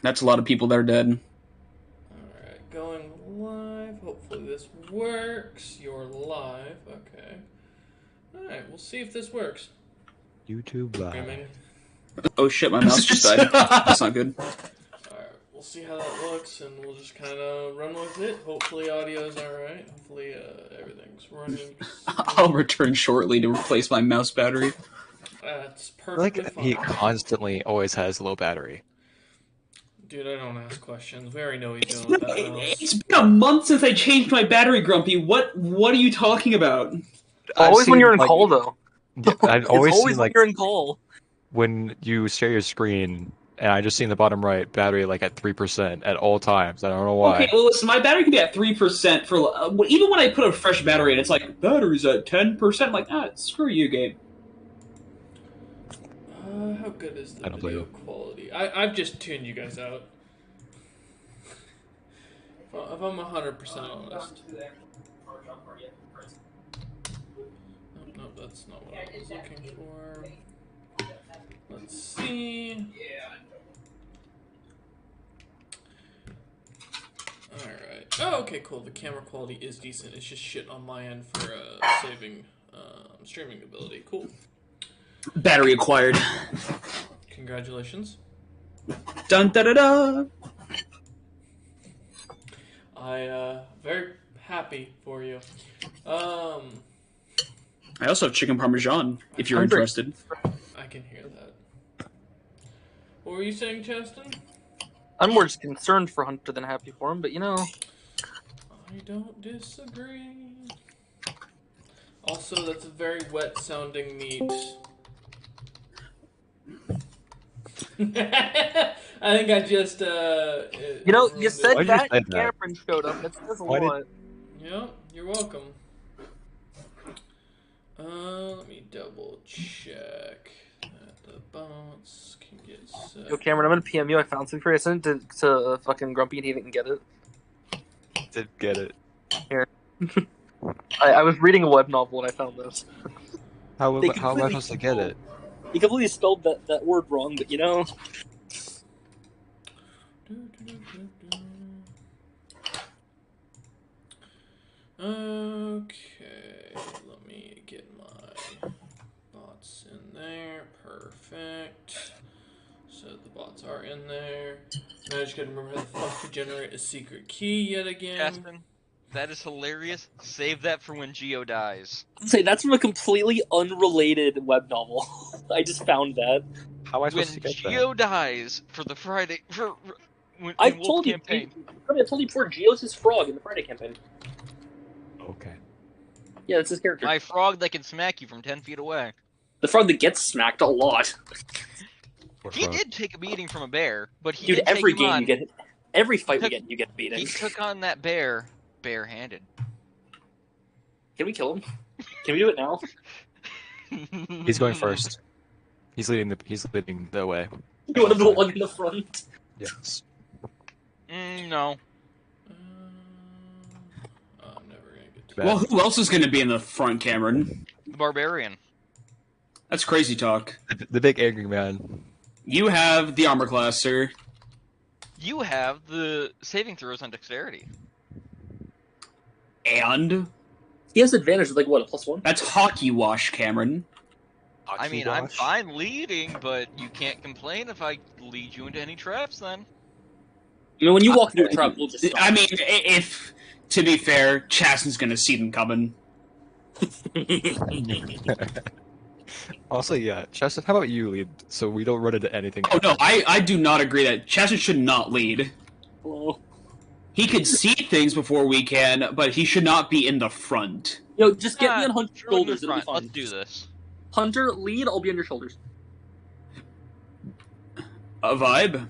That's a lot of people that are dead. Alright, going live. Hopefully this works. You're live. Okay. Alright, we'll see if this works. YouTube Live. Streaming. Oh shit, my mouse just died. That's not good. Alright, we'll see how that looks and we'll just kind of run with it. Hopefully audio's alright. Hopefully everything's running. I'll return shortly to replace my mouse battery. That's Like perfectly he fine. constantly always has low battery. Dude, I don't ask questions. We already know he's It's doing been, with that mouse. it's been a month since I changed my battery, Grumpy. What are you talking about? I've Always when seen, you're in like, call, though. yeah, I've It's always always seen when like you're in call. when you share your screen, and I just see in the bottom right battery like at 3% at all times. I don't know Okay, why. well listen, my battery can be at 3% for even when I put a fresh battery in, it's like battery's at 10%. I'm like, screw you, game. How good is the I don't blame video him. quality? I've just tuned you guys out. If I'm 100% honest. Nope, that's not what I was looking for. Let's see. Alright. Oh, okay, cool. The camera quality is decent. It's just shit on my end for saving streaming ability. Cool. Battery acquired. Congratulations. Dun da da da. Very happy for you. I also have chicken parmesan, if you're Hungry. interested. I can hear that. What were you saying, Chaston? I'm more just concerned for Hunter than happy for him, but you know. I don't disagree. Also, that's a very wet sounding meat. I think I just You know, you said Why'd you that, say and that? Cameron showed up. That says a Why did- lot. Yeah, you're welcome. Let me double check that the bounce can get set. Yo, Cameron, I'm gonna PM you. I found something for you. I sent it to fucking Grumpy and he didn't get it. Did get it. I was reading a web novel and I found this. How am They I completely supposed to get it? He completely spelled that word wrong, but you know. Okay, let me get my bots in there. Perfect. So the bots are in there. Now I just gotta remember how the fuck to generate a secret key yet again. Aspen, that is hilarious. Save that for when Geo dies. Say that's from a completely unrelated web novel. I just found that. How am I When supposed to get Geo dies for the Friday when I Wolf told you. campaign. I told you before. Geo's his frog in the Friday campaign. that? Okay. Yeah, that's his character. My frog that can smack you from 10 feet away. The frog that gets smacked a lot. Poor He frog. did take a beating from a bear, but he Dude, did every take him game on. you get, every fight we Took- get, you get beaten. He took on that bear barehanded. Can we kill him? Can we do it now? He's going first. He's leading the way. You want to the one in the front? Yes. No. I'm never gonna get to Bad. Well, who else is going to be in the front, Cameron? The barbarian. That's crazy talk. The big angry man. You have the armor class, sir. You have the saving throws on dexterity. And He has advantage with like what, a +1? that's hockey wash, Cameron. I mean, I'm fine leading, but you can't complain if I lead you into any traps then. I mean, when you walk into a trap, we'll just stop. I mean, if, to be fair, Chaston's going to see them coming. Also, yeah, Cheston, how about you lead so we don't run into anything? Oh, no, I do not agree that Chaston should not lead. Hello. He could see things before we can, but he should not be in the front. Yo, just get me on Hunter's Throw it in shoulders. It'll be front. fine. Let's do this. Hunter, lead. I'll be on your shoulders. A vibe?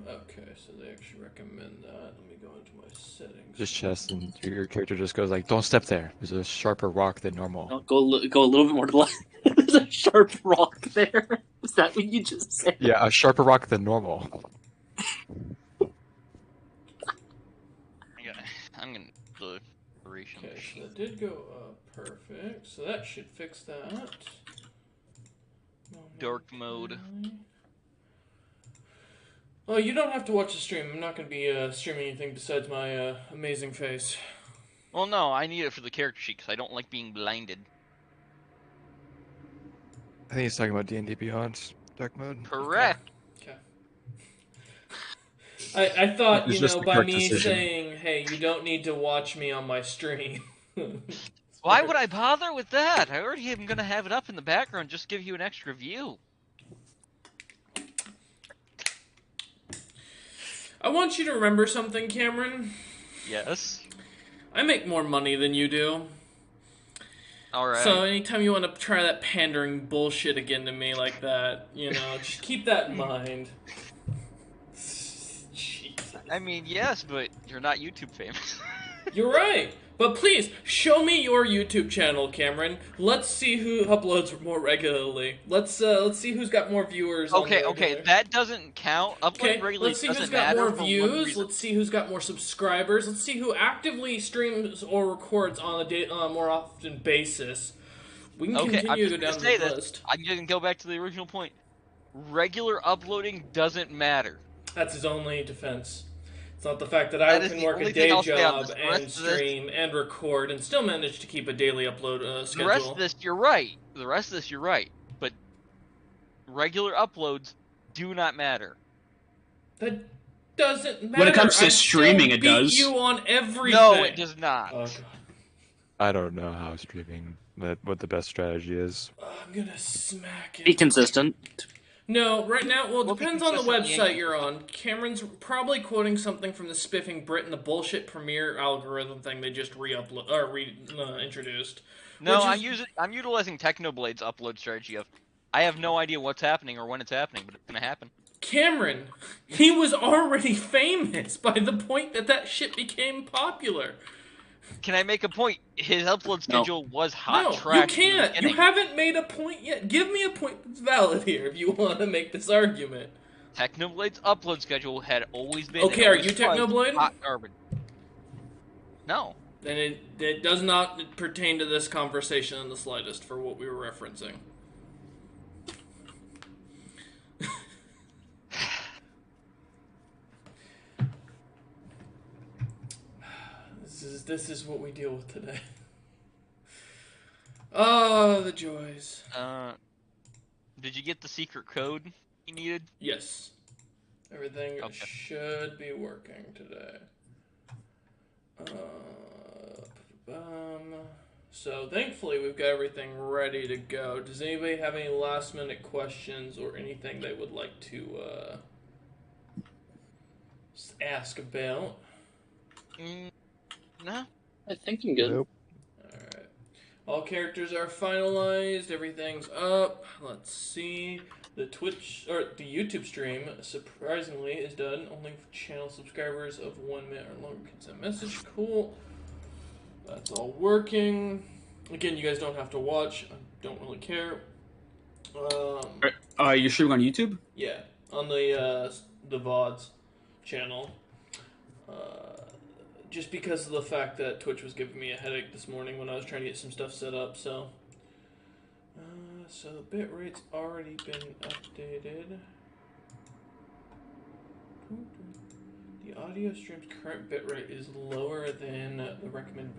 Okay, so they actually recommend that. Let me go into my settings. Just Cheston, your character just goes like, "Don't step there. There's a sharper rock than normal." No, go a little bit more to the left. There's a sharp rock there. Is that what you just said? Yeah, a sharper rock than normal. I'm gonna the duration Okay, so machine. that did go up perfect. So that should fix that. dark mode. Oh, you don't have to watch the stream. I'm not going to be streaming anything besides my amazing face. Well, no, I need it for the character sheet because I don't like being blinded. I think he's talking about D&D Beyond dark mode. Correct. Okay. I thought, It's you just know, the by correct me decision. saying, hey, you don't need to watch me on my stream. Why would I bother with that? I already am going to have it up in the background, just give you an extra view. I want you to remember something, Cameron. Yes. I make more money than you do. Alright. So anytime you want to try that pandering bullshit again to me like that, you know, just keep that in mind. Jesus. I mean, yes, but you're not YouTube famous. You're right. But please, show me your YouTube channel, Cameron. Let's see who uploads more regularly. Let's see who's got more viewers. Okay, on okay, that doesn't count. Uploading regularly let's see doesn't who's got matter more for one views. reason. Let's see who's got more subscribers. Let's see who actively streams or records on a more often basis. We can continue to go down the list. I'm going to go back to the original point. Regular uploading doesn't matter. That's his only defense. It's not the fact that I can work a day job and stream and record and still manage to keep a daily upload schedule. The rest of this, you're right. The rest of this, you're right. But regular uploads do not matter. That doesn't matter. When it comes to streaming, it does. You on everything. No, it does not. Oh, God. I don't know how streaming, what the best strategy is. I'm gonna smack it. Be consistent. No, right now, well, it We'll be depends on the consistent, website you're on. Cameron's probably quoting something from the Spiffing Brit and the bullshit Premiere algorithm thing they just introduced. No, Which I'm utilizing Technoblade's upload strategy of I have no idea what's happening or when it's happening, but it's gonna happen. Cameron, he was already famous by the point that shit became popular. Can I make a point? His upload schedule was hot No, trash. you can't. You haven't made a point yet. Give me a point that's valid here if you want to make this argument. Technoblade's upload schedule had always been. Okay, are you Technoblade? Hot garbage. No. Then it does not pertain to this conversation in the slightest for what we were referencing. This is what we deal with today. Oh, the joys. Did you get the secret code you needed? Yes. Everything should be working today. So thankfully we've got everything ready to go. Does anybody have any last minute questions or anything they would like to ask about? No. I think I'm good. Nope. Alright. All characters are finalized, everything's up. Let's see. The YouTube stream, surprisingly, is done. Only channel subscribers of 1 minute or longer can send message. Cool. That's all working. Again, you guys don't have to watch. I don't really care. You're streaming on YouTube? Yeah, on the VODs channel. Just because of the fact that Twitch was giving me a headache this morning when I was trying to get some stuff set up, so... so the bitrate's already been updated. The audio stream's current bitrate is lower than the recommended...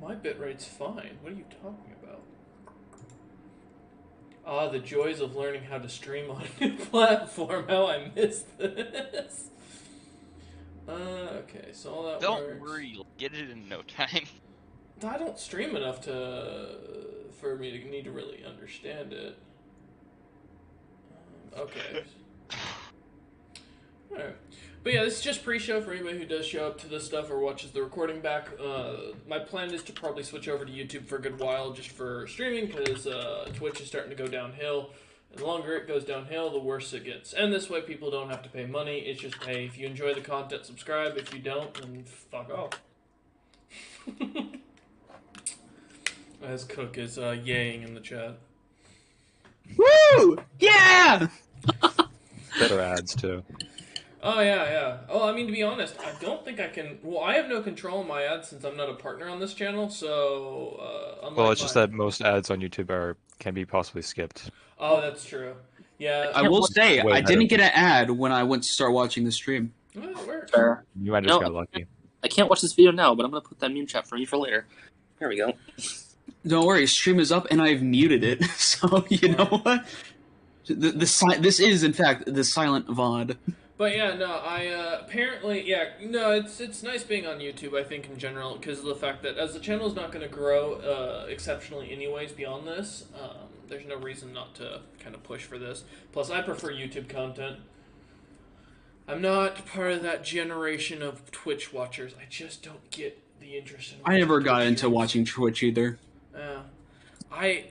My bitrate's fine. What are you talking about? Ah, the joys of learning how to stream on a new platform. How I missed this. Okay, so all that Don't works. worry, you'll get it in no time. I don't stream enough for me to need to really understand it. Okay. Alright. But yeah, this is just pre-show for anybody who does show up to this stuff or watches the recording back. My plan is to probably switch over to YouTube for a good while just for streaming because Twitch is starting to go downhill. And the longer it goes downhill, the worse it gets. And this way people don't have to pay money. It's just, hey, if you enjoy the content, subscribe. If you don't, then fuck off. As Cook is yaying in the chat. Woo! Yeah! Better ads too. Oh, yeah. Oh, I mean, to be honest, I don't think I can... Well, I have no control on my ads since I'm not a partner on this channel, so... Well, unlike it's just mine... that most ads on YouTube can be possibly skipped. Oh, that's true. I Yeah. I can't will watch say, Way I better. didn't get an ad when I went to start watching the stream. Well, it works. fair. You might have just No, got lucky. I can't watch this video now, but I'm gonna put that meme chat for you for later. There we go. Don't worry, stream is up and I've muted it. So you know what? This is in fact the silent VOD. But yeah, no, apparently, yeah, no, it's nice being on YouTube, I think, in general, because of the fact that as the channel is not going to grow exceptionally anyways beyond this, there's no reason not to kind of push for this. Plus, I prefer YouTube content. I'm not part of that generation of Twitch watchers. I just don't get the interest in I never got Twitch into streams. watching Twitch either.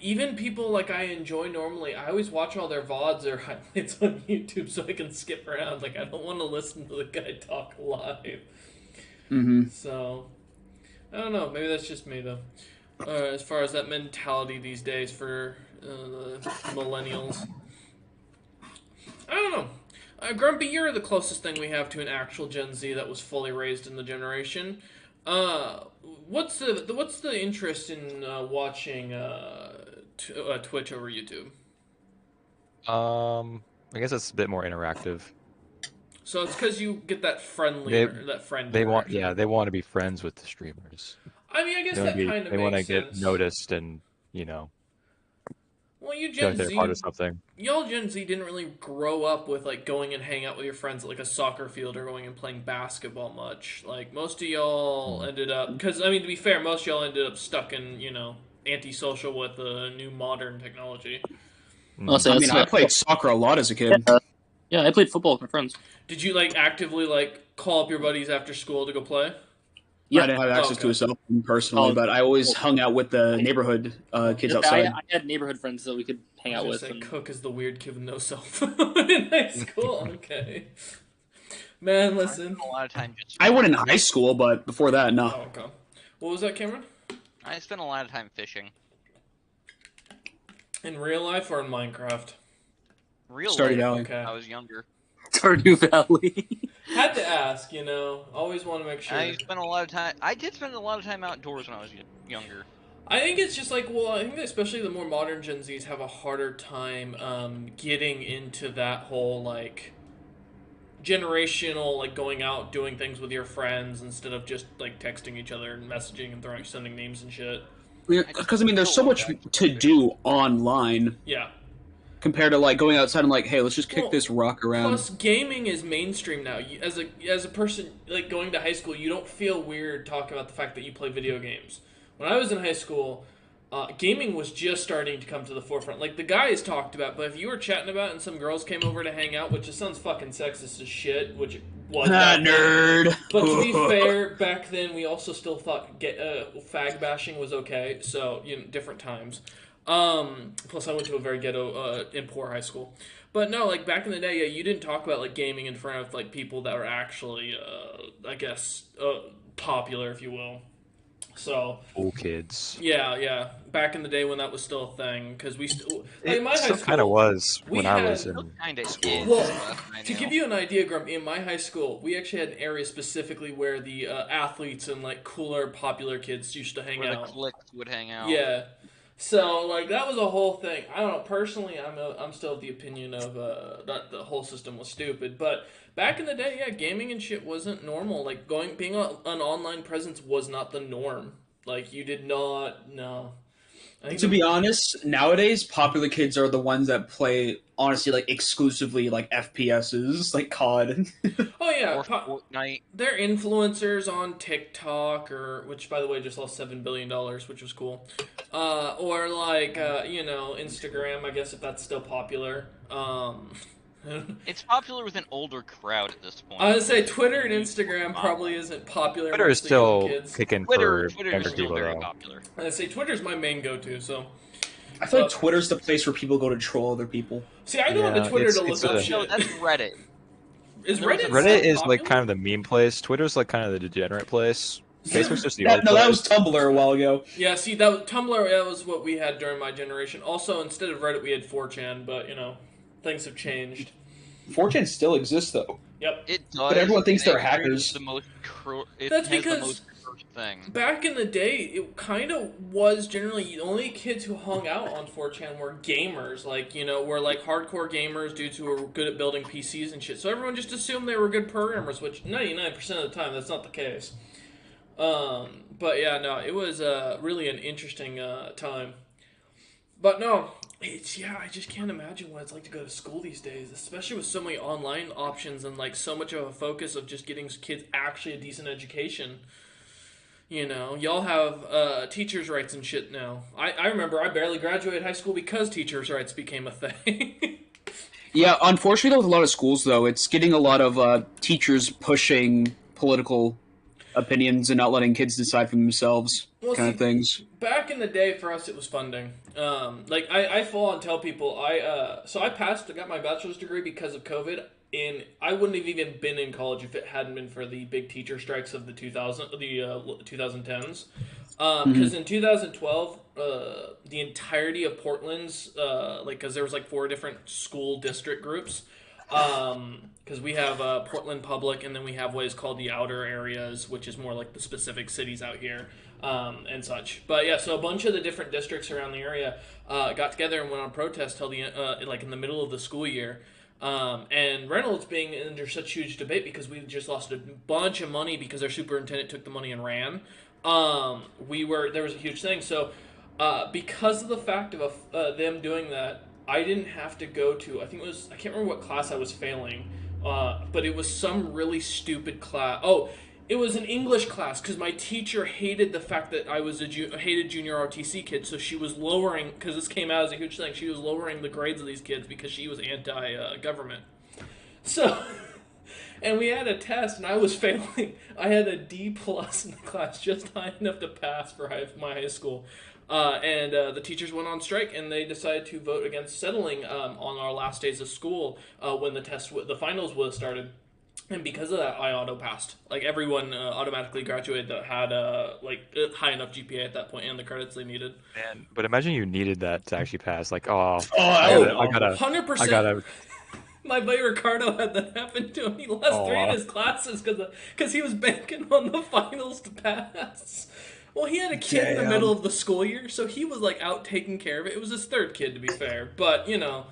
Even people like I enjoy normally, I always watch all their VODs or highlights on YouTube so I can skip around. Like, I don't want to listen to the guy talk live. Mm-hmm. So, I don't know. Maybe that's just me, though. As far as that mentality these days for the millennials. I don't know. Grumpy, you're the closest thing we have to an actual Gen Z that was fully raised in the generation. What's the interest in watching Twitch over YouTube? I guess it's a bit more interactive. So it's because you get that friend They want, interaction. they want to be friends with the streamers. I mean, I guess They that want kind of they want to makes get sense. noticed and Well, you feel like Gen they're Z, part of something. y'all Gen Z didn't really grow up with like going and hang out with your friends at like a soccer field or going and playing basketball much. Like most of y'all ended up, because I mean to be fair, most of y'all ended up stuck in antisocial with new modern technology. I'll say I mean, I played soccer a lot as a kid. Yeah, I played football with my friends. Did you like actively like call up your buddies after school to go play? Yeah. I didn't have access to a cell phone personally, Oh, but I always hung out with the neighborhood kids I outside. had neighborhood friends that we could hang out with. Say, And... Cook is the weird kid with no cell phone in high school. Okay, man, I listen. spent a lot of time just. I went in high school, but before that, no. Oh, okay. What was that, Cameron? I spent a lot of time fishing. In real life or in Minecraft? Real Stardew life, Valley. Okay. I was younger. Stardew Valley. Had to ask, Always want to make sure. I spent a lot of time. I did spend a lot of time outdoors when I was younger. I think it's just like, well, I think that especially the more modern Gen Zs have a harder time getting into that whole, like, generational, like, going out, doing things with your friends instead of just, like, texting each other and messaging and sending names and shit. Because, I mean, there's so much to do online Yeah. compared to, like, going outside and, like, hey, let's just kick Well, this rock around. Plus, gaming is mainstream now. As a person, like, going to high school, you don't feel weird talking about the fact that you play video games. When I was in high school, gaming was just starting to come to the forefront. Like, the guys talked about, but if you were chatting about it and some girls came over to hang out, which just sounds fucking sexist as shit, which it was. Nerd! But to be fair, back then we also still thought fag bashing was okay, so, different times. Plus I went to a very ghetto, and poor high school. But no, like, back in the day, yeah, you didn't talk about, like, gaming in front of, like, people that were actually, I guess, popular, if you will. So Cool kids. yeah, back in the day when that was still a thing, because we still like, in my It high still school kind of was we when I had- was in Kind of school. is. Well, I to know. give you an idea, Grump, in my high school, we actually had an area specifically where the athletes and like cooler, popular kids used to hang where out. the cliques would hang out. Yeah, so like that was a whole thing. I don't know. Personally, I'm still of the opinion of that the whole system was stupid. But back in the day, yeah, gaming and shit wasn't normal. Like being an online presence was not the norm. Like you did not I think To be honest, nowadays, popular kids are the ones that play, honestly, like, exclusively, like, FPSs, like COD. oh yeah, Or Fortnite. they're influencers on TikTok, which by the way just lost $7 billion, which was cool. Or like Instagram, I guess if that's still popular. It's popular with an older crowd at this point. I would say Twitter and Instagram probably isn't popular. Twitter is amongst the young still kids. kicking Twitter for is younger still people, very though. popular. I say Twitter's my main go-to. So I feel like Twitter's the place where people go to troll other people. see, I go into Twitter to look up No, shit. that's Reddit. Is Reddit Reddit? Reddit still is like popular? kind of the meme place. Twitter's like kind of the degenerate place. Facebook's just the That, old no, that place. was Tumblr a while ago. Yeah, see, that was, Tumblr. That was what we had during my generation. Also, instead of Reddit, we had 4chan, but things have changed. 4chan still exists, though. Yep. It does. But everyone thinks and they're it creates hackers. The most it That's has the because most cursed thing. back in the day, it kind of was generally the only kids who hung out on 4chan were gamers, like, you know, were like hardcore gamers, dudes who were good at building PCs and shit. So everyone just assumed they were good programmers, which 99% of the time that's not the case. But yeah, no, it was really an interesting time. But no, I just can't imagine what it's like to go to school these days, especially with so many online options and like so much of a focus of just getting kids actually a decent education. You know, y'all have teachers' rights and shit now. I remember I barely graduated high school because teachers' rights became a thing. Yeah, unfortunately, with a lot of schools, though, it's getting a lot of teachers pushing political opinions and not letting kids decide for themselves, Well, kind see, of things. back in the day, for us, it was funding. Like I full on tell people so I passed, I got my bachelor's degree because of COVID, and I wouldn't have even been in college if it hadn't been for the big teacher strikes of the 2010s. Because in 2012, the entirety of Portland's because there was like 4 different school district groups. Because we have Portland Public, and then we have what is called the outer areas, which is more like the specific cities out here and such. But yeah, so a bunch of the different districts around the area got together and went on protest till the like in the middle of the school year. And Reynolds being under such huge debate because we just lost a bunch of money because our superintendent took the money and ran. There was a huge thing. So because of the fact of them doing that, I didn't have to go to, I can't remember what class I was failing, but it was some really stupid class. Oh, it was an English class because my teacher hated the fact that I was hated junior RTC kids, so she was lowering, because this came out as a huge thing, she was lowering the grades of these kids because she was anti-government. So, and we had a test, and I was failing. I had a D plus in the class, just high enough to pass for my high school. And the teachers went on strike, and they decided to vote against settling on our last days of school when the finals would have started. And because of that, I auto-passed. Like, everyone automatically graduated that had high enough GPA at that point and the credits they needed. Man, but imagine you needed that to actually pass. Like, I gotta, 100%. I gotta. My buddy Ricardo had that happen to him. He lost 3 of his classes because he was banking on the finals to pass. Well, he had a kid in the middle of the school year, so he was like out taking care of it. It was his 3rd kid, to be fair, but you know,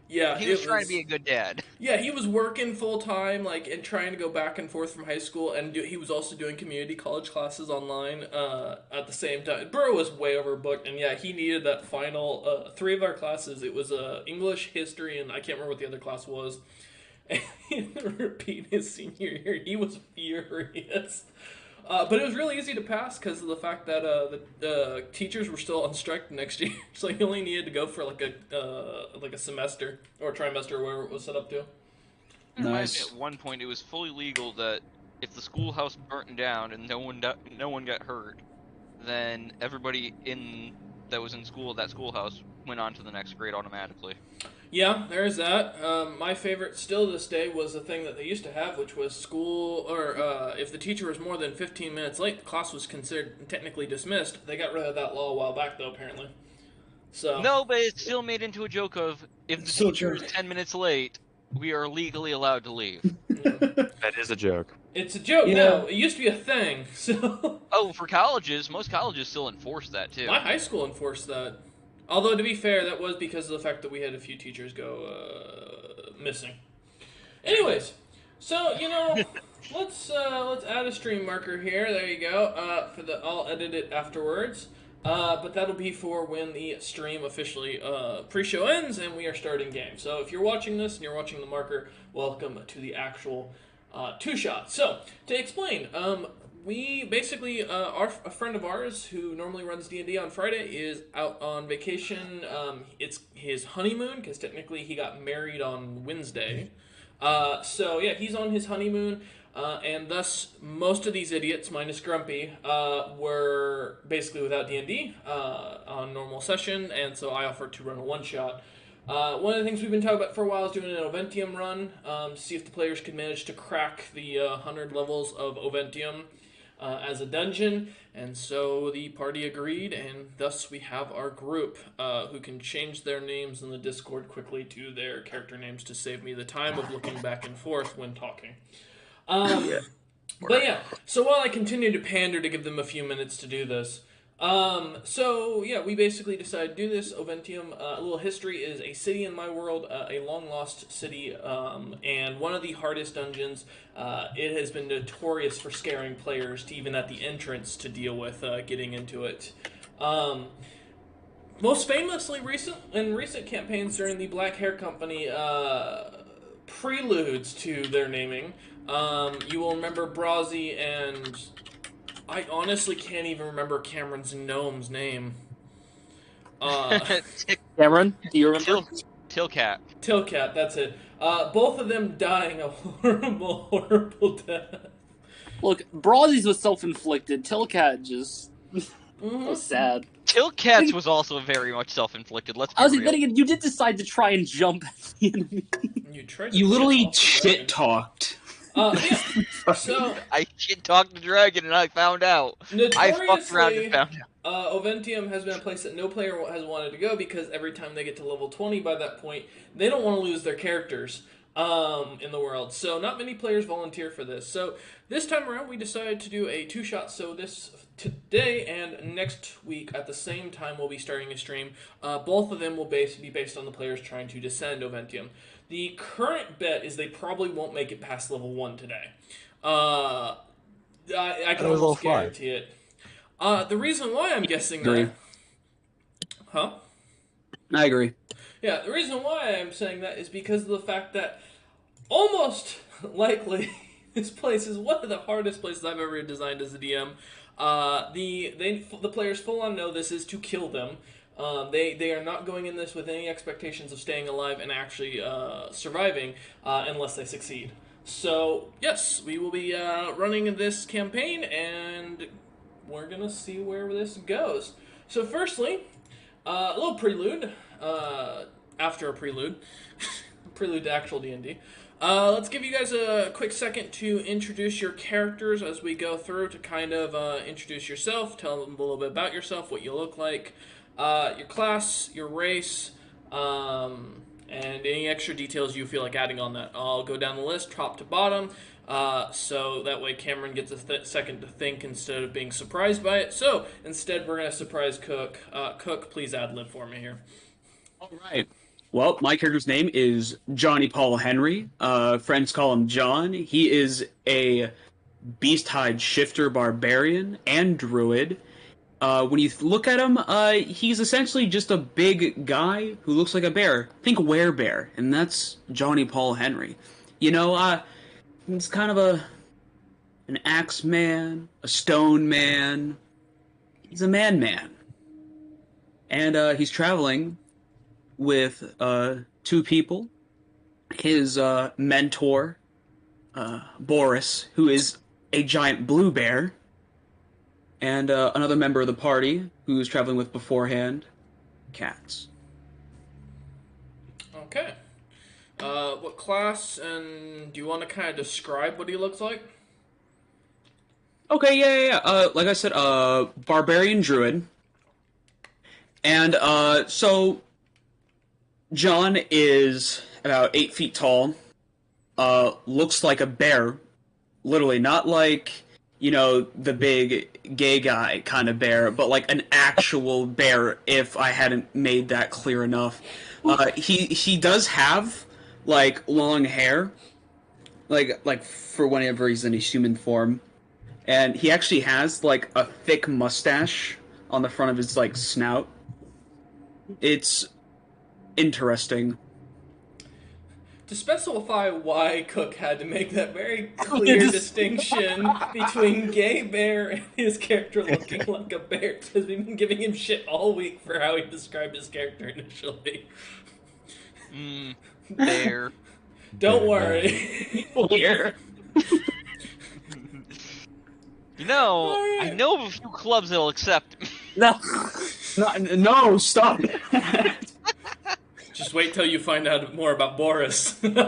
yeah, He was trying to be a good dad. Yeah, he was working full time, like, and trying to go back and forth from high school, and he was also doing community college classes online at the same time. Burrow was way overbooked, and yeah, he needed that final 3 of our classes. It was English, history, and I can't remember what the other class was. And he had to repeat his senior year. He was furious. But it was really easy to pass because of the fact that the teachers were still on strike next year, so you only needed to go for like a semester or a trimester or whatever it was set up to. Nice. At one point, it was fully legal that if the schoolhouse burnt down and no one got hurt, then everybody that was in school at that schoolhouse went on to the next grade automatically. Yeah, there's that. My favorite still to this day was the thing that they used to have, which was school, or if the teacher was more than 15 minutes late, the class was considered technically dismissed. They got rid of that law a while back, though, apparently. So No, but it's still made into a joke of, if the teacher is 10 minutes late, we are legally allowed to leave. That is a joke. It's a joke now. It used to be a thing, so... Oh, for colleges, most colleges still enforce that, too. My high school enforced that. Although, to be fair, that was because of the fact that we had a few teachers go missing. Anyways, so, you know, let's add a stream marker here. There you go. I'll edit it afterwards. But that'll be for when the stream officially pre-show ends and we are starting game. So if you're watching this and you're watching the marker, welcome to the actual 2-shot. So, to explain, we basically, a friend of ours who normally runs D&D on Friday is out on vacation. It's his honeymoon, because technically he got married on Wednesday. So yeah, he's on his honeymoon, and thus most of these idiots, minus Grumpy, were basically without D&D on normal session, and so I offered to run a one-shot. One of the things we've been talking about for a while is doing an Oventium run, to see if the players could manage to crack the 100 levels of Oventium. as a dungeon, and so the party agreed, and thus we have our group who can change their names in the Discord quickly to their character names to save me the time of looking back and forth when talking. But yeah, so while I continue to pander to give them a few minutes to do this, we basically decided to do this. Oventium, a little history, is a city in my world, a long-lost city, and one of the hardest dungeons. It has been notorious for scaring players, to even at the entrance, to deal with getting into it. Most famously, in recent campaigns during the Black Hair Company, preludes to their naming, you will remember Brazzi and... I honestly can't even remember Cameron's gnome's name. Cameron, do you remember? Tilcat. Tilcat, that's it. Both of them dying a horrible, horrible death. Look, Brawley's was self-inflicted. Tilcat just was sad. Tilcat's was also very much self-inflicted. Let's be I was real. like, then again, you did decide to try and jump at the enemy. You literally shit-talked. So I shit-talked the dragon and I found out. I fucked around and found out. Oventium has been a place that no player has wanted to go because every time they get to level 20 by that point, they don't want to lose their characters in the world. So not many players volunteer for this. So this time around, we decided to do a two-shot. So today and next week at the same time, we'll be starting a stream. Both of them will be based on the players trying to descend Oventium. The current bet is they probably won't make it past level 1 today. I can almost guarantee it. The reason why I'm guessing that... Huh? I agree. Yeah, the reason why I'm saying that is because of the fact that almost likely this place is one of the hardest places I've ever designed as a DM. The players full on know this is to kill them. They are not going in this with any expectations of staying alive and actually surviving unless they succeed. So, yes, we will be running this campaign, and we're going to see where this goes. So, firstly, a little prelude, after a prelude, prelude to actual D&D. Let's give you guys a quick second to introduce your characters as we go through to kind of introduce yourself, tell them a little bit about yourself, what you look like, your class, your race, and any extra details you feel like adding on that. I'll go down the list, top to bottom, so that way Cameron gets a second to think instead of being surprised by it. So, instead we're going to surprise Cook. Cook, please ad-lib for me here. All right. Well, my character's name is Johnny Paul Henry. Friends call him John. He is a beast-hide shifter barbarian and druid. When you look at him, he's essentially just a big guy who looks like a bear. Think werebear, and that's Johnny Paul Henry. You know, he's kind of an axe man, a stone man. He's a man. And he's traveling with two people. His mentor, Boris, who is a giant blue bear, and another member of the party who was traveling with beforehand, Cats. Okay. What class, and do you want to kind of describe what he looks like? Okay, yeah. Like I said, barbarian druid. And so John is about 8 feet tall. Looks like a bear, literally, not like, you know, the big gay guy kind of bear, but like an actual bear, if I hadn't made that clear enough. He does have, like, long hair, like for whenever he's in his human form. And he actually has, like, a thick mustache on the front of his, like, snout. It's interesting. To specify why Cook had to make that very clear distinction between gay bear and his character looking like a bear, because we've been giving him shit all week for how he described his character initially. Bear. Don't worry. Here. You know, Alright. I know of a few clubs that'll accept me. No, stop it. Just wait till you find out more about Boris. Alright.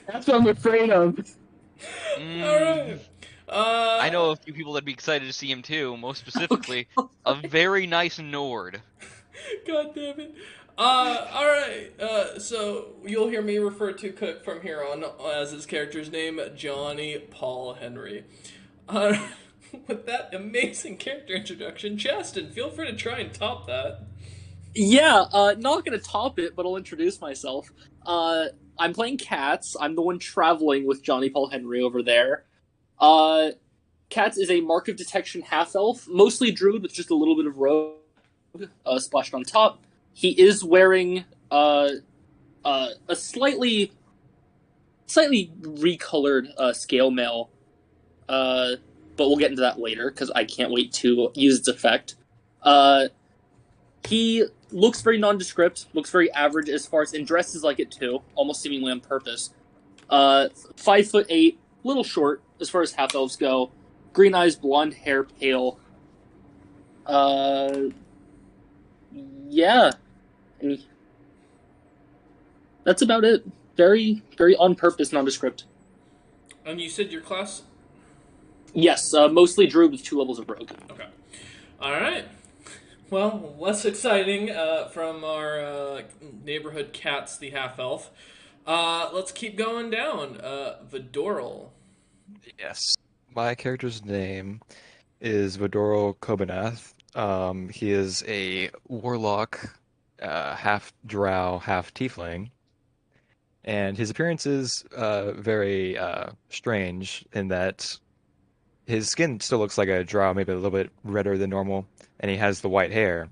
That's what I'm afraid of. right. I know a few people that'd be excited to see him too. Most specifically, a very nice Nord. God damn it. All right. So you'll hear me refer to Cook from here on as his character's name, Johnny Paul Henry. Uh, with that amazing character introduction, Justin, feel free to try and top that. Yeah, not gonna top it, but I'll introduce myself. I'm playing Katz. I'm the one traveling with Johnny Paul Henry over there. Uh, Katz is a mark of detection half elf, mostly druid with just a little bit of rogue splashed on top. He is wearing a slightly recolored scale mail, but we'll get into that later because I can't wait to use its effect. He looks very nondescript, looks very average as far as, and dresses like it too, almost seemingly on purpose. 5'8", little short as far as half elves go. Green eyes, blonde hair, pale. Uh, yeah, and that's about it. Very, very on purpose, nondescript. And you said your class? Yes, mostly druid with 2 levels of rogue. Okay. All right. Well, less exciting from our neighborhood Cats, the half elf. Let's keep going down. Vidoral. Yes. My character's name is Vidoro Kobanath. He is a warlock, half drow, half tiefling. And his appearance is very strange in that his skin still looks like a drow, maybe a little bit redder than normal, and he has the white hair.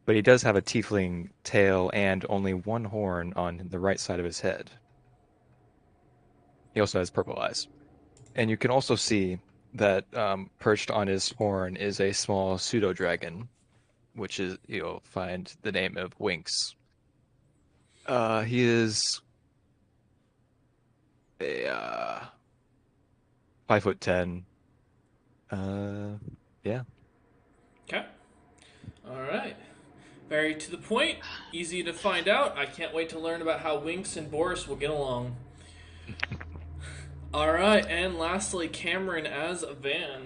But he does have a tiefling tail and only one horn on the right side of his head. He also has purple eyes. And you can also see that perched on his horn is a small pseudo dragon, which is you'll find the name of Winks. He is a 5'10". Yeah. Okay. All right. Very to the point, easy to find out. I can't wait to learn about how Winks and Boris will get along. All right, and lastly, Cameron as Van.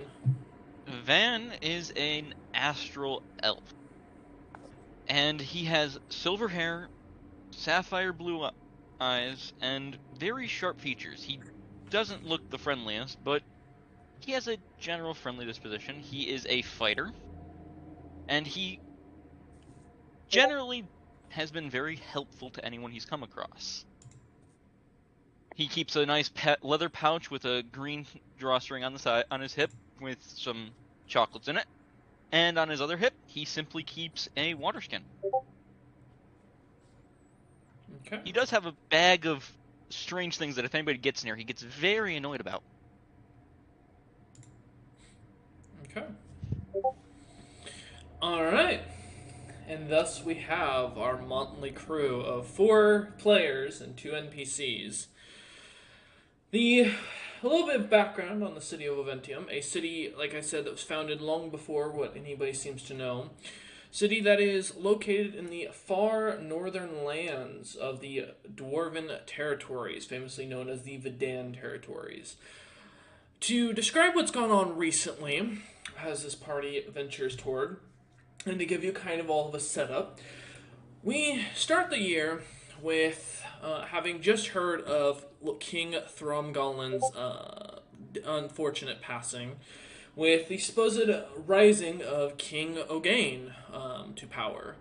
Van is an astral elf. And he has silver hair, sapphire blue eyes, and very sharp features. He doesn't look the friendliest, but he has a general friendly disposition. He is a fighter, and he generally has been very helpful to anyone he's come across. He keeps a nice leather pouch with a green drawstring on the side on his hip with some chocolates in it, and on his other hip he simply keeps a water skin. Okay. He does have a bag of strange things that if anybody gets near, he gets very annoyed about. Okay. All right. And thus we have our motley crew of 4 players and 2 NPCs. A little bit of background on the city of Oventium, a city, like I said, that was founded long before what anybody seems to know. City that is located in the far northern lands of the Dwarven territories, famously known as the Vidan territories. To describe what's gone on recently, as this party ventures toward, and to give you kind of all of a setup, we start the year with having just heard of King Thromgolin's unfortunate passing, with the supposed rising of King Ogain to power.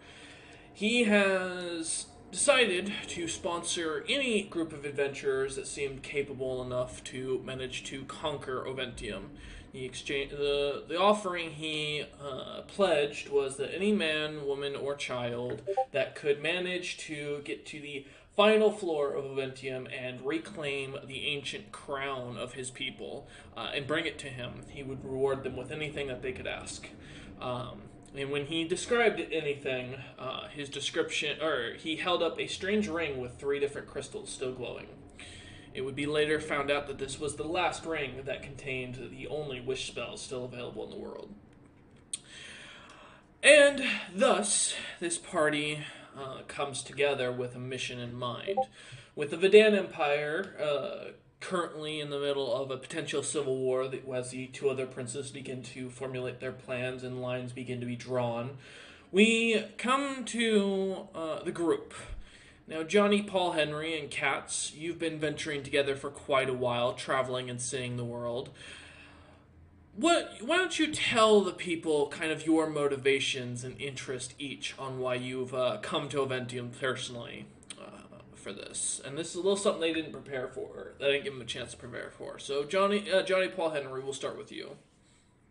He has decided to sponsor any group of adventurers that seemed capable enough to manage to conquer Oventium. The offering he pledged was that any man, woman, or child that could manage to get to the final floor of Oventium and reclaim the ancient crown of his people and bring it to him, he would reward them with anything that they could ask. And when he described anything, his description, or he held up a strange ring with 3 different crystals still glowing. It would be later found out that this was the last ring that contained the only wish spells still available in the world. And thus, this party comes together with a mission in mind. With the Vidan Empire currently in the middle of a potential civil war as the two other princes begin to formulate their plans and lines begin to be drawn. We come to the group. Now, Johnny, Paul, Henry, and Katz, you've been venturing together for quite a while, traveling and seeing the world. Why don't you tell the people kind of your motivations and interest each on why you've come to Oventium personally for this? And this is a little something they didn't prepare for. They didn't give them a chance to prepare for. So, Johnny, Paul, Henry, we'll start with you.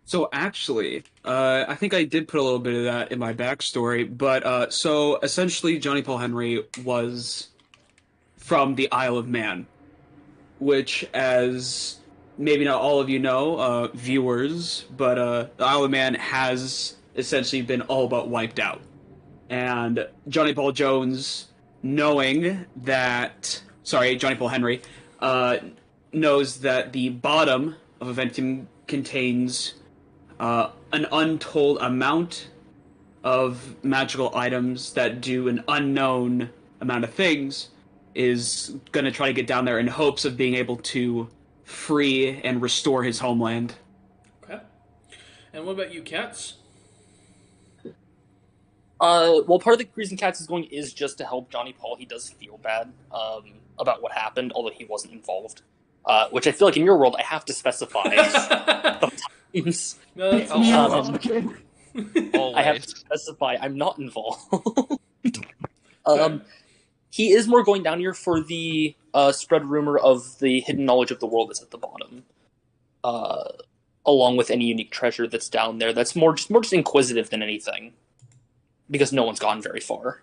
So actually, I think I did put a little bit of that in my backstory, but so essentially, Johnny Paul Henry was from the Isle of Man, which, as maybe not all of you know, viewers, but the Isle of Man has essentially been all but wiped out. And Johnny Paul Jones, knowing that, sorry, Johnny Paul Henry, knows that the bottom of Oventium contains an untold amount of magical items that do an unknown amount of things, is going to try to get down there in hopes of being able to free and restore his homeland. Okay. And what about you, Katz? Well, part of the reason Katz is going is just to help Johnny Paul. He does feel bad about what happened, although he wasn't involved. Which I feel like in your world, I have to specify sometimes. No, that's I have to specify I'm not involved. He is more going down here for the spread rumor of the hidden knowledge of the world that's at the bottom, along with any unique treasure that's down there. That's more just inquisitive than anything, because no one's gone very far.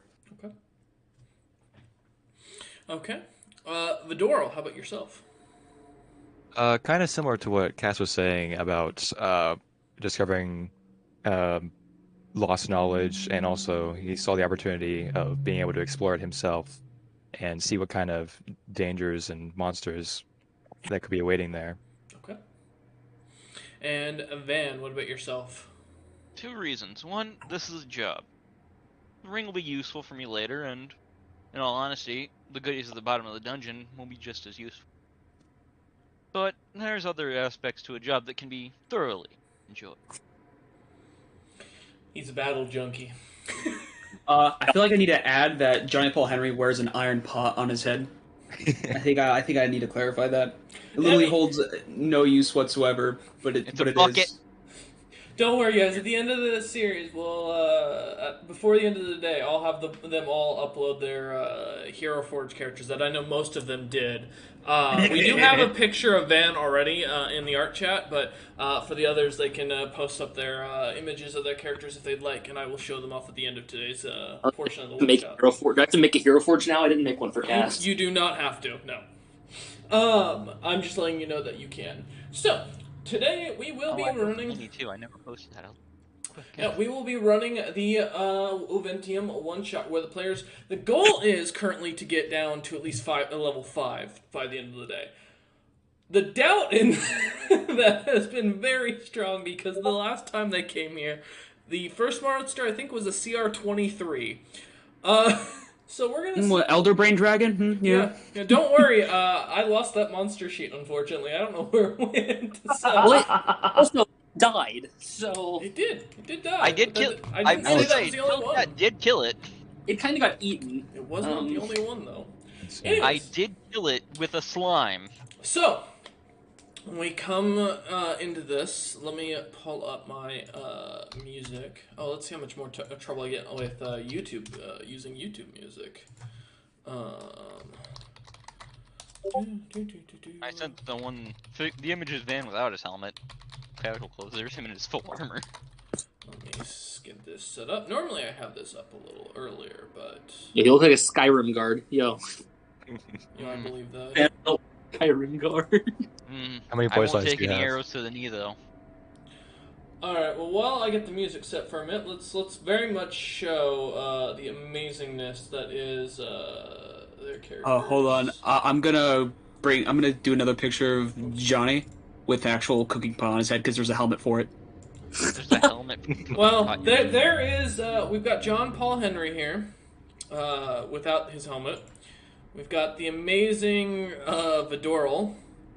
Okay. Vidoro, how about yourself? Kind of similar to what Cass was saying about discovering lost knowledge, and also he saw the opportunity of being able to explore it himself and see what kind of dangers and monsters that could be awaiting there. Okay. And Van, what about yourself? 2 reasons. One, this is a job. The ring will be useful for me later, and in all honesty, the goodies at the bottom of the dungeon will be just as useful. But there's other aspects to a job that can be thoroughly enjoyed. He's a battle junkie. I feel like I need to add that Johnny Paul Henry wears an iron pot on his head. I think I need to clarify that. It literally holds no use whatsoever, but it is. Don't worry, guys. At the end of the series, before the end of the day, I'll have them all upload their Hero Forge characters that I know most of them did. We do have a picture of Van already in the art chat, but for the others, they can post up their images of their characters if they'd like, and I will show them off at the end of today's portion of the workshop. Do I have to make a Hero Forge now? I didn't make one for Cast. You do not have to, no. I'm just letting you know that you can. So, today we will be running... Me too, I never posted that. Yeah, we will be running the Oventium one-shot, where the goal is currently to get down to at least level 5 by the end of the day. The doubt in that has been very strong, because the last time they came here, the first monster I think was a CR23. So we're gonna see... Elder Brain Dragon? Yeah, don't worry, I lost that monster sheet, unfortunately. I don't know where it went. So... Also, died, so... It did die. I did kill it. I didn't say that was the only one. That did kill it. It kind of got eaten. It was not the only one, though. Anyways. I did kill it with a slime. So, when we come into this, let me pull up my music. Oh, let's see how much more trouble I get with YouTube, using YouTube music. I sent the image is Van without his helmet. Casual clothes, there's him in his full armor. Let me get this set up. Normally I have this up a little earlier, but... Yeah, you look like a Skyrim guard. Yo. I believe that. Skyrim guard. How many I voice won't lines take do you any have? arrows to the knee, though. Alright, well, while I get the music set for a minute, let's very much show the amazingness that is their characters. Oh, hold on. I'm gonna do another picture of Johnny with the actual cooking pot on his head, because there's a helmet for it. There's a helmet. Well, there is, we've got John Paul Henry here, without his helmet. We've got the amazing Vidoril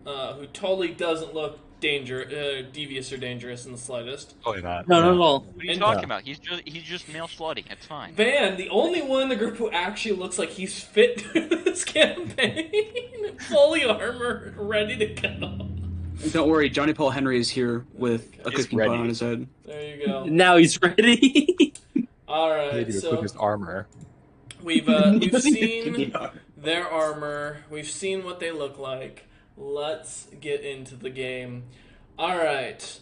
who totally doesn't look devious or dangerous in the slightest. Totally not. No, Yeah. no, no. What are you And- talking Yeah. about? He's just male slutty. It's fine. Van, the only one in the group who actually looks like he's fit for this campaign, fully armor, ready to go. Don't worry, Johnny Paul Henry is here with a He's cooking bun ready. on his head. There you go. Now he's ready. All He right, had to so equip his armor. we've seen their armor. We've seen what they look like. Let's get into the game. All right.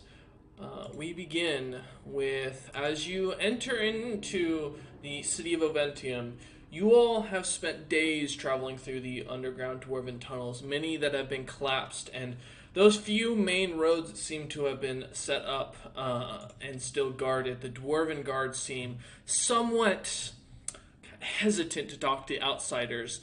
We begin with, as you enter into the city of Oventium, you all have spent days traveling through the underground dwarven tunnels, many that have been collapsed, and those few main roads that seem to have been set up and still guarded. The dwarven guards seem somewhat hesitant to talk to outsiders.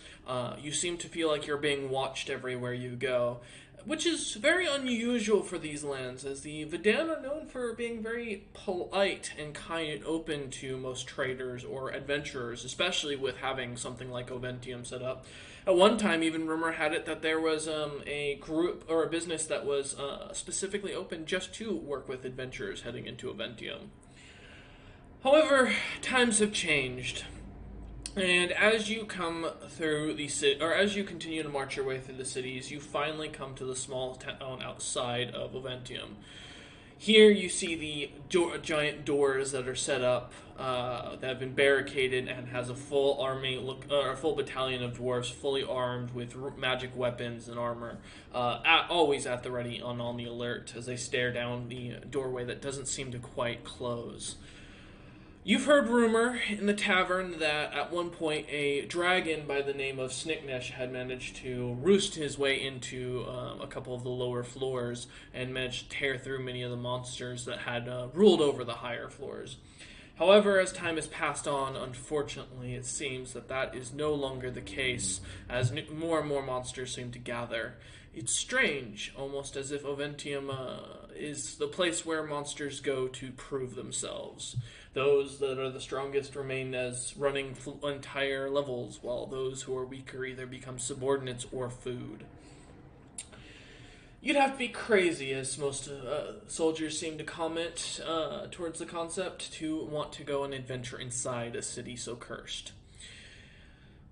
You seem to feel like you're being watched everywhere you go, which is very unusual for these lands, as the Vidan are known for being very polite and kind and open to most traders or adventurers, especially with having something like Oventium set up. At one time, even rumor had it that there was a group or a business that was specifically open just to work with adventurers heading into Oventium. However, times have changed. And as you come through the city, or as you continue to march your way through the cities, you finally come to the small town outside of Oventium. Here you see the giant doors that are set up, that have been barricaded, and has a full army, a full battalion of dwarves, fully armed with magic weapons and armor, always at the ready and on the alert as they stare down the doorway that doesn't seem to quite close. You've heard rumor in the tavern that at one point a dragon by the name of Snicknesh had managed to roost his way into a couple of the lower floors and managed to tear through many of the monsters that had ruled over the higher floors. However, as time has passed on, unfortunately, it seems that that is no longer the case, as more and more monsters seem to gather. It's strange, almost as if Oventium is the place where monsters go to prove themselves. Those that are the strongest remain as running entire levels, while those who are weaker either become subordinates or food. You'd have to be crazy, as most soldiers seem to comment towards the concept, to want to go and adventure inside a city so cursed.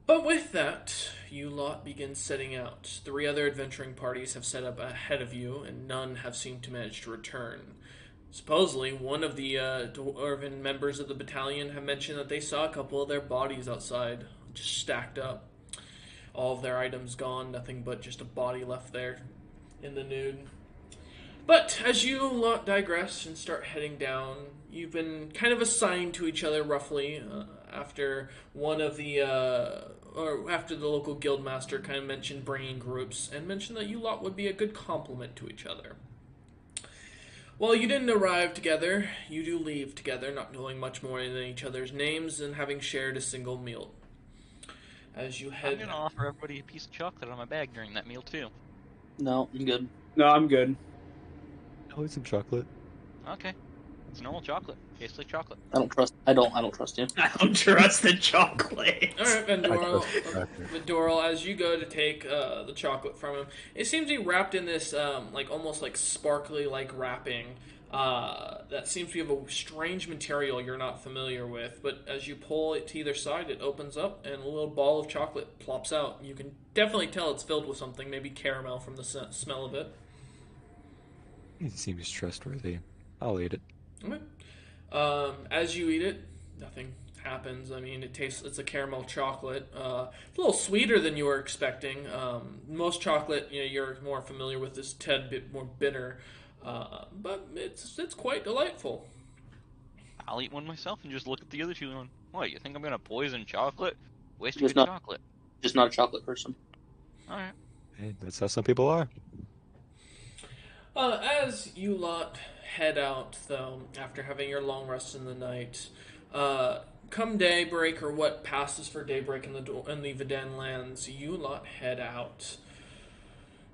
But with that, you lot begin setting out. 3 other adventuring parties have set up ahead of you, and none have seemed to manage to return. Supposedly, one of the dwarven members of the battalion have mentioned that they saw a couple of their bodies outside, just stacked up. All of their items gone, nothing but just a body left there in the nude. But as you lot digress and start heading down, you've been kind of assigned to each other roughly after one of the after the local guildmaster kind of mentioned bringing groups and mentioned that you lot would be a good complement to each other. While you didn't arrive together, you do leave together, not knowing much more than each other's names and having shared a single meal. As you head, I'm gonna offer everybody a piece of chocolate on my bag during that meal too. No, I'm good. No, I'm good. I'll eat some chocolate. Okay, it's normal chocolate. Tastes like chocolate. I don't trust. I don't trust you. I don't trust the chocolate. all right, I Vendoral, trust the chocolate. Vendoral, as you go to take the chocolate from him, it seems to be wrapped in this like almost like sparkly like wrapping. That seems to be of a strange material you're not familiar with, but as you pull it to either side, it opens up and a little ball of chocolate plops out. You can definitely tell it's filled with something, maybe caramel from the smell of it. It seems trustworthy. I'll eat it. Okay. As you eat it, nothing happens. I mean, it's a caramel chocolate. It's a little sweeter than you were expecting. Most chocolate, you're more familiar with, is a tad bit more bitter. But it's quite delightful. I'll eat one myself and just look at the other two and, what, you think I'm gonna poison chocolate? Waste Just good not- chocolate. Just not a chocolate person. Alright. Hey, that's how some people are. As you lot head out, though, after having your long rest in the night, come daybreak, or what passes for daybreak in the Vidan lands, you lot head out.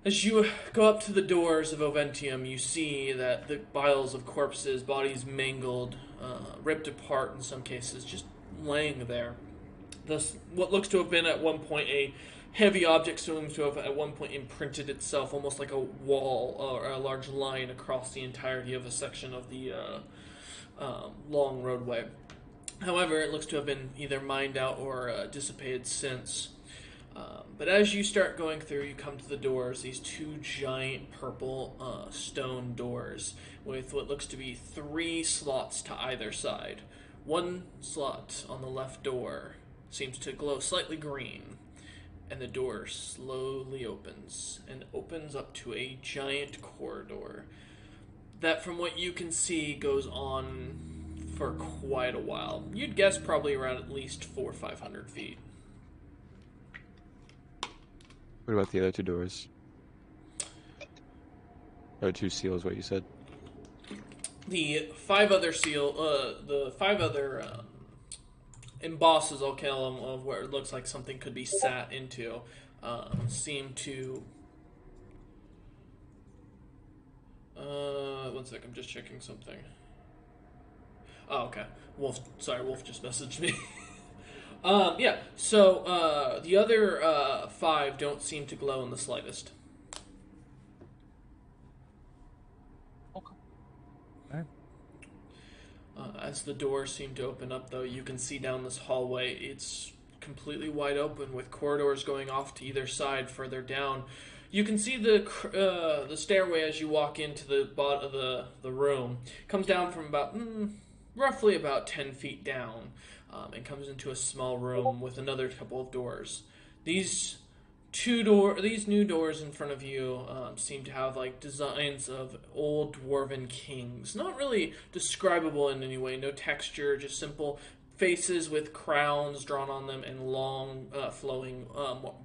As you go up to the doors of Oventium, you see that the piles of corpses, bodies mangled, ripped apart in some cases, just laying there. what looks to have been at one point a heavy object seems to have at one point imprinted itself almost like a wall or a large line across the entirety of a section of the long roadway. However, it looks to have been either mined out or dissipated since. But as you start going through, you come to the doors, these two giant purple stone doors with what looks to be 3 slots to either side. One slot on the left door seems to glow slightly green, and the door slowly opens and opens up to a giant corridor that, from what you can see, goes on for quite a while. You'd guess probably around at least 400 or 500 feet. What about the other 2 doors? Or 2 seals, what you said? The 5 other embosses, I'll call them, of where it looks like something could be sat into, seem to... one sec, I'm just checking something. Oh, okay. Wolf just messaged me. Yeah, so the other 5 don't seem to glow in the slightest. As the doors seem to open up, though, you can see down this hallway. It's completely wide open with corridors going off to either side further down. You can see the stairway as you walk into the bottom of the room. It comes down from about roughly about 10 feet down and comes into a small room with another couple of doors. These new doors in front of you seem to have like designs of old dwarven kings. Not really describable in any way. No texture, just simple faces with crowns drawn on them and long flowing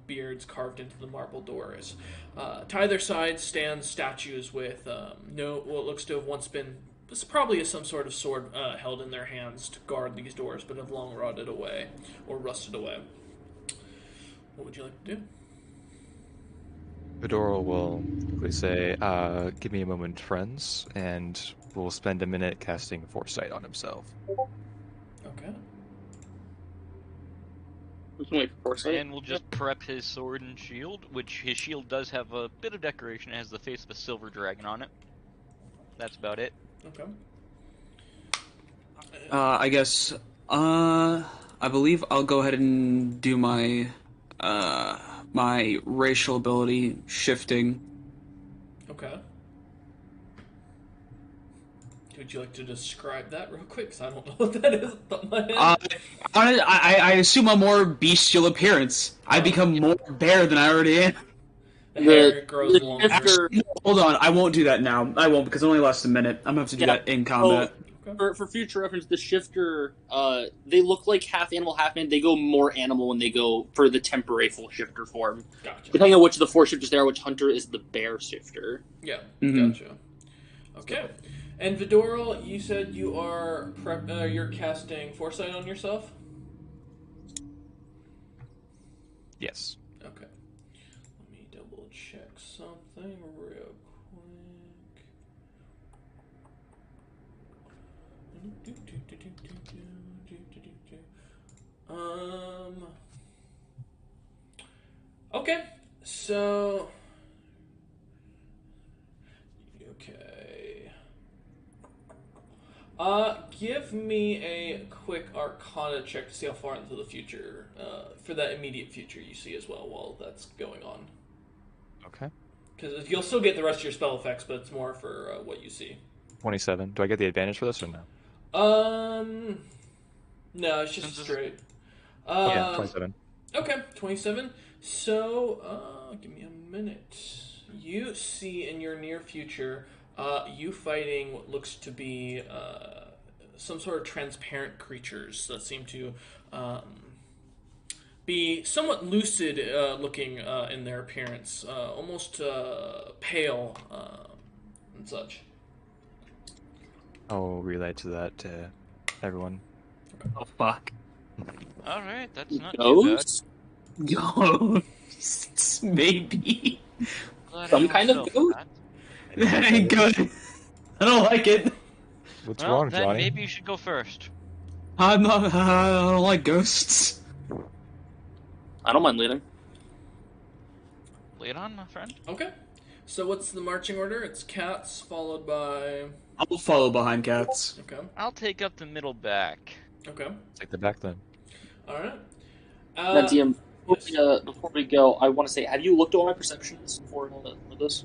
beards carved into the marble doors. To either side stand statues with what looks to have once been... This probably is some sort of sword held in their hands to guard these doors, but have long rotted away or rusted away. What would you like to do? Fedora will quickly say, give me a moment, friends, and we'll spend a minute casting Foresight on himself. Okay. And we'll just prep his sword and shield, which his shield does have a bit of decoration. It has the face of a silver dragon on it. That's about it. Okay. I guess, I believe I'll go ahead and do my, my racial ability shifting. Okay. Would you like to describe that real quick? Because I don't know what that is off the top of my head. I assume a more bestial appearance. I become more bear than I already am. The hair grows longer. Hold on, I won't do that now. I won't, because it only lasts a minute. I'm gonna have to do that in combat. For future reference, the shifter, they look like half animal, half man. They go more animal when they go for the temporary full shifter form. Gotcha. Depending on which of the 4 shifters there, which hunter is the bear shifter. Yeah, Mm-hmm. Gotcha. Okay. And Vidoral, you said you are you're casting Foresight on yourself? Yes. Okay. Let me double check something real quick. Okay. So okay. Give me a quick Arcana check to see how far into the future, for that immediate future you see as well while that's going on. Okay. Because you'll still get the rest of your spell effects, but it's more for what you see. 27. Do I get the advantage for this or no? No, it's just straight. Yeah, 27. Okay, 27. So, give me a minute. You see in your near future, you fighting what looks to be some sort of transparent creatures that seem to be somewhat lucid looking in their appearance, almost pale and such. I'll relay to that to everyone. Oh, fuck. Alright, that's not too bad. Ghosts? Maybe. Glad I Some know kind of myself ghost? that. That ain't good. I don't like it. What's Well, wrong, then Johnny? maybe you should go first. I don't like ghosts. I don't mind leading. Lay it on, my friend. Okay. So what's the marching order? It's Cats, followed by... I'll follow behind Cats. Okay. I'll take up the middle back. Okay. Take the back then. Alright. Now, DM, Yes. before we go, I want to say, have you looked at all my perceptions for this?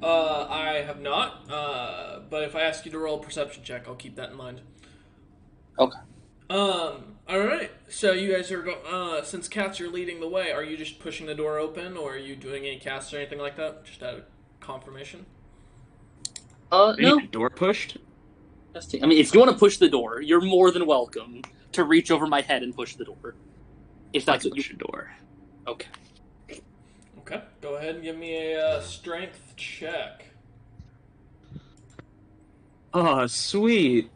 I have not, but if I ask you to roll a perception check, I'll keep that in mind. Okay. Alright. So you guys are since Cats are leading the way, are you just pushing the door open, or are you doing any casts or anything like that? Just out of confirmation? They No. need the door pushed? I mean, if you want to push the door, you're more than welcome to reach over my head and push the door. If that's what you... Push the door. Okay. Okay. Go ahead and give me a strength check. Oh, sweet.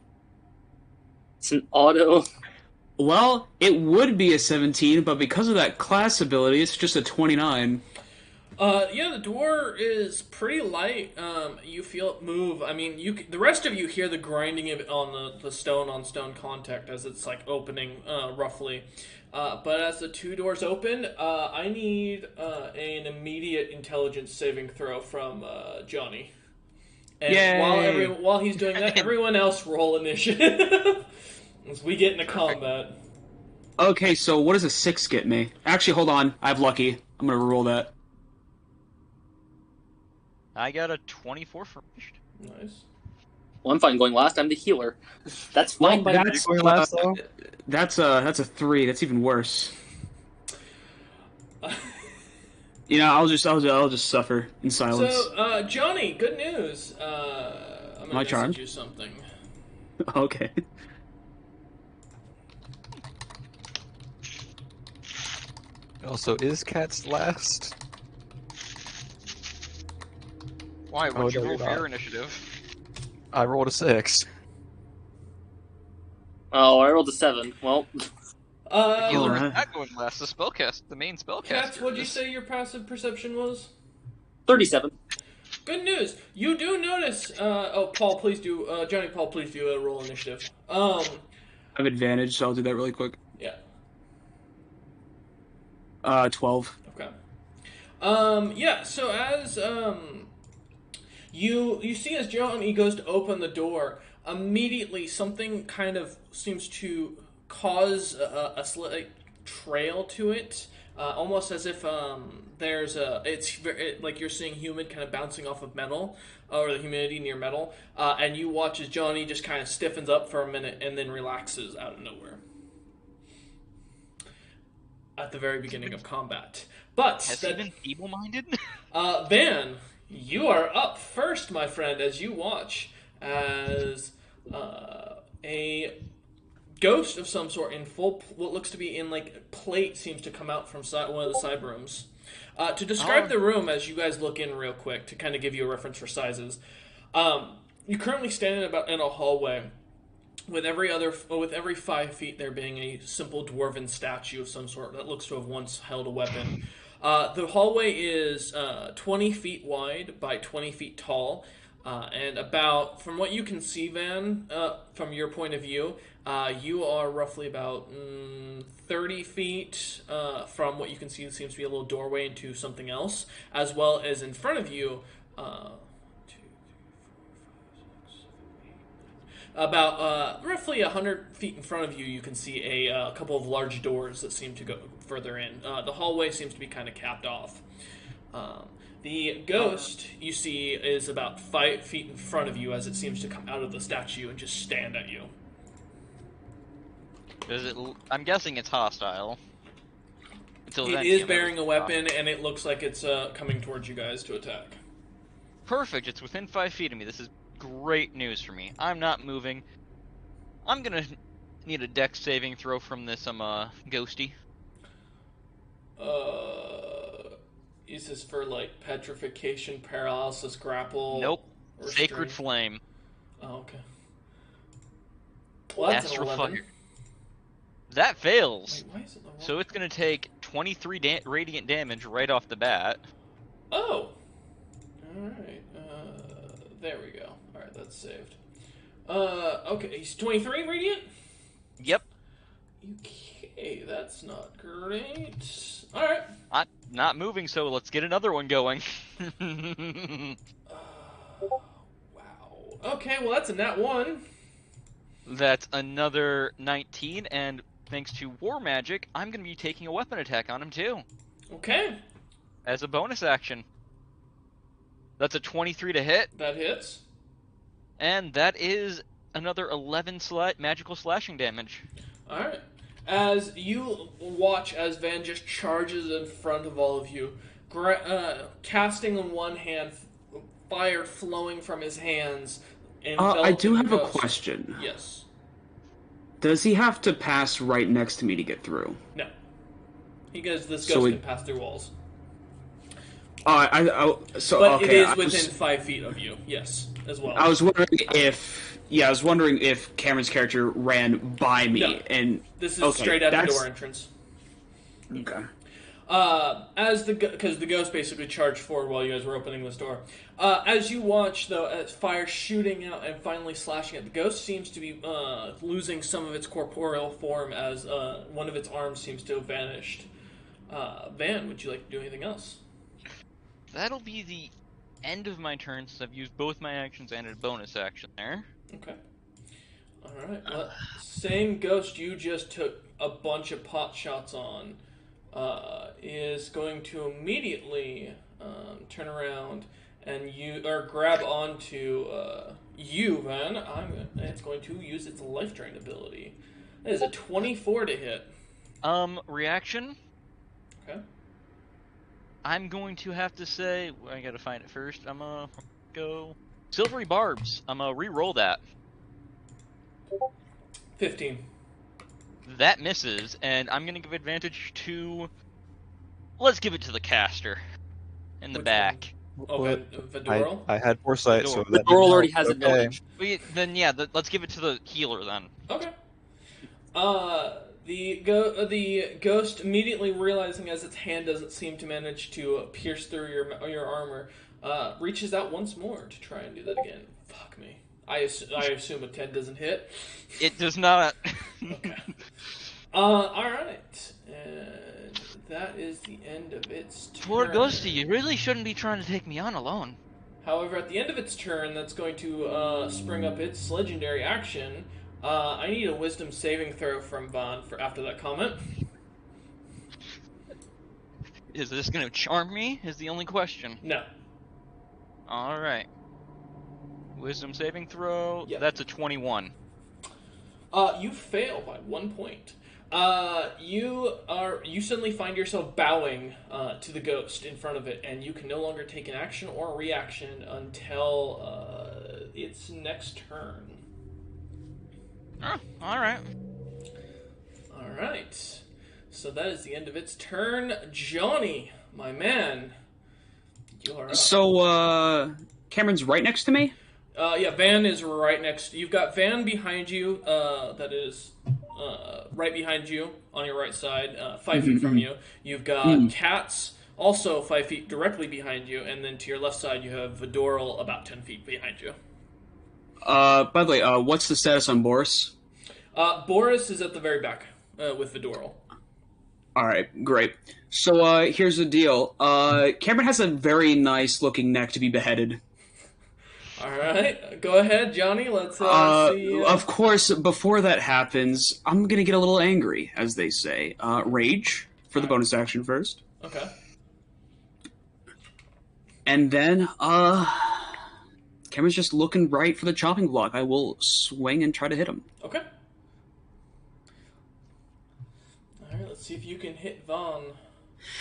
It's an auto... Well, it would be a 17, but because of that class ability, it's just a 29. Yeah, the door is pretty light. You feel it move. I mean, the rest of you hear the grinding of it on the stone on stone contact as it's like opening roughly. But as the two doors open, I need an immediate intelligence saving throw from Johnny. And Yay! while he's doing that, everyone else roll initiative as we get into combat. Okay, so what does a 6 get me? Actually, hold on. I have lucky. I'm gonna roll that. I got a 24 first. Nice. Well, I'm fine going last. I'm the healer. That's fine by That's, Going last, though? that's a 3. That's even worse. You know, I'll just suffer in silence. So, Johnny, good news. I'm gonna I charmed? message you something. Okay. Also, is Cats last? Why? Oh, What'd you no, roll you're for your not. initiative? I rolled a 6. Oh, I rolled a 7. Well, Healer is Alright. not going last. The main spellcaster. Cats, what'd you is. say your passive perception was? 37. Good news. You do notice. Paul, please do. Johnny, Paul, please do a roll initiative. I have advantage, so I'll do that really quick. Yeah. 12. Okay. Yeah. So as you see as Johnny goes to open the door, immediately something kind of seems to cause a slight trail to it. Almost as if like you're seeing humid kind of bouncing off of metal, or the humidity near metal, and you watch as Johnny just kind of stiffens up for a minute and then relaxes out of nowhere at the very beginning of combat. But Has he been feeble-minded? Van, you are up first, my friend, as you watch as a ghost of some sort in full, what looks to be in like plate, seems to come out from one of the side rooms. To describe the room as you guys look in real quick, to kind of give you a reference for sizes, you're currently standing in a hallway with every 5 feet there being a simple dwarven statue of some sort that looks to have once held a weapon. The hallway is 20 feet wide by 20 feet tall, and about, from what you can see, Van, from your point of view, you are roughly about 30 feet from what you can see. It seems to be a little doorway into something else, as well as in front of you, about roughly 100 feet in front of you, you can see a couple of large doors that seem to go further in. The hallway seems to be kind of capped off. The ghost you see is about 5 feet in front of you as it seems to come out of the statue and just stand at you. I'm guessing it's hostile. Until It is bearing a weapon, and it looks like it's coming towards you guys to attack. Perfect. It's within 5 feet of me. This is great news for me. I'm not moving. I'm gonna need a dex saving throw from this ghosty. Is this for like petrification, paralysis, grapple? Nope. Or Sacred strain? Flame. Oh, okay. Well, that's an Astral 11. Fire. That fails. Wait, why is it the wrong? So it's gonna take 23 radiant damage right off the bat. Oh. All right. There we go. All right, that's saved. Okay, he's 23 radiant. Yep. You can't. Okay, that's not great. Alright. Not moving, so let's get another one going. Wow. Okay, well, that's a nat 1. That's another 19, and thanks to War Magic, I'm going to be taking a weapon attack on him too, Okay, as a bonus action. That's a 23 to hit, that hits. and that is another 11 magical slashing damage. Alright. As you watch as Van just charges in front of all of you, casting in one hand, fire flowing from his hands. I do enveloping have the a ghost. question. Yes. Does he have to pass right next to me to get through? No. This ghost So can pass through walls. But But it is within 5 feet of you, yes, as well. I was wondering if Cameron's character ran by me, No. and This is straight at the door entrance. Okay. Because the ghost basically charged forward while you guys were opening this door. As you watch, though, as fire shooting out and finally slashing at the ghost seems to be losing some of its corporeal form as one of its arms seems to have vanished. Van, would you like to do anything else? That'll be the end of my turn, since I've used both my actions and a bonus action there. Okay. Alright, well, same ghost you just took a bunch of pot shots on is going to immediately turn around and grab onto you, Van. It's going to use its life drain ability. That is a 24 to hit. Reaction? Okay. I'm going to have to say, I gotta find it first. I'm gonna go Silvery Barbs. I'm gonna re-roll that. 15. That misses, and I'm gonna give advantage to. Let's give it to the caster in the Which back. Oh, Vidoral? I had foresight, so Vidor. that Vidor didn't already help. has Okay. advantage. Then yeah, let's give it to the healer then. Okay. The ghost immediately realizing as its hand doesn't seem to manage to pierce through your armor, reaches out once more to try and do that again. Fuck me. I assume a 10 doesn't hit. It does not. Okay. Alright. And that is the end of its turn. Poor Ghosty, you really shouldn't be trying to take me on alone. However, at the end of its turn, that's going to spring up its legendary action. I need a wisdom saving throw from Von for after that comment. Is this gonna charm me? Is the only question. No. Alright. Wisdom saving throw. Yep. That's a 21. You fail by 1 point. You suddenly find yourself bowing to the ghost in front of it, and you can no longer take an action or a reaction until its next turn. Oh, alright. Alright. So that is the end of its turn. Johnny, my man, you are up. So, Cameron's right next to me? Yeah, Van is right next. You've got Van behind you, that is right behind you on your right side, 5 feet from you. You've got Cats also 5 feet directly behind you, and then to your left side you have Vidoral about 10 feet behind you. By the way, what's the status on Boris? Boris is at the very back with Vidoral. Alright, great. So, here's the deal. Cameron has a very nice looking neck to be beheaded. Alright, go ahead, Johnny, let's see. Of course, before that happens, I'm gonna get a little angry, as they say. Rage, for the bonus action first. Okay. And then, Cameron's just looking right for the chopping block. I will swing and try to hit him. Okay. Alright, let's see if you can hit Vaughn.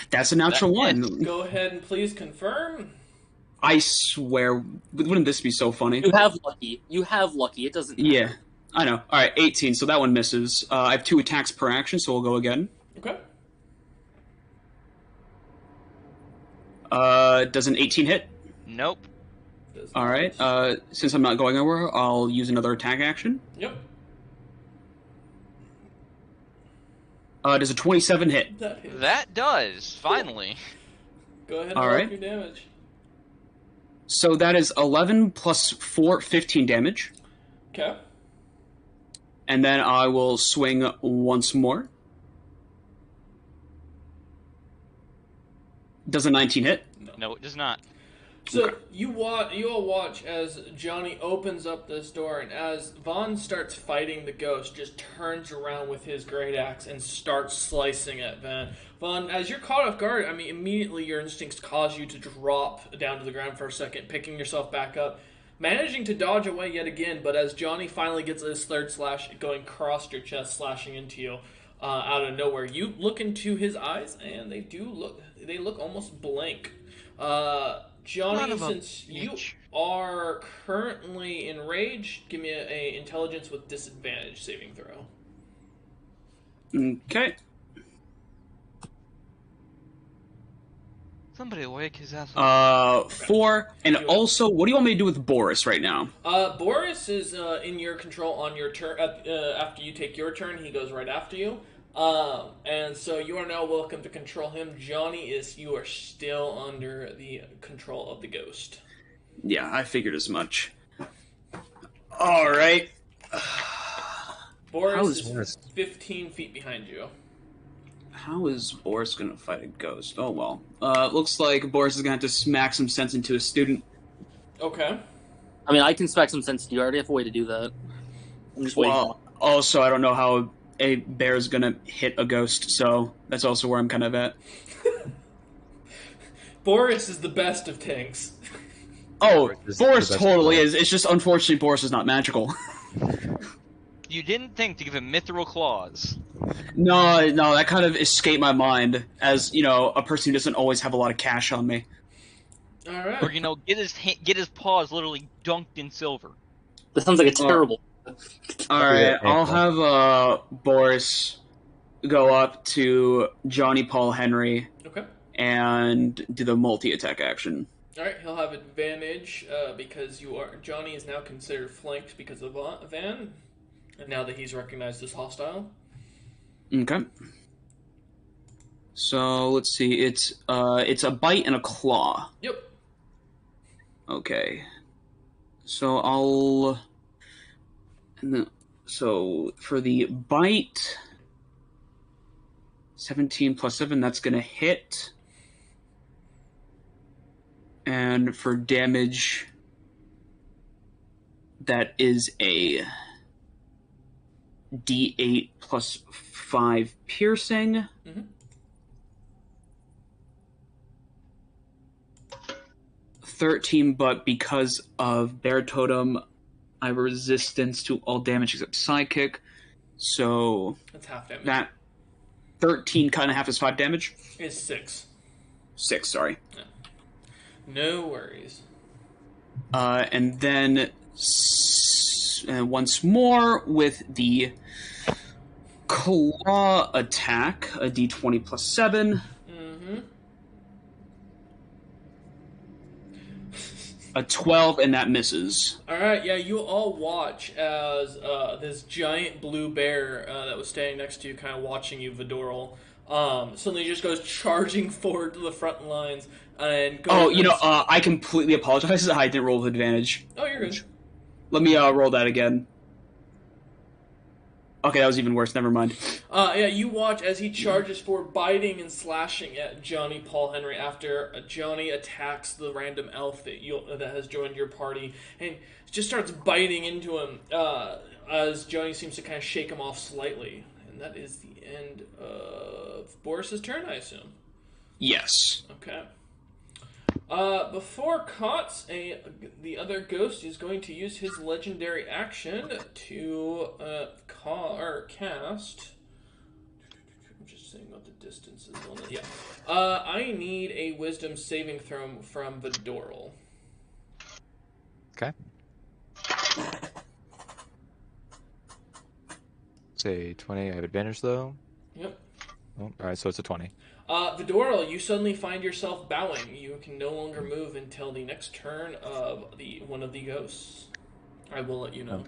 That's a natural one. Go ahead and please confirm. I swear, wouldn't this be so funny? You have lucky. You have lucky. It doesn't matter. Yeah, I know. Alright, 18, so that one misses. I have 2 attacks per action, so we'll go again. Okay. Does an 18 hit? Nope. Alright, since I'm not going anywhere, I'll use another attack action. Yep. Does a 27 hit? That hits. That does, finally. Go ahead and All roll right. your damage. So that is 11 plus 4, 15 damage. Okay. And then I will swing once more. Does a 19 hit? No, it does not. So Okay. you all watch as Johnny opens up this door, and as Vaughn starts fighting the ghost, just turns around with his great axe and starts slicing at Van. Vaughn, as you're caught off guard, I mean, immediately your instincts cause you to drop down to the ground for a second, picking yourself back up, managing to dodge away yet again. But as Johnny finally gets his third slash going across your chest, slashing into you out of nowhere, you look into his eyes, and they look almost blank. Johnny, Son of a since you bitch. are currently enraged, give me a intelligence with disadvantage saving throw. Okay. Somebody wake his ass up. 4. And also, what do you want me to do with Boris right now? Boris is in your control on your turn. After you take your turn, he goes right after you. And so you are now welcome to control him. Johnny, you are still under the control of the ghost. Yeah, I figured as much. Alright. Boris is is Boris? 15 feet behind you. How is Boris gonna fight a ghost? Oh well. Looks like Boris is gonna have to smack some sense into a student. Okay. I mean, I can spec some sense to you. I already have a way to do that. I'm just waiting. Well, also, I don't know how a bear is gonna hit a ghost, so that's also where I'm kind of at. Boris is the best of tanks. Oh, Boris is Boris the best totally player. is. It's just unfortunately Boris is not magical. You didn't think to give him mithril claws. No, that kind of escaped my mind as, you know, a person who doesn't always have a lot of cash on me. All right. Or, get his paws literally dunked in silver. That sounds like a terrible. Alright, Yeah, I'll have Boris go up to Johnny Paul Henry Okay. and do the multi-attack action. All right. He'll have advantage because Johnny is now considered flanked because of Van, and now that he's recognized as hostile. Okay. So let's see. It's a bite and a claw. Yep. Okay. So so for the bite, 17 plus 7, that's gonna hit. And for damage, that is a D8 plus 5 piercing. Mhm. 13, but because of Bear Totem, I have a resistance to all damage except Psychic. So That's half damage. that 13 cut in half is 5 damage? Is 6. 6, sorry. No worries. And then once more with the claw attack, a d20 plus 7, Mm-hmm. a 12, and that misses. All right. Yeah, you all watch as this giant blue bear that was standing next to you, kind of watching you, Vidoral, suddenly just goes charging forward to the front lines and goes. Oh, I completely apologize. I didn't roll with advantage. Oh, you're good. Let me roll that again. Okay, that was even worse. Never mind. Yeah, you watch as he charges forward, biting and slashing at Johnny Paul Henry after Johnny attacks the random elf that has joined your party and just starts biting into him as Johnny seems to kind of shake him off slightly. And that is the end of Boris's turn, I assume. Yes. Okay. Before Kotz, the other ghost is going to use his legendary action to cast. I'm just saying what the distance is on it. Yeah. I need a wisdom saving throw from Vidoral. Okay. Say 20. I have advantage though. Yep. Oh, all right, so it's a 20. Vidoral, you suddenly find yourself bowing. You can no longer move until the next turn of one of the ghosts. I will let you know.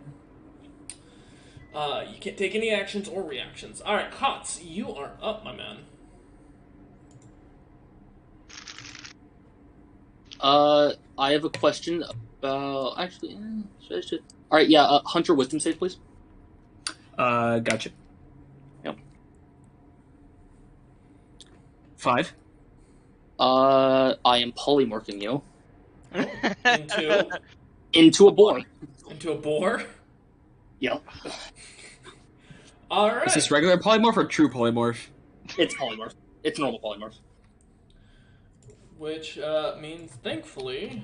You can't take any actions or reactions. All right, Kotz, you are up, my man. I have a question about actually. Should. All right, yeah. Hunter, wisdom save, please. Gotcha. Yep. 5. I am polymorphing you Into into a boar. into a boar. Yep, All right. Is this regular polymorph or true polymorph? it's polymorph. It's normal polymorph. Which means, thankfully,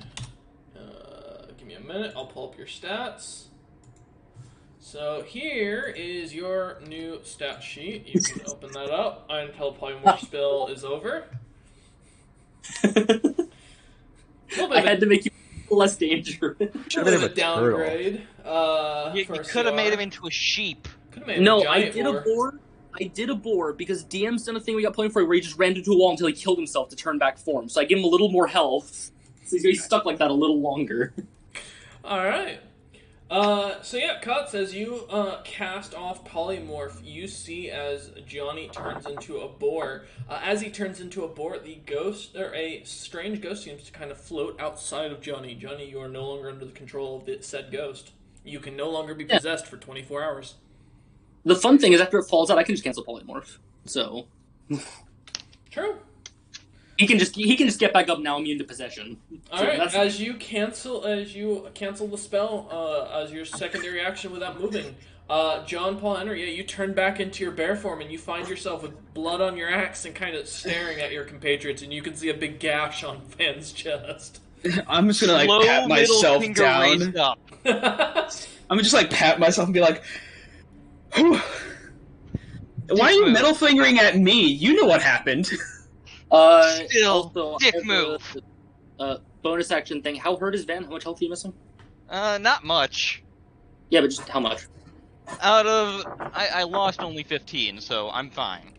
give me a minute. I'll pull up your stats. So here is your new stat sheet. You can open that up until polymorph spell is over. I had to make you less dangerous. Should A have bit been of a turtle. downgrade. You For could have made CR. him into a sheep. Could've made him No, a I giant did boar. a boar. I did a boar because DM's done a thing we got playing for where he just ran into a wall until he killed himself to turn back form. So I gave him a little more health. So he's gonna be stuck like that a little longer. Alright. So yeah, Cuts, as you cast off Polymorph, you see as Johnny turns into a boar. As he turns into a boar, the ghost, or a strange ghost seems to kind of float outside of Johnny. Johnny, you are no longer under the control of the said ghost. You can no longer be possessed for 24 hours. The fun thing is after it falls out, I can just cancel polymorph. So True. he can just get back up now, immune to possession. All So right. that's- As you cancel the spell as your secondary action without moving, John Paul Henry, yeah, you turn back into your bear form and you find yourself with blood on your axe and kind of staring at your compatriots, and you can see a big gash on Van's chest. I'm just gonna Slow pat middle myself finger down. raised up. I'm gonna just pat myself and be like, "Whew. Why are you move. middle fingering at me? You know what happened." Still, also, dick I have move. Bonus action thing. How hurt is Van? How much health are you missing? Not much. Yeah, but just how much? Out of I lost only 15, so I'm fine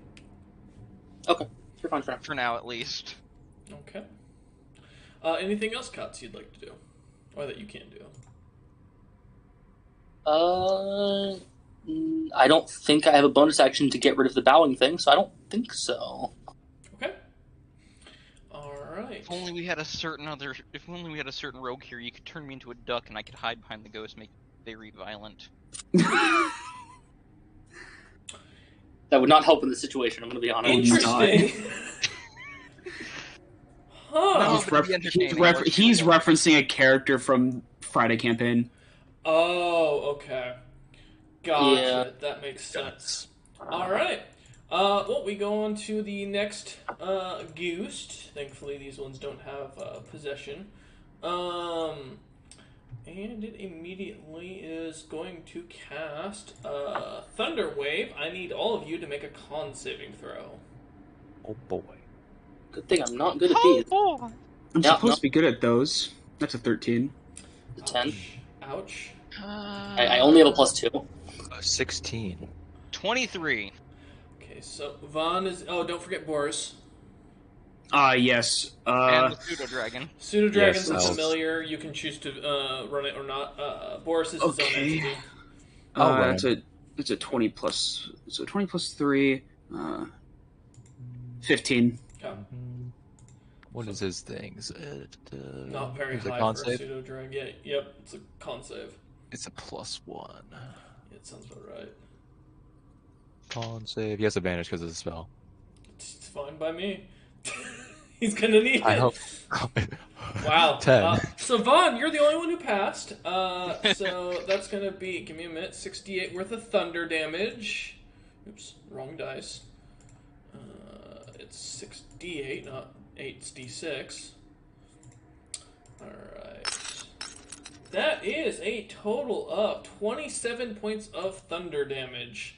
Okay, you're fine for now. for now, at least. Okay. Anything else, Cuts, you'd like to do? Or that you can do? I don't think I have a bonus action to get rid of the bowing thing, so I don't think so. Okay. Alright. If only we had a certain rogue here, you could turn me into a duck and I could hide behind the ghost, make it very violent. That would not help in this situation, I'm gonna be honest. Interesting. Huh. No. He's, but it'd be entertaining. he's referencing a character from Friday campaign. Oh, okay. Gotcha. Yeah. That makes sense. Alright. Well, we go on to the next Goost. Thankfully, these ones don't have possession. And it immediately is going to cast Thunder Wave. I need all of you to make a con saving throw. Oh boy. Good thing I'm not good at these. I'm Yeah, supposed to be good at those. That's a 13. The 10. Ouch. I only have a +2. 16. 23. Okay, so Vaughn is... Oh, don't forget Boris. Yes. And the pseudo dragon. Pseudo Dragon's Yes, a I'll- familiar. You can choose to run it or not. Boris is his own Okay. entity. It's a 20 plus. So 20 plus 3. 15. Yeah. What is his thing? Is it, Not very is it high con for a save? pseudo dragon. Yeah, yep, it's a con save. It's a +1. It sounds about right. Con save. He has advantage because of the spell. It's fine by me. He's gonna need I it. hope. Wow. 10. So Vaughn, you're the only one who passed. So that's gonna be, give me a minute, 68 worth of thunder damage. Oops, wrong dice. It's 6d8, not 8d6. Alright. That is a total of 27 points of thunder damage.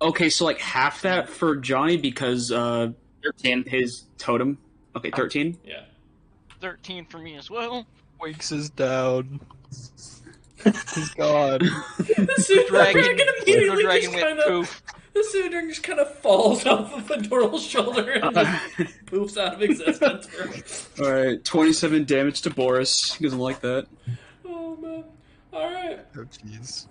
Okay, so half that for Johnny because 13. his totem. Okay, 13. Yeah. 13 for me as well. Winks is down. He's gone. The pseudo Dragon, dragon pseudo immediately dragon just went kind of... poof. The pseudo dragon just kind of falls off of Fedoral's shoulder and just poofs out of existence. Alright, 27 damage to Boris. He doesn't like that. Oh, man. Alright. Oh jeez.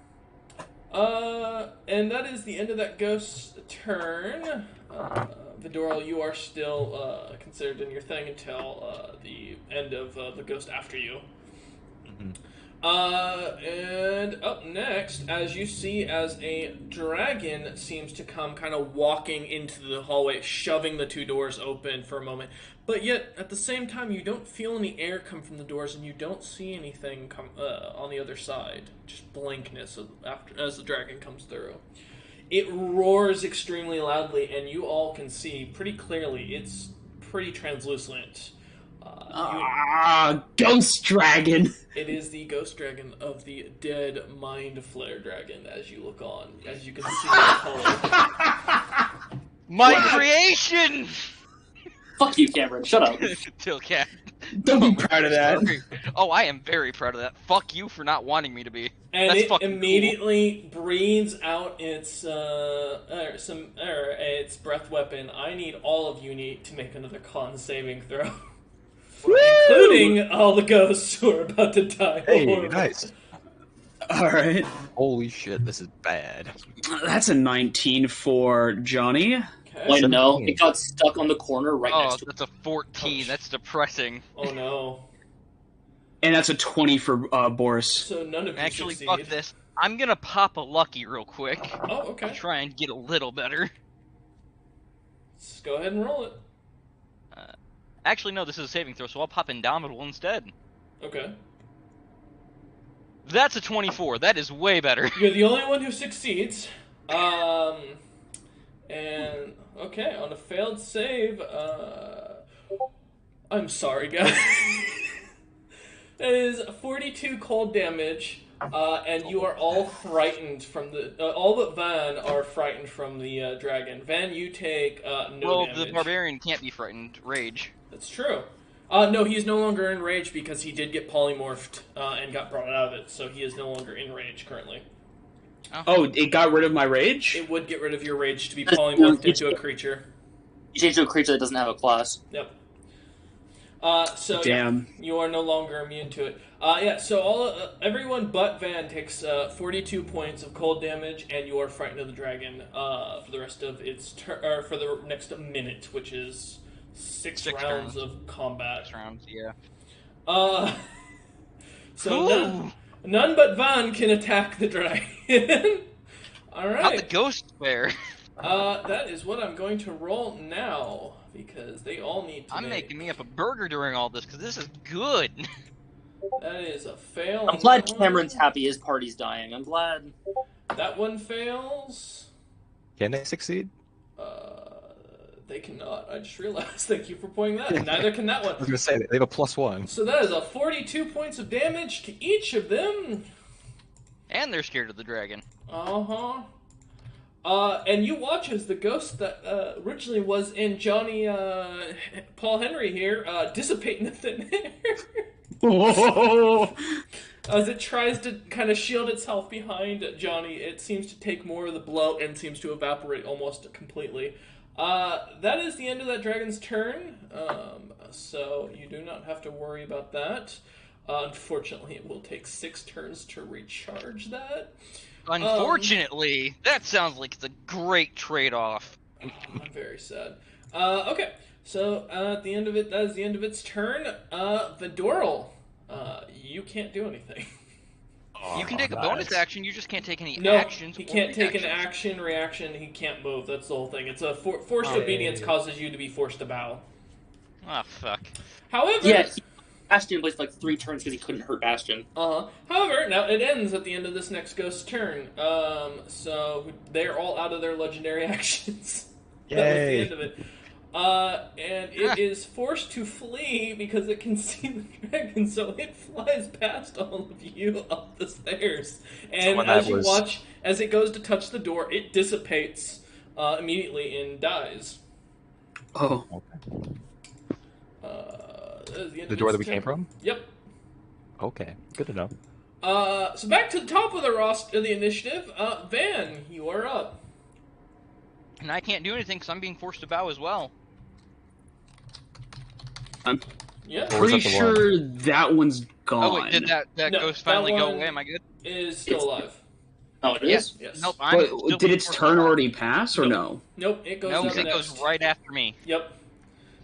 And that is the end of that ghost's turn. Vidoral, you are still considered in your thing until the end of the ghost after you. Mhm. And up next, as you see, as a dragon seems to come kind of walking into the hallway, shoving the two doors open for a moment. But yet, at the same time, you don't feel any air come from the doors, and you don't see anything come on the other side. Just blankness after as the dragon comes through. It roars extremely loudly, and you all can see pretty clearly. It's pretty translucent. Ghost dragon. It is the ghost dragon of the dead mind flare dragon. As you look on, as you can see, the color. My creation. Fuck you, Cameron. Shut up. Tilcat. Don't be proud of that. Oh, I am very proud of that. Fuck you for not wanting me to be. And That's it fucking immediately breathes out its its breath weapon. I need all of you to make another con saving throw. Including all the ghosts who are about to die. Hey, Horrible. nice. Alright. Holy shit, this is bad. That's a 19 for Johnny. Okay. Wait, no, 17. it got stuck on the corner right Oh, next to it. that's a 14. Ouch. That's depressing. Oh no. And that's a 20 for Boris. So none of you Actually, succeed. fuck this. I'm gonna pop a lucky real quick. Oh, okay. Try and get a little better. Let's go ahead and roll it. Actually, no, this is a saving throw, so I'll pop Indomitable instead. Okay. That's a 24. That is way better. You're the only one who succeeds. And okay, on a failed save, I'm sorry, guys. That is 42 cold damage, and you are all frightened from the. All but Van are frightened from the dragon. Van, you take no Well, damage. the barbarian can't be frightened. Rage. That's true. No, he's no longer in rage because he did get polymorphed and got brought out of it, so he is no longer in rage currently. Oh, it got rid of my rage? It would get rid of your rage to be polymorphed into a creature. You change to a creature that doesn't have a class. Yep. So Damn. yeah, you are no longer immune to it. Yeah. So everyone but Van takes 42 points of cold damage, and you are frightened of the dragon for the rest of its or for the next minute, which is six rounds turns. of combat. 6 rounds, yeah. So none but Van can attack the dragon. All How'd the right. ghost fare? That is what I'm going to roll now because they all need to. I'm making me up a burger during all this, because this is good. That is a fail. I'm on glad that one. Cameron's happy his party's dying. I'm glad. That one fails. Can they succeed? They cannot. I just realized. Thank you for pointing that. Neither can that I was one. gonna say they have a +1. So that is a 42 points of damage to each of them. And they're scared of the dragon. Uh-huh. And you watch as the ghost that originally was in Johnny Paul Henry here dissipate in the thin air. Oh. As it tries to kind of shield itself behind Johnny, it seems to take more of the blow and seems to evaporate almost completely. That is the end of that dragon's turn, so you do not have to worry about that. Unfortunately, it will take 6 turns to recharge that. Unfortunately, that sounds like it's a great trade-off. I'm very sad. Okay, so at the end of it, that is the end of its turn. Vidoral, you can't do anything. You can take a bonus action, you just can't take any No, actions. he or can't take an reactions. action, reaction, he can't move. That's the whole thing. It's a forced obedience causes you to be forced to bow. Ah, fuck. However... Yeah, Bastion placed like 3 turns because he couldn't hurt Bastion. However, now it ends at the end of this next ghost's turn. So they're all out of their legendary actions. That was the Yay. end of it. And it is forced to flee because it can see the dragon, so it flies past all of you up the stairs. And when as that you was- watch, as it goes to touch the door, it dissipates immediately and dies. Oh. That is the end The of door its that we turn. came from? Yep. Okay, good to know. So back to the top of the roster, the initiative. Van, you are up. And I can't do anything because I'm being forced to bow as well. I'm Yeah. Or was pretty that the one? sure that one's gone. Oh wait, did that No, ghost that finally go one- away? Am I good? Is still alive. Oh, it is? Yes. Nope, I'm still But being did its forced turn to bow. already pass, or Nope. no? Nope, it goes No, up because it next. goes right after me. Yep.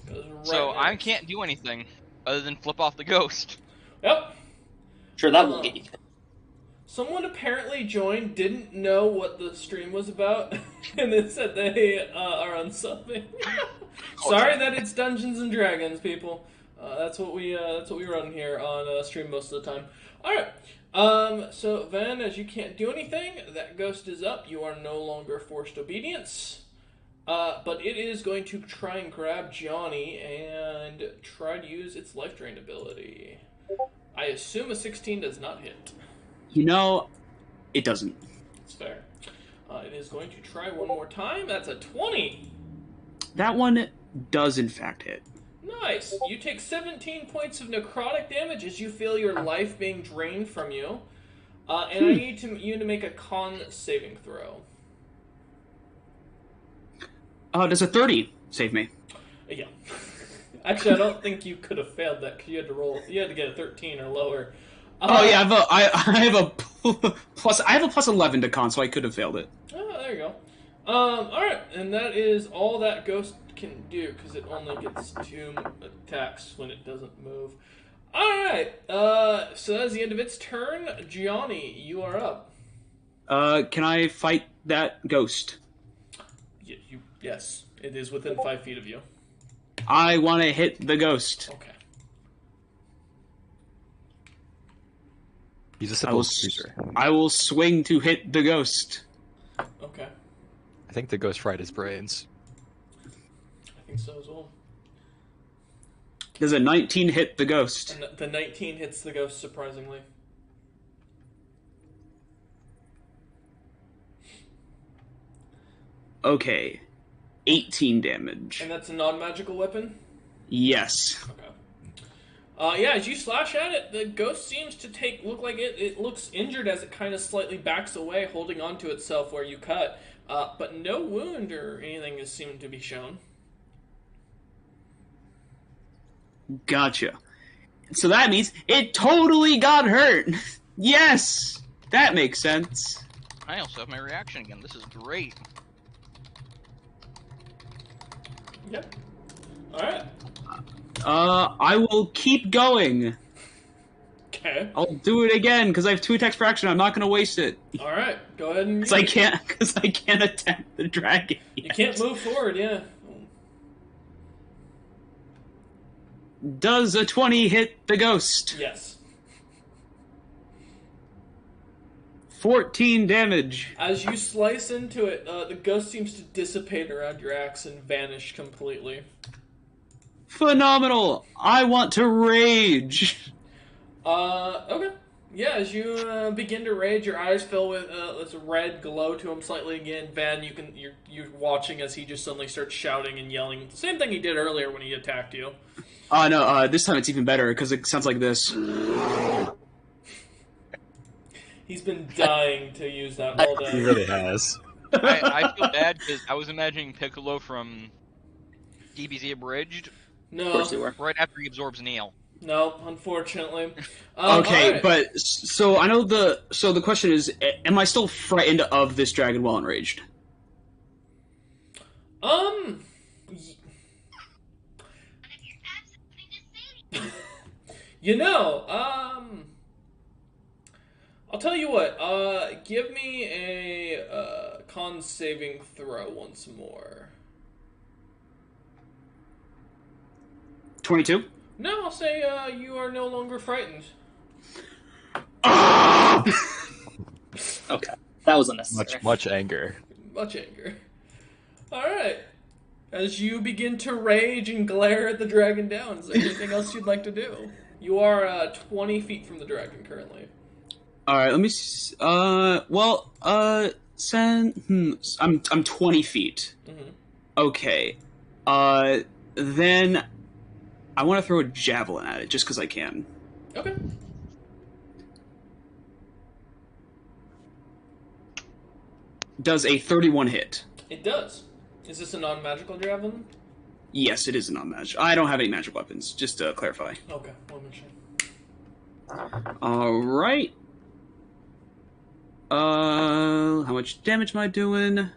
Goes right So I next. can't do anything other than flip off the ghost. Yep. Sure, that will get you. Someone apparently joined, didn't know what the stream was about, and then said they are unsubbing. Sorry that it's Dungeons and Dragons, people. That's what we run here on stream most of the time. All right. So Van, as you can't do anything, that ghost is up. You are no longer forced obedience. But it is going to try and grab Johnny and try to use its life drain ability. I assume a 16 does not hit. You know, it doesn't. It's fair. It is going to try one more time. That's a 20. That one does in fact hit. Nice. You take 17 points of necrotic damage as you feel your life being drained from you. And I need you to make a con saving throw. Does a 30 save me? Yeah. Actually, I don't think you could have failed that because you had to roll. You had to get a 13 or lower. Oh yeah, I have a plus 11 to con, so I could have failed it. Oh, there you go. All right, and that is all that ghost can do because it only gets 2 attacks when it doesn't move. All right. So that's the end of its turn. Gianni, you are up. Can I fight that ghost? Yes, it is within 5 feet of you. I want to hit the ghost. Okay. He's a simple creature. I will swing to hit the ghost. Okay. I think the ghost fried his brains. I think so as well. Does a 19 hit the ghost? And the 19 hits the ghost, surprisingly. Okay. 18 damage. And that's a non-magical weapon? Yes. Okay. Yeah, as you slash at it, the ghost seems to look like it looks injured as it kind of slightly backs away, holding onto itself where you cut. But no wound or anything is seemed to be shown. Gotcha. So that means it totally got hurt. Yes! That makes sense. I also have my reaction again. This is great. Yep. Alright. I will keep going. Okay. I'll do it again, because I have 2 attacks per action. I'm not going to waste it. Alright, go ahead and... Because I can't attack the dragon yet. You can't move forward, yeah. Does a 20 hit the ghost? Yes. 14 damage. As you slice into it, the ghost seems to dissipate around your axe and vanish completely. Phenomenal! I want to rage. Okay. Yeah, as you begin to rage, your eyes fill with this red glow to him slightly again. Van, you're watching as he just suddenly starts shouting and yelling. Same thing he did earlier when he attacked you. No, this time it's even better, because it sounds like this. He's been dying to use that all day. He really has. I feel bad because I was imagining Piccolo from DBZ Abridged No. Of course you were. right after he absorbs Neil. No, unfortunately. Okay, alright. but so I know the question is, am I still frightened of this dragon while enraged? You know, I'll tell you what, give me a con saving throw once more. 22? No, I'll say you are no longer frightened. Okay. That was unnecessary. Much anger. Much anger. Alright. As you begin to rage and glare at the dragon down, is there anything else you'd like to do? You are 20 feet from the dragon currently. Alright, let me I'm 20 feet. Mm-hmm. Okay. Then I want to throw a javelin at it, just because I can. Okay. Does a 31 hit? It does. Is this a non-magical javelin? Yes, it is a non-magic. I don't have any magic weapons, just to clarify. Okay, I'll make sure. Alright. How much damage am I doing?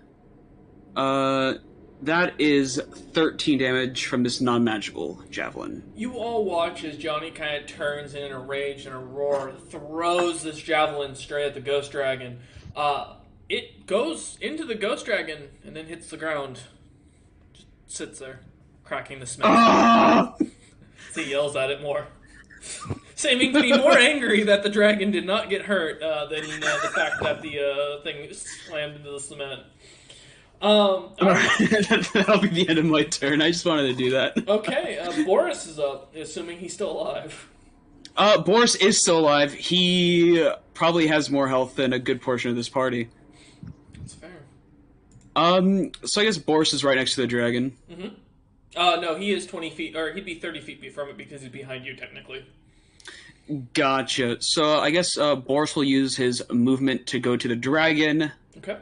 That is 13 damage from this non-magical javelin. You all watch as Johnny kind of turns in a rage and a roar, throws this javelin straight at the ghost dragon. It goes into the ghost dragon and then hits the ground. Just sits there, cracking the smash. So he yells at it more. Seeming to be more angry that the dragon did not get hurt than the fact that the thing slammed into the cement. That'll be the end of my turn. I just wanted to do that. Okay, Boris is up, assuming he's still alive. Boris is still alive. He probably has more health than a good portion of this party. That's fair. So I guess Boris is right next to the dragon. Mm-hmm. No, he is 20 feet, or he'd be 30 feet from it because he's behind you, technically. Gotcha. So I guess Boris will use his movement to go to the dragon. Okay.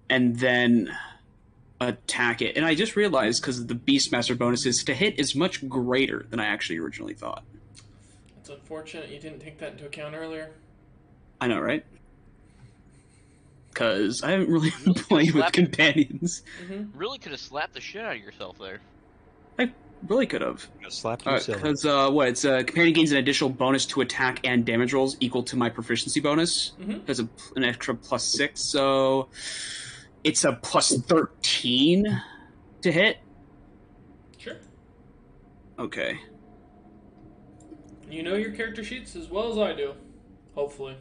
And then attack it. And I just realized, because the Beastmaster bonuses, to hit is much greater than I actually originally thought. It's unfortunate you didn't take that into account earlier. I know, right? Because I haven't really been playing with companions. Mm-hmm. Really could have slapped the shit out of yourself there. I really could have. Just slap you silly. Because, it's companion gains an additional bonus to attack and damage rolls equal to my proficiency bonus. Mm-hmm. There's an extra +6, so it's a +13 to hit. Sure. Okay. You know your character sheets as well as I do. Hopefully.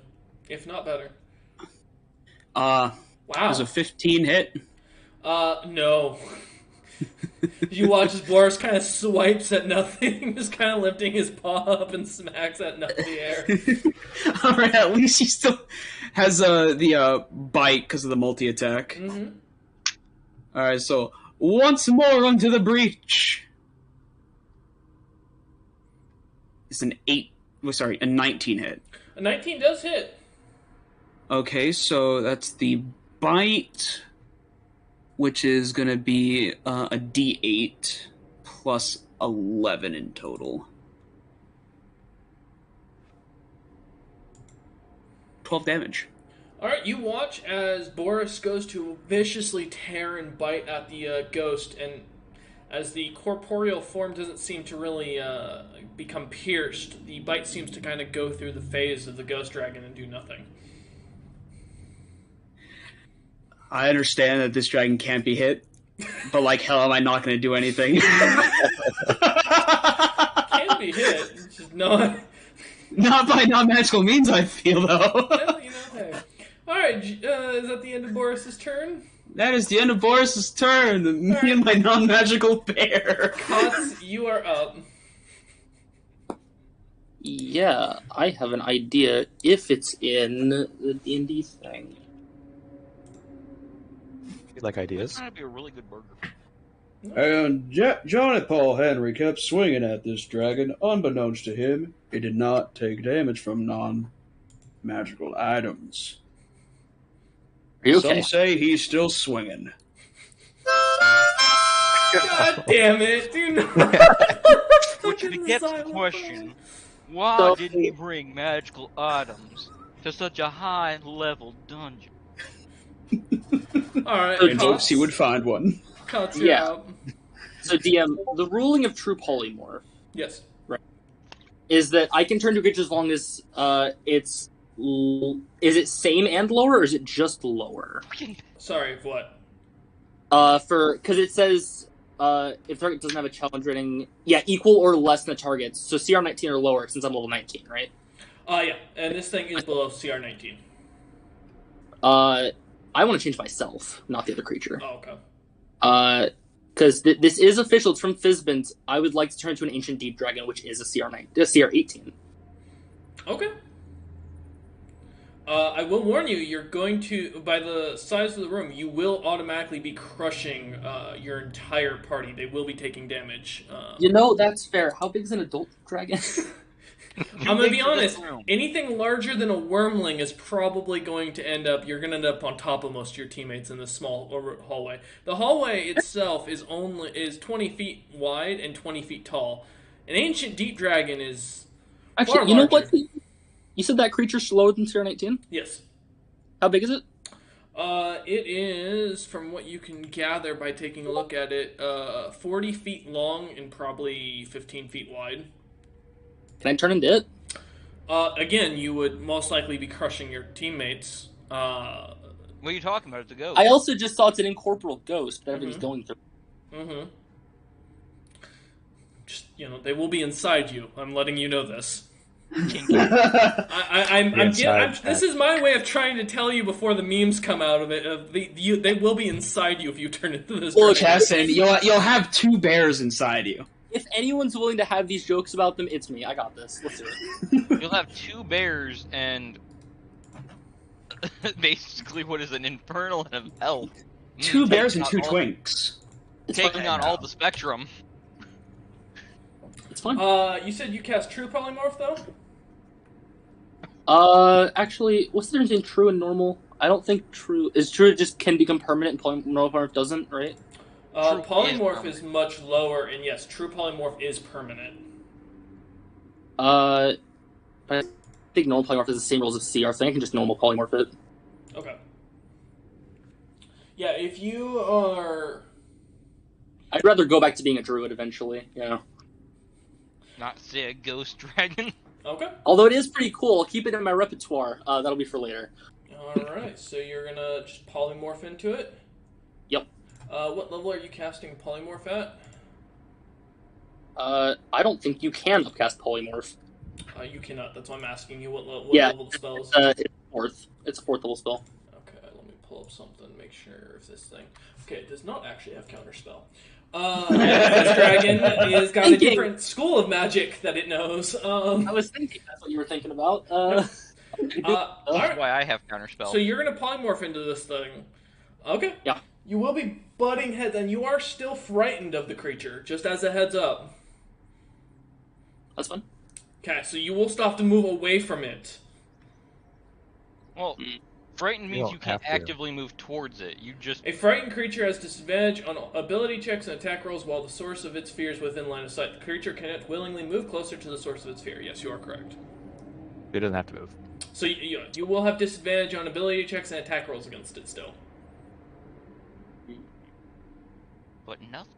If not better. Wow. There's a 15 hit. No. You watch as Boris kind of swipes at nothing, just kind of lifting his paw up and smacks at the air. Alright, at least he still has the bite because of the multi-attack. Mm-hmm. Alright, so once more onto the breach. It's a 19 hit. A 19 does hit. Okay, so that's the bite, which is going to be a d8 plus 11 in total. 12 damage. Alright, you watch as Boris goes to viciously tear and bite at the ghost, and as the corporeal form doesn't seem to really become pierced, the bite seems to kind of go through the phase of the ghost dragon and do nothing. I understand that this dragon can't be hit, but like hell am I not going to do anything. Can be hit, it's just not... Not by non-magical means, I feel, though. Well, hey. Alright, is that the end of Boris's turn? That is the end of Boris's turn. Me and my non-magical bear. Kotz, you are up. Yeah, I have an idea if it's in the D&D thing. You like ideas? It's gonna be a really good burger. And Johnny Paul Henry kept swinging at this dragon. Unbeknownst to him, he did not take damage from non-magical items. Are you okay? Some say he's still swinging. God damn it, dude. Which begets the question, why So- didn't he bring magical items to such a high-level dungeon? Alright, In hopes he would find one. Kotz, you're Yeah. up. So DM, the ruling of true polymorph Yes. is that I can turn to creatures as long as is it same and lower, or is it just lower? Sorry, what? Because it says if target doesn't have a challenge rating, equal or less than the targets. So CR 19 or lower, since I'm level 19, right? Yeah, and this thing is below CR 19. I want to change myself, not the other creature. Oh, okay. Because this is official. It's from Fizbint. I would like to turn into an ancient deep dragon, which is a CR 18. Okay. I will warn you, you're going to, by the size of the room, you will automatically be crushing your entire party. They will be taking damage. That's fair. How big is an adult dragon? I'm going to be big for this honest, room. anything larger than a wormling is probably going to you're going to end up on top of most of your teammates in this small hallway. The hallway itself is 20 feet wide and 20 feet tall. An ancient deep dragon is Actually, far you know larger. what? You said that creature's slower than CR 19? Yes. How big is it? It is, from what you can gather by taking a look at it, 40 feet long and probably 15 feet wide. Can I turn into it? Again, you would most likely be crushing your teammates. What are you talking about? It's a ghost. I also just saw it's an incorporeal ghost that everybody's Mhm. going through. Mm-hmm. Just, they will be inside you. I'm letting you know this. This is my way of trying to tell you before the memes come out of it. They will be inside you if you turn into this. Well, dragon. Chesson, you'll have 2 bears inside you. If anyone's willing to have these jokes about them, it's me. I got this. Let's do it. You'll have 2 bears and basically what is an infernal and a hell. 2 bears and Taking 2 on all- twinks. It's Taking fine. on all the spectrum. It's fine. You said you cast True Polymorph though. Actually, what's the difference between true and normal? I don't think true just can become permanent and polymorph doesn't, right? True Polymorph is is much lower, and yes, True Polymorph is permanent. But I think normal polymorph is the same rules as CR, so I can just normal polymorph it. Okay. Yeah, if you are... I'd rather go back to being a druid eventually, yeah. Not say a ghost dragon. Okay. Although it is pretty cool, I'll keep it in my repertoire. That'll be for later. Alright, so you're gonna just polymorph into it? Yep. What level are you casting polymorph at? I don't think you can upcast polymorph. You cannot. That's why I'm asking you what Yeah, level the spell is. It's fourth. It's a 4th level spell. Okay, let me pull up something, make sure if this thing... Okay, it does not actually have counterspell. This dragon has got a different school of magic that it knows. I was thinking that's what you were thinking about. That's Alright, why I have counterspell. so you're going to polymorph into this thing. Okay. Yeah. You will be butting heads, and you are still frightened of the creature, just as a heads up. That's fun. Okay, so you will stop to move away from it. Well, frightened means don't you can't have to. actively move towards it. You just A frightened creature has disadvantage on ability checks and attack rolls while the source of its fear is within line of sight. The creature cannot willingly move closer to the source of its fear. Yes, you are correct. It doesn't have to move. So you will have disadvantage on ability checks and attack rolls against it still. but nothing.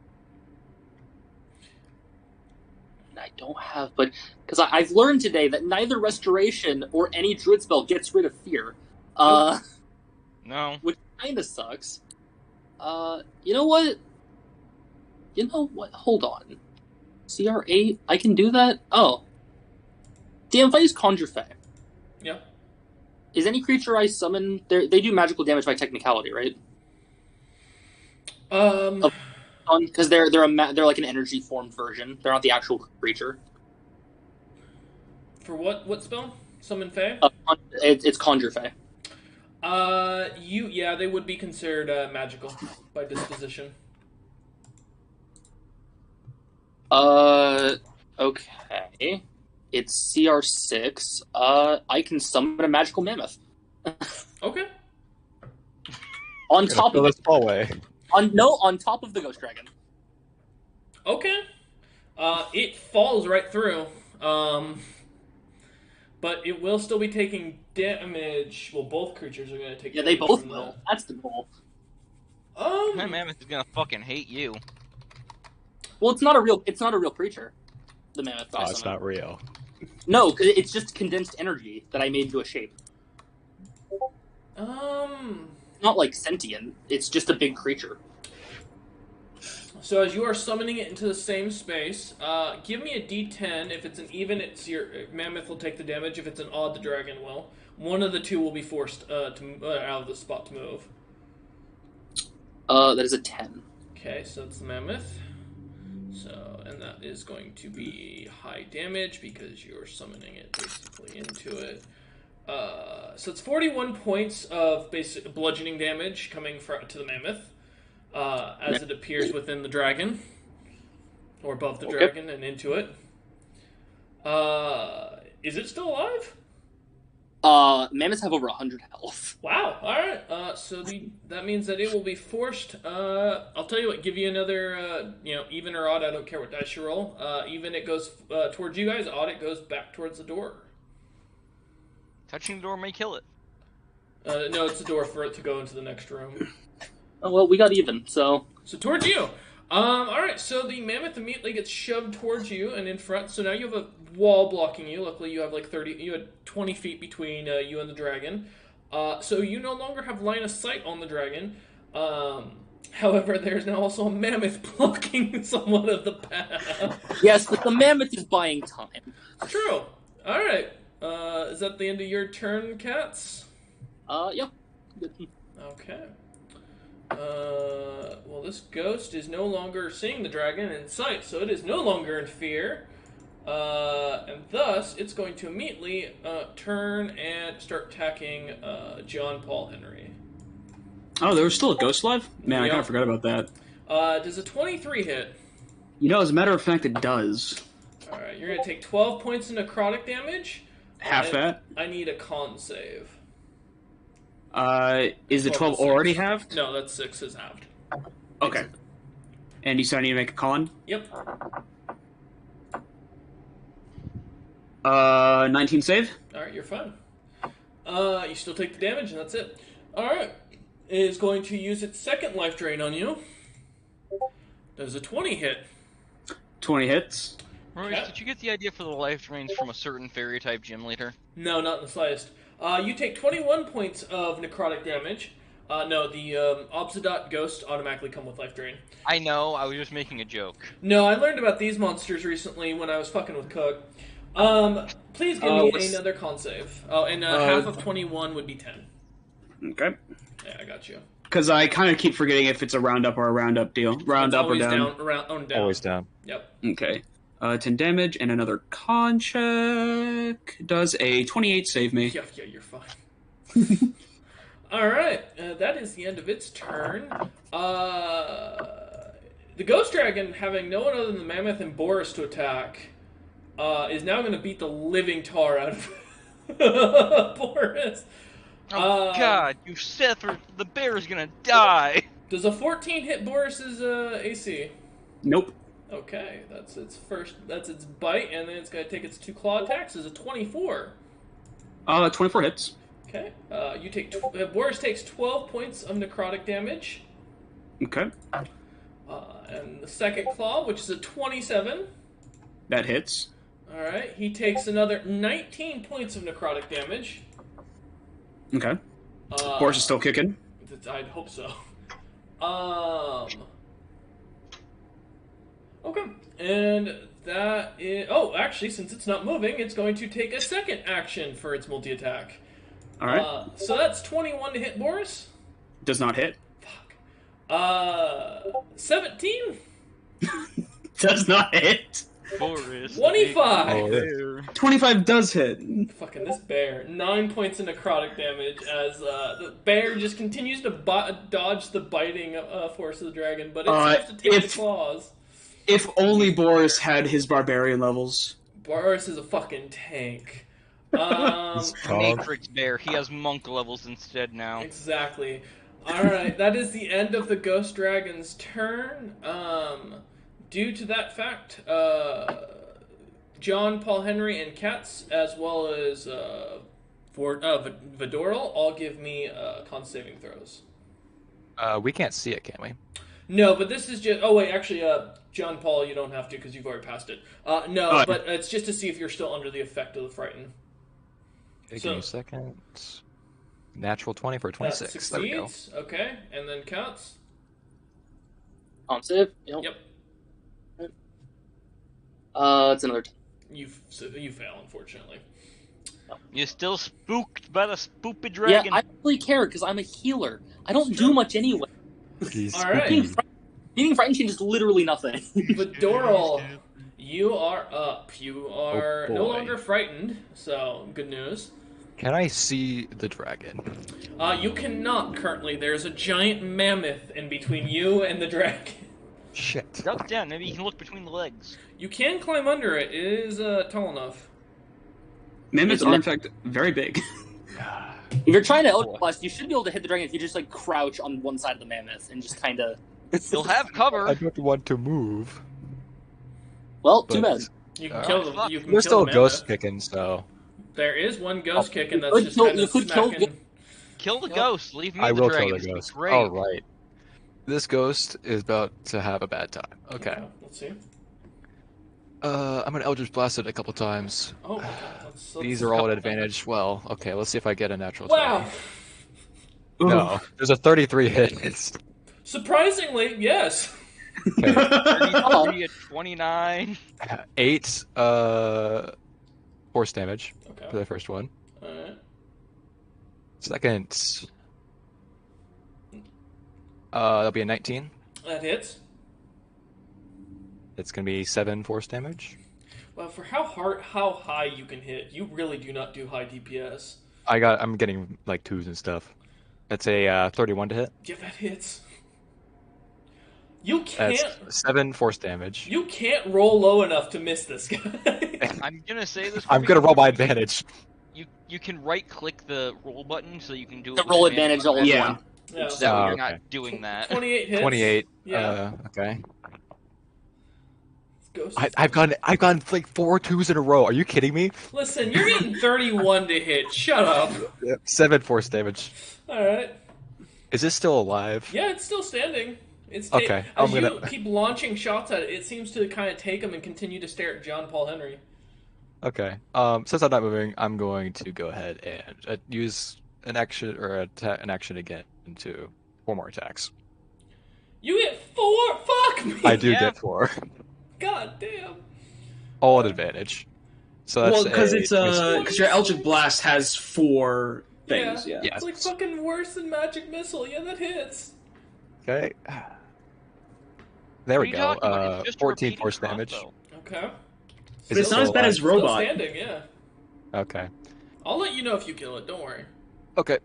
I don't have, but because I've learned today that neither restoration or any druid spell gets rid of fear, No. which kind of sucks. You know what? Hold on. CR8, I can do that. Oh, damn! If I use Conjure Fae, Yeah. is any creature I summon they do magical damage by technicality, right? Because they're like an energy formed version. They're not the actual creature. For what spell? Summon Fae? It's Conjure Fae. They would be considered magical by disposition. Okay. It's CR6. I can summon a magical mammoth. Okay. On top of this hallway. on top of the ghost dragon. Okay. It falls right through. But it will still be taking damage. Well, both creatures are going to take Yeah, damage. they both from will. that. That's the goal. That mammoth is gonna fucking hate you. Well, it's not a real creature. The mammoth. I Oh, it's summon. not real. No, because it's just condensed energy that I made into a shape. Not like sentient. It's just a big creature. So as you are summoning it into the same space, give me a D10. If it's an even, it's your mammoth will take the damage. If it's an odd, the dragon will. One of the two will be forced out of the spot to move. That is a 10. Okay, so it's the mammoth. So, and that is going to be high damage because you're summoning it basically into it. So it's 41 points of basic bludgeoning damage coming to the mammoth as it appears within the dragon, or above the dragon and into it. Is it still alive? Mammoths have over 100 health. Wow. All right. So that means that it will be forced. I'll tell you what. Give you another. Even or odd. I don't care what dice you roll. Even it goes towards you guys. Odd it goes back towards the door. Touching the door may kill it. No, it's a door for it to go into the next room. Oh, well, we got even, so... So towards you. Alright, so the mammoth immediately gets shoved towards you and in front. So now you have a wall blocking you. Luckily, you have like 20 feet between you and the dragon. So you no longer have line of sight on the dragon. However, there's now also a mammoth blocking somewhat of the path. Yes, but the mammoth is buying time. True. Alright. Is that the end of your turn, Cats? Yeah. Okay. Well, this ghost is no longer seeing the dragon in sight, so it is no longer in fear. And thus, it's going to immediately turn and start attacking John Paul Henry. Oh, there was still a ghost alive? Man, I Yeah. kind of forgot about that. Does a 23 hit? You know, as a matter of fact, it does. Alright, you're going to take 12 points of necrotic damage. Half that. I need a con save. Is the 12 12 is already 6. halved? No, that's 6 is halved. Okay. And you said I need to make a con? Yep. 19 save? Alright, you're fine. You still take the damage, and that's it. Alright. It is going to use its second life drain on you. Does a 20 hit? 20 hits. Royce, Yeah. did you get the idea for the life drains from a certain fairy type gym leader? No, not in the slightest. You take 21 points of necrotic damage. No, the Obsidian Ghost automatically come with life drain. I know, I was just making a joke. No, I learned about these monsters recently when I was fucking with Cook. Please give me another con save. Oh, and half of 21 would be 10. Okay. Yeah, I got you. Because I kind of keep forgetting if it's a round up or a round up deal. Round It's up or always down? down. Always down. Yep. Okay. 10 damage and another con check. Does a 28 save me? Yeah, you're fine. Alright, that is the end of its turn. The Ghost Dragon, having no one other than the Mammoth and Boris to attack, is now going to beat the living tar out of Boris. Oh god, you Seth, or the bear is gonna die! Does a 14 hit Boris's AC? Nope. Okay, that's its bite, and then it's going to take its 2 claw attacks as a 24. 24 hits. Okay, you take Boris takes 12 points of necrotic damage. Okay. And the second claw, which is a 27. That hits. Alright, he takes another 19 points of necrotic damage. Okay. Boris is still kicking. I'd hope so. Okay, and that is... Oh, actually, since it's not moving, it's going to take a second action for its multi-attack. Alright. So that's 21 to hit Boris. Does not hit. Fuck. 17? Does not hit. Boris. 25! 25 does hit. Fucking this bear. 9 points of necrotic damage as the bear just continues to dodge the biting force of the dragon, but it starts to take the claws. If only Boris had his barbarian levels. Boris is a fucking tank. Matrix bear. He has monk levels instead now. Exactly. Alright, that is the end of the Ghost Dragon's turn. Due to that fact, John, Paul Henry, and Katz, as well as Vidoral, all give me con saving throws. We can't see it, can we? No, but this is just... Oh, wait, actually, John, Paul, you don't have to because you've already passed it. No, but it's just to see if you're still under the effect of the Frighten. Okay, give me a second. Natural 20 for 26. That There we go. succeeds. Okay, and then Katz. On save? Yep. It's another 10. You fail, unfortunately. You're still spooked by the spoopy Yeah, dragon. I don't really care because I'm a healer. I don't do much anyway. He's Alright. Being frightened changes literally nothing. Vidoral, you are up. You are no boy. longer frightened, so good news. Can I see the dragon? You cannot currently. There's a giant mammoth in between you and the dragon. Shit. Drop down, maybe you can look between the legs. You can climb under it. It is tall enough. Mammoths are, in fact, very big. If you're trying to outblast, you should be able to hit the dragon if you just like crouch on one side of the mammoth and just kind of. You'll have cover. I don't want to move. Well, too bad. You can kill them. You can We're kill still the ghost mammoth. kicking, so. There is one ghost kicking that's could just kill- kind you of could kill smacking. Kill the Yep. ghost. Leave me I the will dragon. kill It's the gonna be ghost. great. All right. This ghost is about to have a bad time. Okay. Let's see. I'm gonna Eldritch Blast it a couple times. Oh, okay. These are all at advantage. Well, okay, let's see if I get a natural Wow. 20. No, there's a 33 hit. Surprisingly, yes. Okay. 33 at 29. 8 force damage Okay. for the first one. Alright. Second, that'll be a 19. That hits. It's gonna be 7 force damage. Well, for how high you can hit, you really do not do high DPS. I'm getting like 2s and stuff. That's a 31 to hit. Yeah, that hits. You can't. That's 7 force damage. You can't roll low enough to miss this guy. I'm gonna say this. I'm gonna roll my advantage. You can right click the roll button so you can do it. The with roll advantage all in Yeah. one. Yeah. So you're okay. not doing that. 28 hits. 28. Yeah. Okay. Ghost. I've gone like 4 2s in a row. Are you kidding me? Listen, you're getting 31 to hit. Shut up. 7 force damage. All right. Is this still alive? Yeah, it's still standing. It's Okay, As I'm you gonna- keep launching shots at it, it seems to kind of take them and continue to stare at John Paul Henry. Okay. Since I'm not moving, I'm going to go ahead and use an action or an action again into 4 more attacks. You get 4. Fuck me. I do Yeah. get 4, God damn. all at advantage. So that's Well, because a it's because your Eldritch Blast has 4 things. Yeah. Yeah. It's like fucking worse than Magic Missile. Yeah, that hits. Okay. There What we are you go. talking about? It's just a 14 repeating force damage. crossbow. Okay. But it's it not as still bad as alive? Still Robot. standing, yeah. Okay. I'll let you know if you kill it. Don't worry. Okay.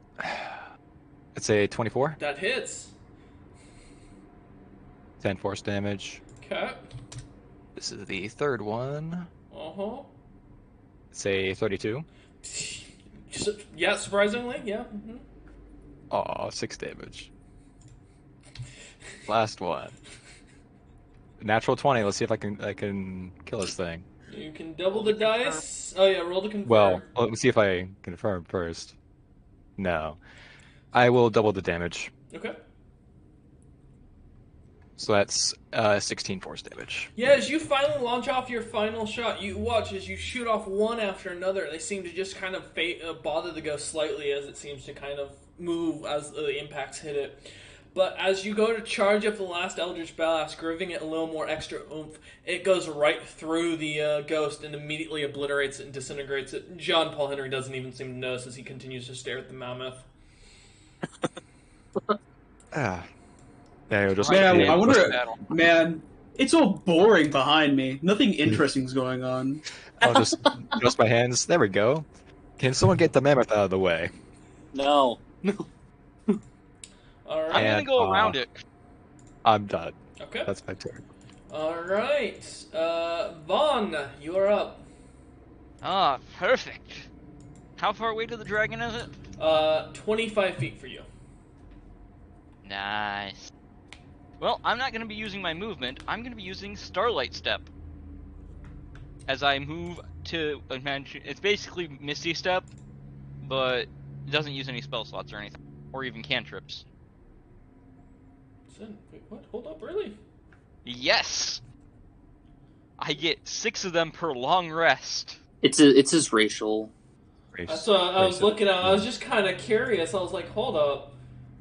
It's a 24. That hits. 10 force damage. Okay. This is the third one. Uh-huh. It's a 32. Yeah, surprisingly, yeah. Mm-hmm. Aw, 6 damage. Last one. Natural 20. Let's see if I can kill this thing. You can double the dice. Oh yeah, roll to confirm. Well, let's see if I confirm first. No. I will double the damage. Okay. So that's 16 force damage. Yeah, as you finally launch off your final shot, you watch as you shoot off one after another. They seem to just kind of bother the ghost slightly as it seems to kind of move as the impacts hit it. But as you go to charge up the last Eldritch Blast, giving it a little more extra oomph, it goes right through the ghost and immediately obliterates it and disintegrates it. John Paul Henry doesn't even seem to notice as he continues to stare at the mammoth. Ah. Yeah, it'll just Man, be- I wonder. Battle. Man, it's all boring behind me. Nothing interesting's going on. I'll just adjust my hands. There we go. Can someone get the mammoth out of the way? No. All I'm right. gonna And, go around it. I'm done. Okay. That's my turn. All right. Vaughn, you are up. Ah, perfect. How far away to the dragon is it? 25 feet for you. Nice. Well, I'm not going to be using my movement. I'm going to be using Starlight Step. As I move to... It's basically Misty Step, but it doesn't use any spell slots or anything. Or even cantrips. Wait, what? Hold up, really? Yes! I get 6 of them per long rest. It's his racial. That's what I was looking at. I was just kind of curious. I was like, hold up.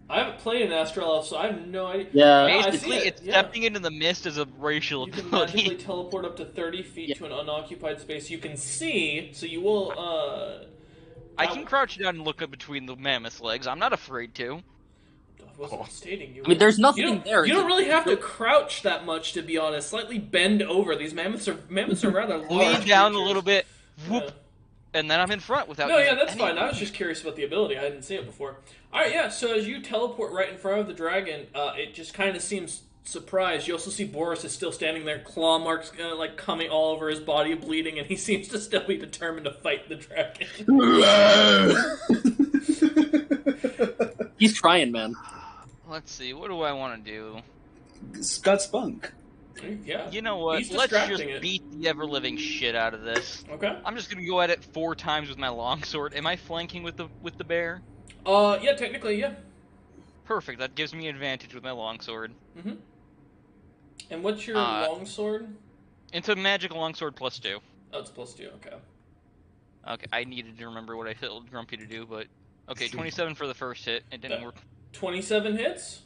I haven't played an Astral Elf, so I have no idea. Yeah. I see Basically, it, it's yeah. stepping into the mist as a racial You can magically ability. teleport up to 30 feet Yeah. to an unoccupied space you can see, so you will, I can crouch down and look up between the mammoth's legs. I'm not afraid to. I wasn't stating you. I mean, there's nothing you don't, there. You don't really have to crouch that much, to be honest. Slightly bend over. These mammoths are rather large. Lean down a creatures. little bit, whoop, Yeah. and then I'm in front without. No, yeah, using that's any fine. I was movement. just curious about the ability. I hadn't seen it before. All right, yeah. So as you teleport right in front of the dragon, it just kind of seems surprised. You also see Boris is still standing there, claw marks like coming all over his body, bleeding, and he seems to still be determined to fight the dragon. He's trying, man. Let's see. What do I want to do? Scott Spunk. Yeah. You know what? He's Let's just distracting it. beat the ever-living shit out of this. Okay. I'm just gonna go at it 4 times with my longsword. Am I flanking with the bear? Yeah, technically, yeah. Perfect. That gives me advantage with my longsword. Mm-hmm. And what's your Uh, longsword? Into magic longsword +2. Oh, it's +2. Okay. Okay, I needed to remember what I told Grumpy to do, but okay, 27 for the first hit. It didn't work. 27 hits.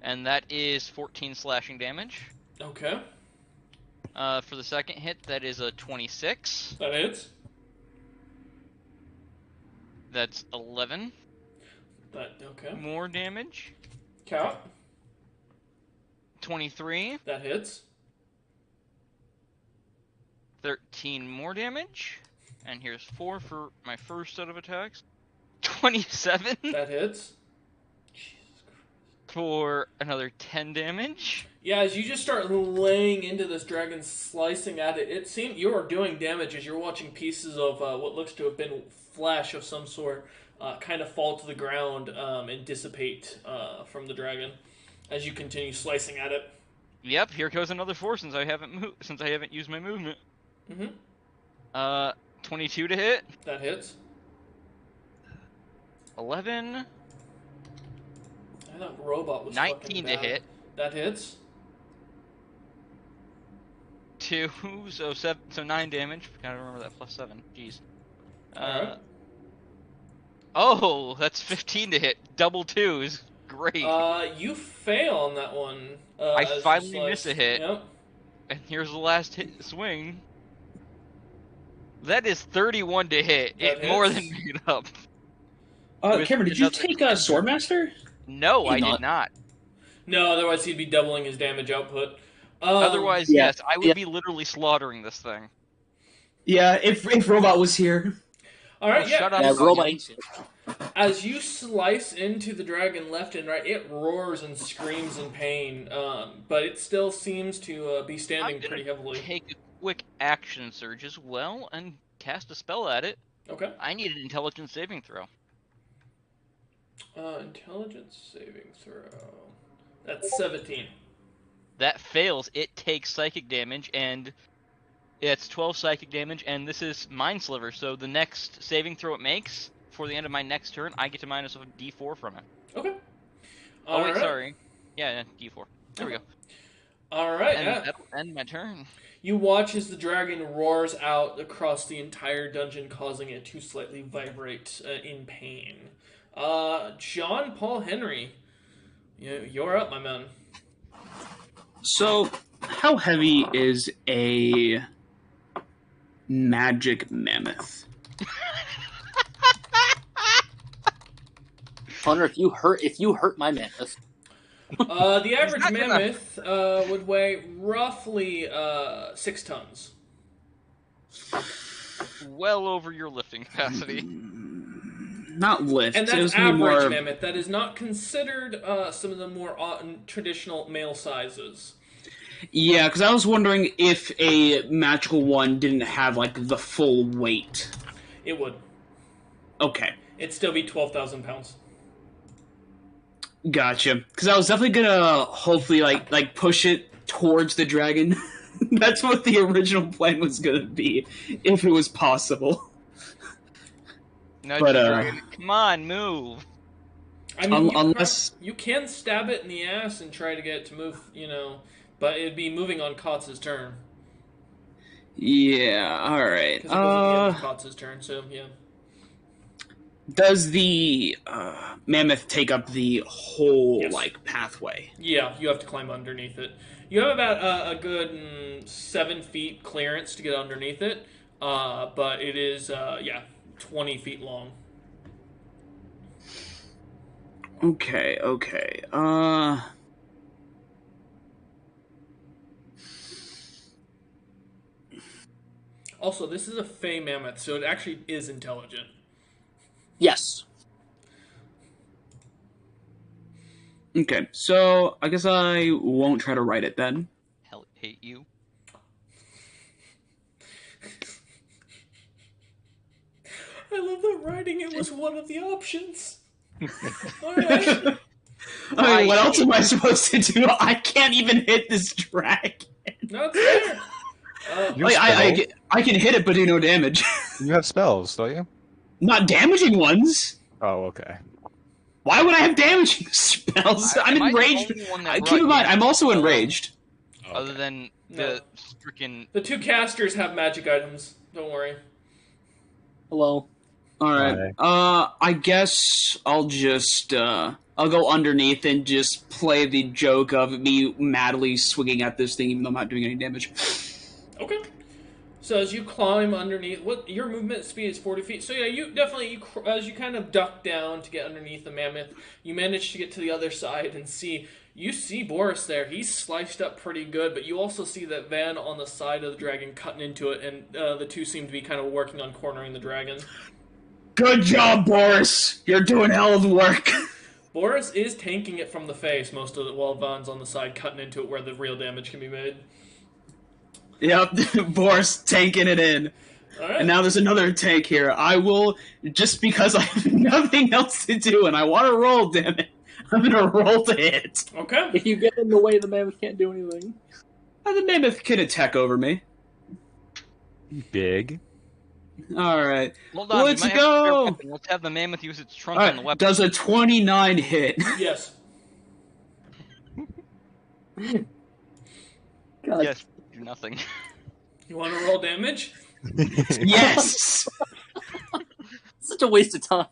And that is 14 slashing damage. Okay. For the second hit, that is a 26. That hits. That's 11 Okay. more damage. Count. 23. That hits. 13 more damage. And here's 4 for my first set of attacks. 27 That hits. for another 10 damage. Yeah, as you just start laying into this dragon, slicing at it, it seems you are doing damage as you're watching pieces of what looks to have been flesh of some sort kind of fall to the ground and dissipate from the dragon as you continue slicing at it. Yep, here goes another 4 since I haven't used my movement. Mm-hmm. 22 to hit. That hits. 11. And that robot was 19 fucking to bad. hit. That hits. 2, so 9 damage. Gotta remember that +7. Jeez. Alright. Oh, that's 15 to hit. Double 2s. Great. You fail on that one. I as you finally slice. miss a hit. Yep. And here's the last hit swing. That is 31 to hit. That It more hits. than made up. With Cameron, did you another- take Swordmaster? No, Did I not. did not. No, otherwise he'd be doubling his damage output. Otherwise, yeah, yes, I would be literally slaughtering this thing. Yeah, if Robot was here. All right, Oh, yeah. shut up. Yeah, Onion. robot ain't shit. As you slice into the dragon left and right, it roars and screams in pain, but it still seems to be standing I'm gonna pretty heavily. Take a quick action surge as well and cast a spell at it. Okay. I need an intelligence saving throw. Intelligence saving throw. That's 17. That fails. It takes psychic damage, and it's 12 psychic damage, and this is Mind Sliver, so the next saving throw it makes, before the end of my next turn, I get to minus a d4 from it. Okay. Oh, wait, Alright. sorry. Yeah, d4. There we go. All right. And Yeah. that'll end my turn. You watch as the dragon roars out across the entire dungeon, causing it to slightly vibrate in pain. John Paul Henry, you're up, my man. So, how heavy is a magic mammoth? Hunter, if you hurt my mammoth, The average not gonna- mammoth would weigh roughly 6 tons. Well over your lifting capacity. Not lift. And it that's was gonna be average more. mammoth. That is not considered some of the more traditional male sizes. Yeah, because I was wondering if a magical one didn't have like the full weight. It would. Okay, It'd still be 12,000 pounds. gotcha. Because I was definitely gonna hopefully like push it towards the dragon. That's what the original plan was gonna be, if it was possible. No, But, dragon, come on, move. I mean, unless- you can stab it in the ass and try to get it to move, but it'd be moving on Kotz's turn. Yeah. All right. Because it goes at the end of Kotz's turn, so yeah. Does the mammoth take up the whole Yes. pathway? Yeah, you have to climb underneath it. You have about a good 7 feet clearance to get underneath it, but it is 20 feet long. Okay. Also, this is a Fey mammoth, so it actually is intelligent. yes. Okay, so I guess I won't try to write it then. Hell, hate you. I love that writing it was one of the options. Alright. I mean, what else am I supposed to do? I can't even hit this dragon. No, it's there. You Like, have spells. I can hit it, but do no damage. You have spells, don't you? Not damaging ones. Oh, okay. Why would I have damaging spells? I'm Am I the enraged. only one that Keep in brought mind, I'm also enraged. Other than No. the freaking. The two casters have magic items. Don't worry. Hello. All right. I guess I'll just I'll go underneath and just play the joke of me madly swinging at this thing, even though I'm not doing any damage. Okay. So as you climb underneath, what your movement speed is 40 feet. So yeah, you definitely as you kind of duck down to get underneath the mammoth, you manage to get to the other side and see. You see Boris there. He's sliced up pretty good, but you also see that Van on the side of the dragon cutting into it, and the two seem to be kind of working on cornering the dragon. Good job, Boris. You're doing hell of work. Boris is tanking it from the face most of it, while Van's on the side cutting into it where the real damage can be made. Yep, Boris tanking it in. All right. And now there's another tank here. I will, just because I have nothing else to do and I want to roll, damn it, I'm going to roll to hit. Okay. If you get in the way, the mammoth can't do anything. The mammoth can attack over me. Big. Alright. Hold on, Let's you might have a spare go! weapon. Let's have the mammoth use its trunk on the weapon. Does a 29 hit? Yes. God. Yes, do nothing. You want to roll damage? Yes! Such a waste of time.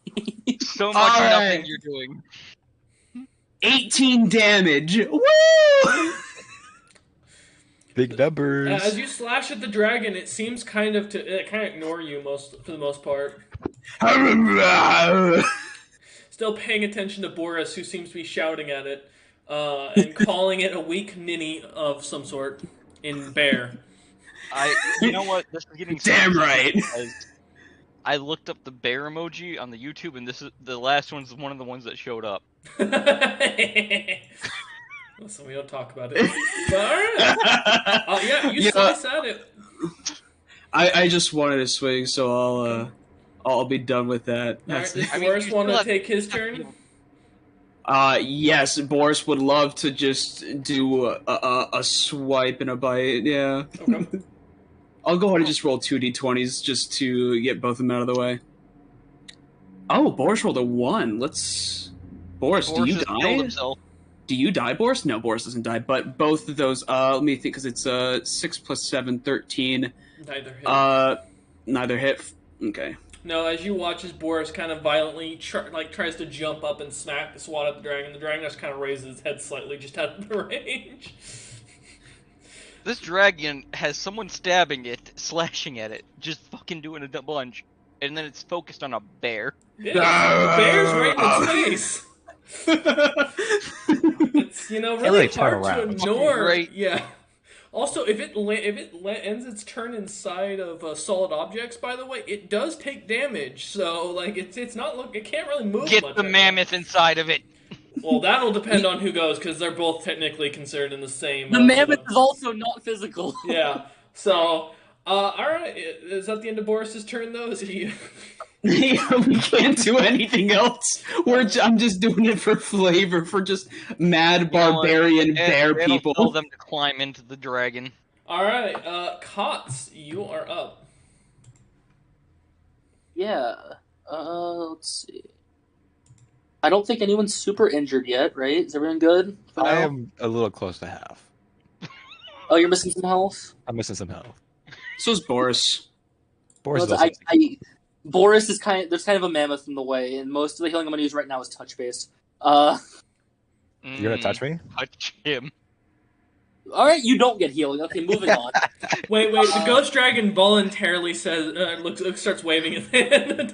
So much Alright. nothing you're doing. 18 damage. Woo! Big numbers. As you slash at the dragon, it seems kind of ignore you for the most part. Still paying attention to Boris, who seems to be shouting at it and calling it a weak ninny of some sort in bear. You know what? This is getting Damn so right. because I looked up the bear emoji on the YouTube, and this is the last one's one of the ones that showed up. Listen, we don't talk about it. But alright. Yeah, you slice at it. I just wanted to swing, so I'll be done with that. Alright, does I mean, Boris you want to still take his turn? Yes, Boris would love to just do a swipe and a bite, yeah. Okay. I'll go ahead and just roll 2d20s just to get both of them out of the way. Oh, Boris rolled a 1. Boris, Boris do you just killed die? himself. Do you die, Boris? No, Boris doesn't die, but both of those, let me think, because it's 6 plus 7, 13. Neither hit. Neither hit. Okay. No, as you watch as Boris kind of violently tries to jump up and swat at the dragon just kind of raises its head slightly just out of the range. This dragon has someone stabbing it, slashing at it, just fucking doing a bunch, and then it's focused on a bear. Yeah, the bear's right in its face. It's really turn hard to around. ignore. Right. Yeah. Also, if it ends its turn inside of solid objects, by the way, it does take damage. So like it's not it can't really move. Get much the right mammoth inside of it. Well, that'll depend on who goes, because they're both technically considered in the same. The mammoth is also not physical. Yeah. So, all right. Is that the end of Boris's turn, though? Is he? Yeah, we can't do anything else. I'm just doing it for flavor, for just mad barbarian bear It'll people. tell them to climb into the dragon. All right, Kotz, you are up. Yeah. Let's see. I don't think anyone's super injured yet, right? Is everyone good? For I now? am a little close to half. Oh, you're missing some health? I'm missing some health. So is Boris. Boris No, is also Boris is there's kind of a mammoth in the way, and most of the healing I'm going to use right now is touch based. You're gonna touch me? Touch him. Alright, you don't get healing. Okay, moving on. Wait. The ghost dragon voluntarily says, starts waving his hand.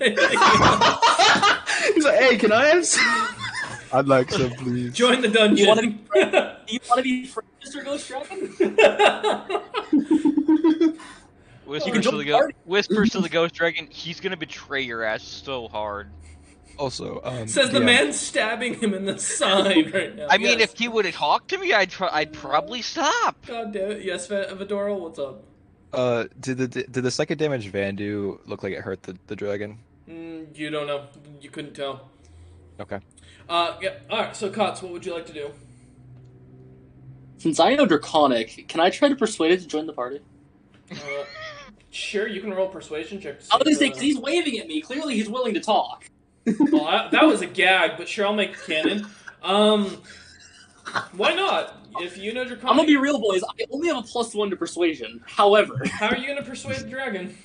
He's like, hey, can I have some? I'd like some, please. Join the dungeon. Do you want to be friends, Mr. Ghost Dragon? Whispers to the ghost dragon, he's gonna betray your ass so hard. Also, Says the DM, man stabbing him in the side right now. I mean, Yes. if he would have talked to me, I'd probably stop. God damn it. Yes, Vidora, what's up? did the second damage Van do look like it hurt the dragon? You don't know. You couldn't tell. Okay. Yeah. Alright, so Kotz, what would you like to do? Since I know Draconic, can I try to persuade it to join the party? Sure, you can roll persuasion check. To see I was gonna say, if, 'cause he's waving at me. Clearly he's willing to talk. Well, that was a gag, but sure, I'll make it canon. Why not? If you know Draconic... I'm gonna be real, boys. I only have a +1 to persuasion. However... How are you gonna persuade the dragon?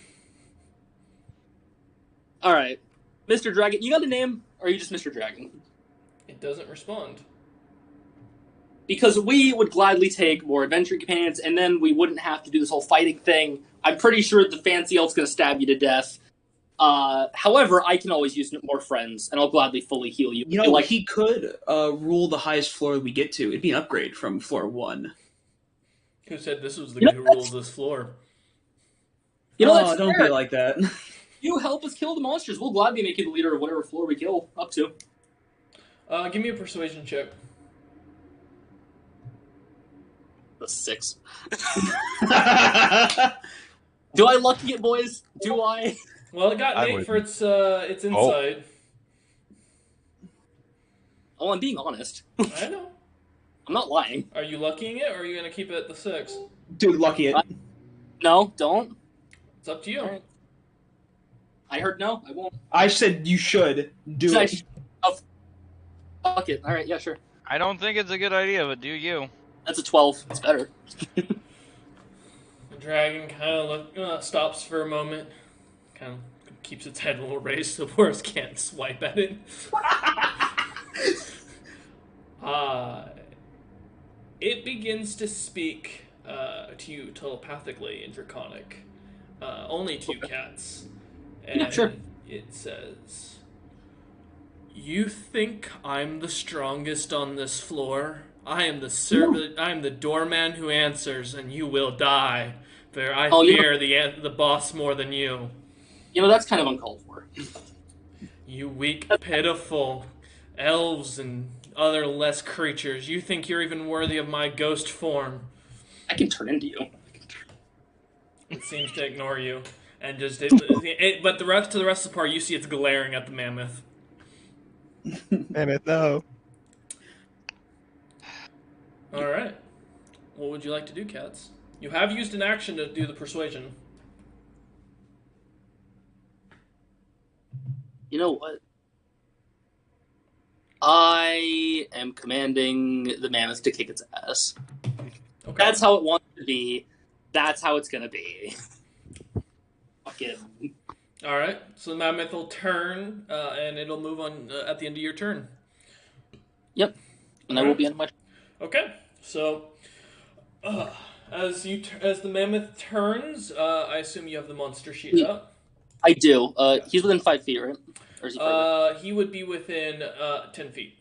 Alright. Mr. Dragon, you got a name? Or are you just Mr. Dragon? It doesn't respond. Because we would gladly take more adventure companions, and then we wouldn't have to do this whole fighting thing. I'm pretty sure the fancy elf's gonna stab you to death. However, I can always use more friends, and I'll gladly fully heal you. You know, he could rule the highest floor we get to. It'd be an upgrade from floor 1. Who said this was the guy who rules this floor? Don't be like that. You help us kill the monsters. We'll gladly make you the leader of whatever floor we kill up to. Give me a persuasion check. The 6. Do I lucky it, boys? Do I? Well, it got Nate for its insight. Oh, I'm being honest. I know. I'm not lying. Are you luckying it, or are you going to keep it at the 6? Dude, lucky it. No, don't. It's up to you. Right. I heard no. I won't. I said you should do it. Oh, fuck it. All right, yeah, sure. I don't think it's a good idea, but do you? That's a 12. It's better. The dragon kind of stops for a moment, kind of keeps its head a little raised so Boris can't swipe at it. It begins to speak to you telepathically in Draconic. Only 2 cats. And yeah, sure. It says, "You think I'm the strongest on this floor? I am the servant. I am the doorman who answers, and you will die. For I fear the boss more than you. You know, that's kind of uncalled for. You weak, pitiful elves and other less creatures. You think you're even worthy of my ghost form." I can turn into you. It seems to ignore you, and just but the rest of the part, you see it's glaring at the mammoth. Mammoth, no. All right. What would you like to do, cats? You have used an action to do the persuasion. You know what? I am commanding the mammoth to kick its ass. Okay. That's how it wants to be. That's how it's gonna be. Fucking. All right. So the mammoth will turn, and it'll move on at the end of your turn. Yep. And I will be on my. Okay. So, as the mammoth turns, I assume you have the monster sheet up. I do. He's within 5 feet, right? Or is he further? He would be within 10 feet.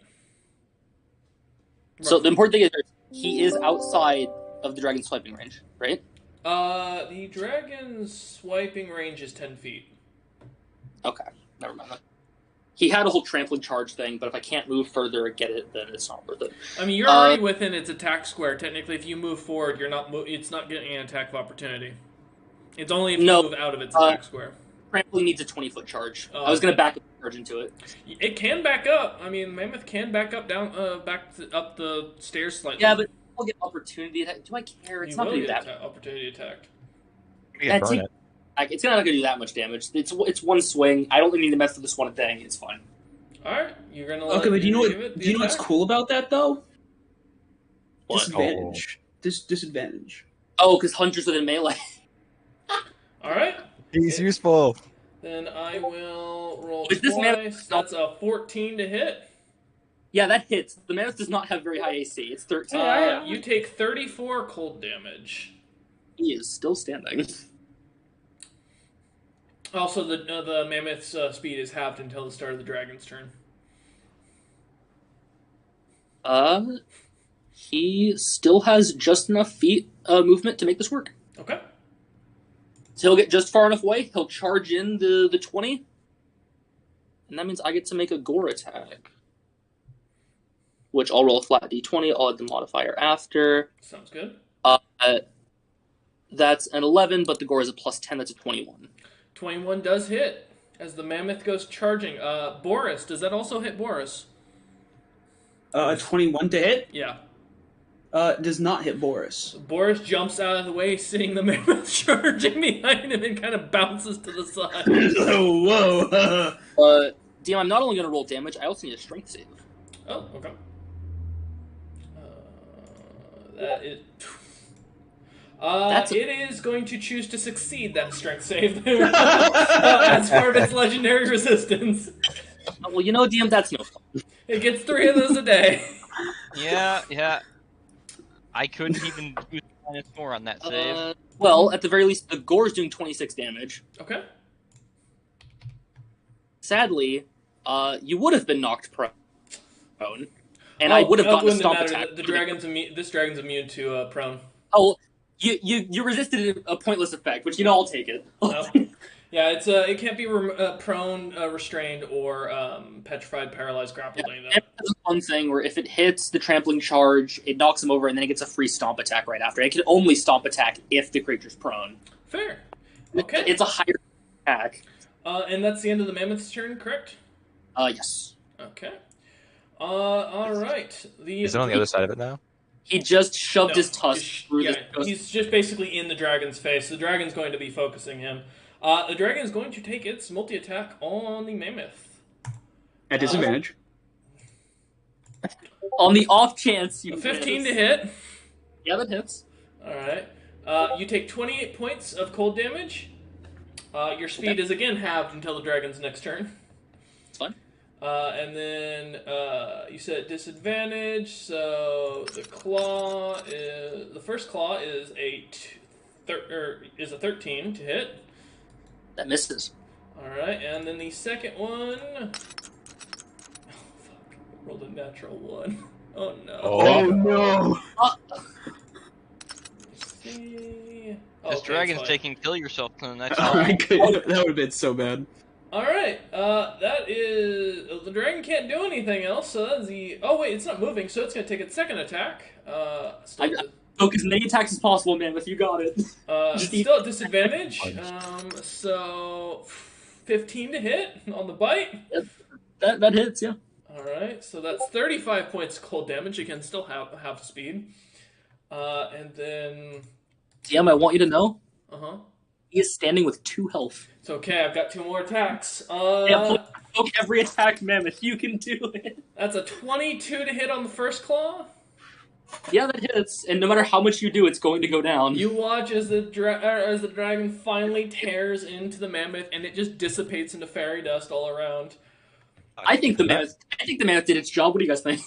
So the important thing is he is outside of the dragon's swiping range, right? The dragon's swiping range is 10 feet. Okay, never mind that. He had a whole trampling charge thing, but if I can't move further and get it, then it's not worth it. I mean, you're already within its attack square. Technically, if you move forward, it's not getting an attack of opportunity. It's only if you move out of its attack square. Trampling needs a 20-foot charge. I was going to back up the charge into it. It can back up. I mean, mammoth can back up up the stairs slightly. Yeah, but I'll get opportunity attack. Do I care? It's not going to do that. Opportunity attack. It's not going to do that much damage. It's one swing. I don't really need to mess with this one thing. It's fine. All right, you're gonna. Okay, but do you know what's cool about that though? What? Disadvantage. Disadvantage. Oh, because Hunter's within melee. All right. He's useful. Then I will roll Is this twice. That's a 14 to hit. Yeah, that hits. The mammoth does not have very high AC. It's 13. You take 34 cold damage. He is still standing. Also, the mammoth's speed is halved until the start of the dragon's turn. He still has just enough feet movement to make this work. Okay. So he'll get just far enough away. He'll charge in the 20. And that means I get to make a gore attack. Which I'll roll a flat d20. I'll add the modifier after. Sounds good. That's an 11, but the gore is a +10. That's a 21. 21 does hit as the mammoth goes charging. Boris, does that also hit Boris? 21 to hit? Yeah. Does not hit Boris. Boris jumps out of the way, seeing the mammoth charging behind him, and kind of bounces to the side. Whoa! DM, I'm not only going to roll damage, I also need a strength save. Oh, okay. That is. It is going to choose to succeed that strength save as part of its legendary resistance. Well, you know, DM, that's no fun. It gets 3 of those a day. Yeah. I couldn't even use -4 on that save. Well, at the very least, the gore's doing 26 damage. Okay. Sadly, you would have been knocked prone, and I would have gotten a stomp attack. This dragon's immune to prone. Oh, you resisted a pointless effect, which I'll take it. No. Yeah, it can't be prone, restrained, or petrified, paralyzed, grappled. Yeah, that's one thing where if it hits the trampling charge, it knocks him over, and then it gets a free stomp attack right after. It can only stomp attack if the creature's prone. Fair. Okay. It's a higher attack. And that's the end of the mammoth's turn, correct? Yes. Okay. All right. Is it on the other side of it now? He just shoved his tusk through the... He's just basically in the dragon's face. The dragon's going to be focusing him. The dragon is going to take its multi-attack on the mammoth. At disadvantage. On the off chance you 15 miss. to hit. Yeah, that hits. All right. You take 28 points of cold damage. Your speed is again halved until the dragon's next turn. It's fine. And then you said disadvantage, so the first claw is a 13 to hit. That misses. All right, and then the second one. Oh fuck! Rolled a natural 1. Oh no! Oh no! Let's see. This dragon's taking kill yourself to the next Oh one. my god, that would have been so bad. All right, that is the dragon can't do anything else. So that's the. Oh wait, it's not moving, so it's gonna take its second attack. Focus as many attacks as possible, man. If you got it. Still at disadvantage. So 15 to hit on the bite. That hits, yeah. All right, so that's 35 points cold damage. Again, still half speed. And then. DM, I want you to know. He is standing with 2 health. It's okay. I've got 2 more attacks. Poke every attack, Mammoth. You can do it. That's a 22 to hit on the first claw. Yeah, that hits, and no matter how much you do, it's going to go down. You watch as the dragon finally tears into the mammoth, and it just dissipates into fairy dust all around. I think the mammoth did its job. What do you guys think?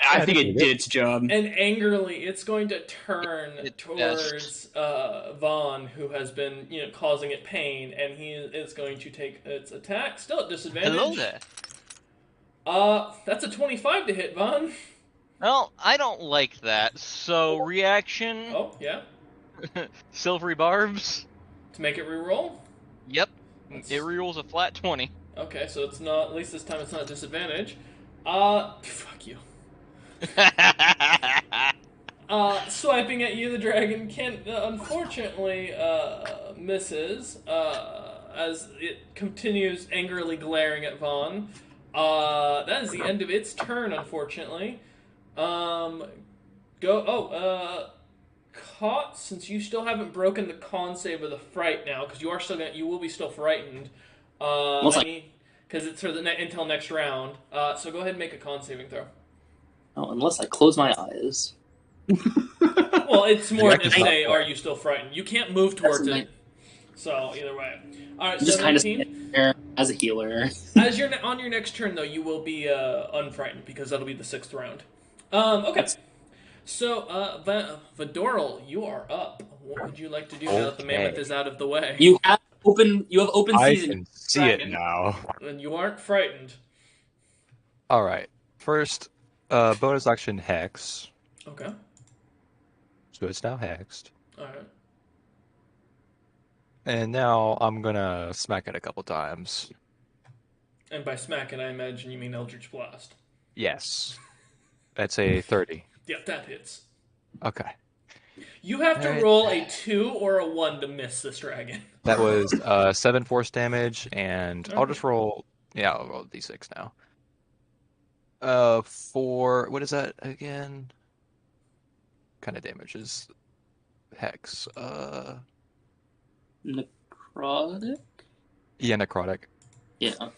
I think it did its job. And angrily, it's going to turn towards Vaughn, who has been causing it pain, and he is going to take its attack. Still at disadvantage. Hello there. That's a 25 to hit, Vaughn. Well, I don't like that. So reaction. Oh yeah. Silvery barbs. To make it reroll. Yep. It rerolls a flat 20. Okay, so it's not. At least this time it's not disadvantage. Fuck you. Swiping at you, the dragon unfortunately misses as it continues angrily glaring at Vaughn. That is the end of its turn, unfortunately. Caught, since you still haven't broken the con save of the fright now, because you will be still frightened. Because it's until next round. So go ahead and make a con saving throw. Oh, unless I close my eyes. Well, it's more to say, are you still frightened? You can't move towards it. So either way. All right. Just kind of there as a healer. As you're on your next turn, though, you will be unfrightened because that'll be the 6th round. Okay. So, Vidoral, you are up. What would you like to do now that the mammoth is out of the way? You have open season. I can see it now. And you aren't frightened. All right. First, bonus action hex. Okay. So it's now hexed. All right. And now I'm gonna smack it a couple times. And by smack it, I imagine you mean Eldritch Blast. Yes. That's a 30. Yeah, that hits. Okay. You have to roll a 2 or a 1 to miss this dragon. That was 7 force damage, and I'll just roll. Yeah, I'll roll d6 now. 4. What is that again? Kind of damage is hex. Necrotic? Yeah, necrotic. Yeah.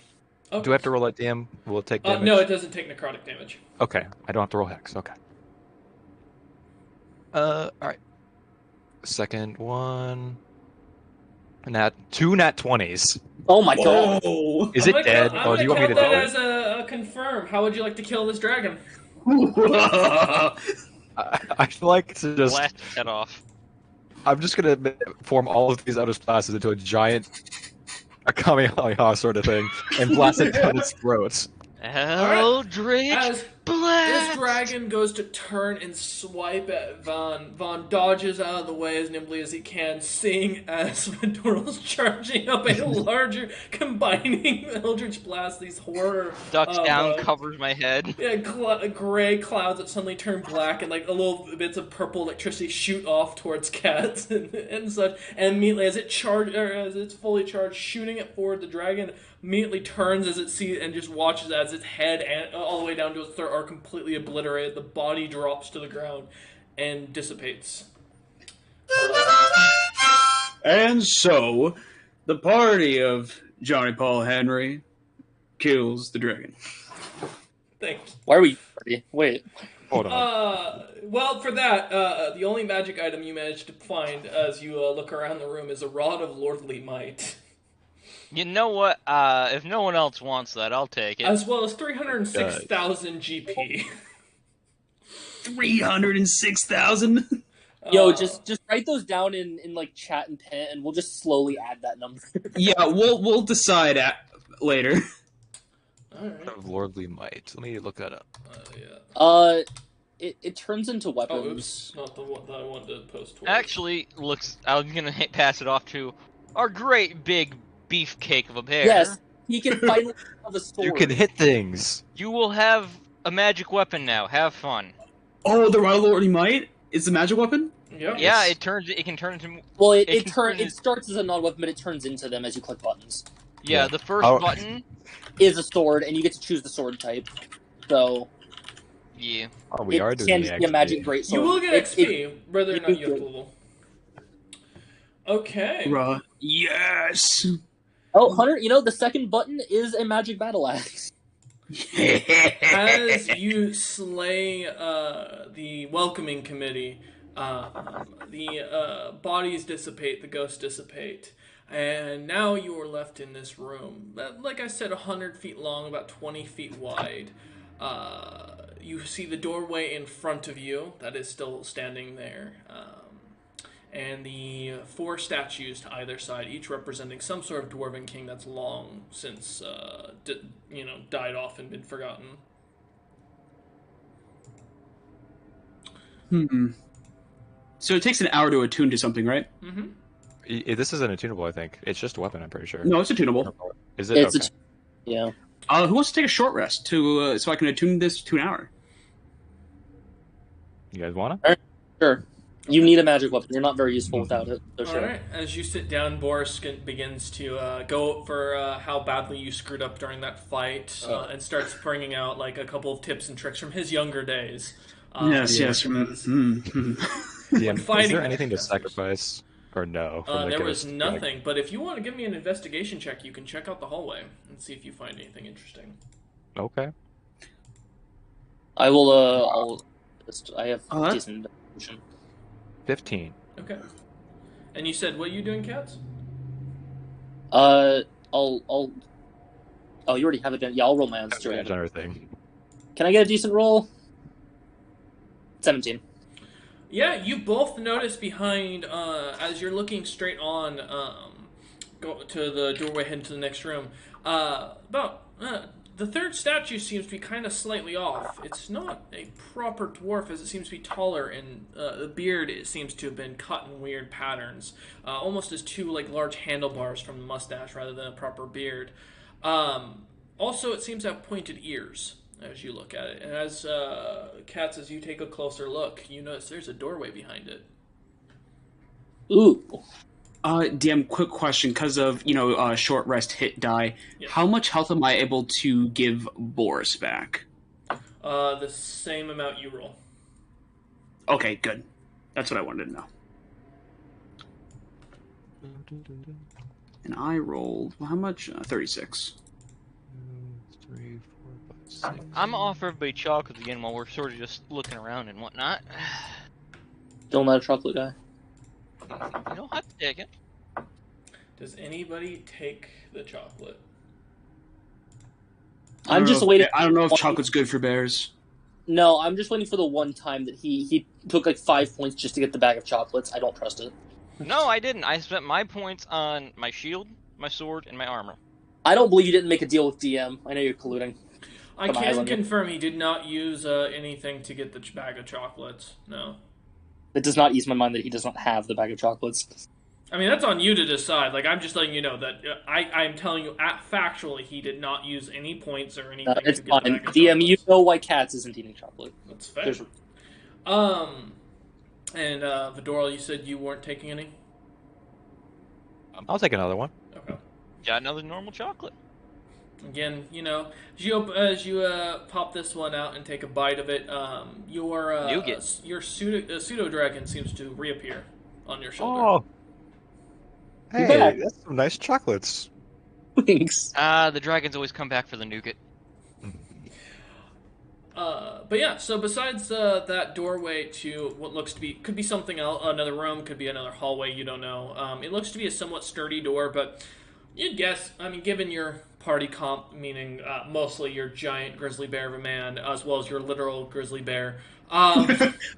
Okay. Do I have to roll that DM? Will it take damage? No, it doesn't take necrotic damage. Okay, I don't have to roll hex. Okay. All right. Second one. Two nat 20s. Oh my god. Whoa! Is it dead? I'm Oh, do gonna you want me to count that do as a confirm. How would you like to kill this dragon? it? I'd like to just. Blast his head off. I'm just gonna form all of these outer classes into a giant Kamehameha sort of thing and blast it down its throat. Eldritch As Blast! this dragon goes to turn and swipe at Von. Von dodges out of the way as nimbly as he can, seeing as Madoro's charging up a larger, combining Eldritch Blast, these horror... Ducks down, covers my head. Yeah, gray clouds that suddenly turn black, and like a little bits of purple electricity shoot off towards Cats and such. And immediately, as it's fully charged, shooting it forward, the dragon immediately turns as it sees and just watches as its head and all the way down to its throat are completely obliterated. The body drops to the ground and dissipates. And so, the party of Johnny Paul Henry kills the dragon. Thank you. Why are we party? Wait. Hold on. Well, for that, the only magic item you managed to find as you look around the room is a Rod of Lordly Might. You know what? If no one else wants that, I'll take it. As well as 306,000 GP. 306,000? Yo, just write those down in like chat and pen, and we'll just slowly add that number. Yeah, we'll decide later. Alright. Of Lordly Might. Let me look that up. Yeah. It turns into Oh, weapons. oops. Not the one that I wanted to post towards. Actually, I'm gonna pass it off to our great big beefcake of a bear. Yes, he can finally have a sword. You can hit things. You will have a magic weapon now. Have fun. Oh, the Rod of Lordly Might is the magic weapon? Yep. Yeah, it can turn into. Well, it it can starts as a non-weapon, but it turns into them as you click buttons. Yeah, Yeah. the first Oh. button. Is a sword, and you get to choose the sword type. So Yeah. Oh, we are it doing can the just be a magic XP. greatsword. You will get XP, whether or it- not you have the level. Okay. Rod. Yes! Oh, Hunter, you know the second button is a magic battle axe. As you slay the welcoming committee, the bodies dissipate, the ghosts dissipate, and now you are left in this room. Like I said, 100 feet long, about 20 feet wide. You see the doorway in front of you that is still standing there. And the four statues to either side, each representing some sort of dwarven king that's long since, died off and been forgotten. So it takes an hour to attune to something, right? Mm-hmm. This isn't attunable, I think. It's just a weapon, I'm pretty sure. No, it's attunable. Is it? It's Okay. Yeah. Who wants to take a short rest to so I can attune this to an hour? You guys wanna? Sure. You need a magic weapon. You're not very useful without it. So sure. Alright, as you sit down, Boris begins to go for how badly you screwed up during that fight and starts bringing out like a couple of tips and tricks from his younger days. Yes. Yeah, is fighting there anything to monsters. sacrifice? Or no? from the There was ghost? nothing, but if you want to give me an investigation check, you can check out the hallway and see if you find anything interesting. Okay. I will. I have Oh, that- decent investigation. 15. Okay. And you said, what are you doing, Cats? I'll. Oh, you already have it done. Yeah, I'll roll my own Advantage straight. on everything. Can I get a decent roll? 17. Yeah, you both notice behind, as you're looking straight on, go to the doorway, head to the next room, the third statue seems to be kind of slightly off. It's not a proper dwarf, as it seems to be taller, and the beard it seems to have been cut in weird patterns, almost as two like large handlebars from the mustache rather than a proper beard. Also, it seems to have pointed ears as you look at it. And as Cats, as you take a closer look, you notice there's a doorway behind it. Ooh. DM, quick question, because of, short rest, hit, die. Yes. How much health am I able to give Boris back? The same amount you roll. Okay, good. That's what I wanted to know. And I rolled, well, how much? 36. 3, 4, 5, 6. I'm gonna offer everybody chocolates again while we're sort of just looking around and whatnot. Still not a chocolate guy. You know, hot take it. Does anybody take the chocolate? I'm just waiting. I don't know if chocolate's good for bears. No, I'm just waiting for the one time that he took like 5 points just to get the bag of chocolates. I don't trust it. No, I didn't. I spent my points on my shield, my sword, and my armor. I don't believe you didn't make a deal with DM. I know you're colluding. I can confirm he did not use anything to get the bag of chocolates. No. It does not ease my mind that he does not have the bag of chocolates. I mean, that's on you to decide. Like, I'm just letting you know that I'm telling you factually he did not use any points or anything It's to get the fine. bag of DM, chocolates. you know why Cats isn't eating chocolate. That's fair. There's- And Vidora, you said you weren't taking any? I'll take another one. Okay. Got another normal chocolate. Again, you know, as you pop this one out and take a bite of it, your pseudo dragon seems to reappear on your shoulder. Oh, You're hey, back. that's some nice chocolates. Thanks. The dragons always come back for the nougat. But yeah, so besides that doorway to what looks to be, could be something else, another room, could be another hallway, you don't know. It looks to be a somewhat sturdy door, but you'd guess, I mean, given your party comp, meaning mostly your giant grizzly bear of a man, as well as your literal grizzly bear,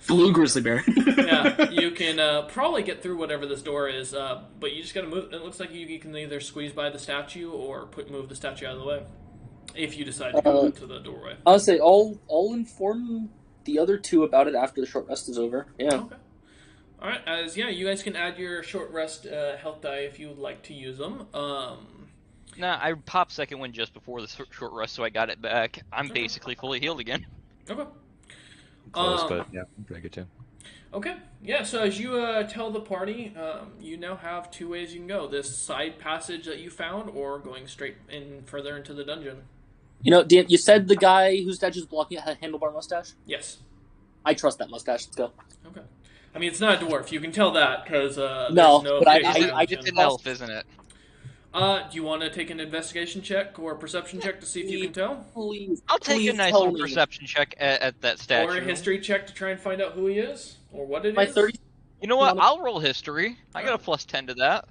Blue grizzly bear. yeah, you can probably get through whatever this door is, but you just gotta move. It looks like you can either squeeze by the statue or move the statue out of the way. If you decide to go into the doorway. I'll say I'll inform the other two about it after the short rest is over. Yeah. Okay. All right. You guys can add your short rest health die if you would like to use them. Nah, I popped second one just before the short rest, so I got it back. I'm basically fully healed again. Okay. Close, but yeah, I'm pretty good too. Okay. Yeah. So as you tell the party, you now have two ways you can go: this side passage that you found, or going straight in further into the dungeon. You know, Dan, you said the guy whose statue is blocking it had a handlebar mustache? Yes. I trust that mustache. Let's go. Okay. I mean, it's not a dwarf. You can tell that because No, there's no. but It's an elf, isn't it? Do you want to take an investigation check or a perception check to see if you can tell? Please. I'll take please a nice tell little me. perception check at that statue. Or a history check to try and find out who he is or what it is. My 30. You know what? I'll roll history. I got a plus 10 to that.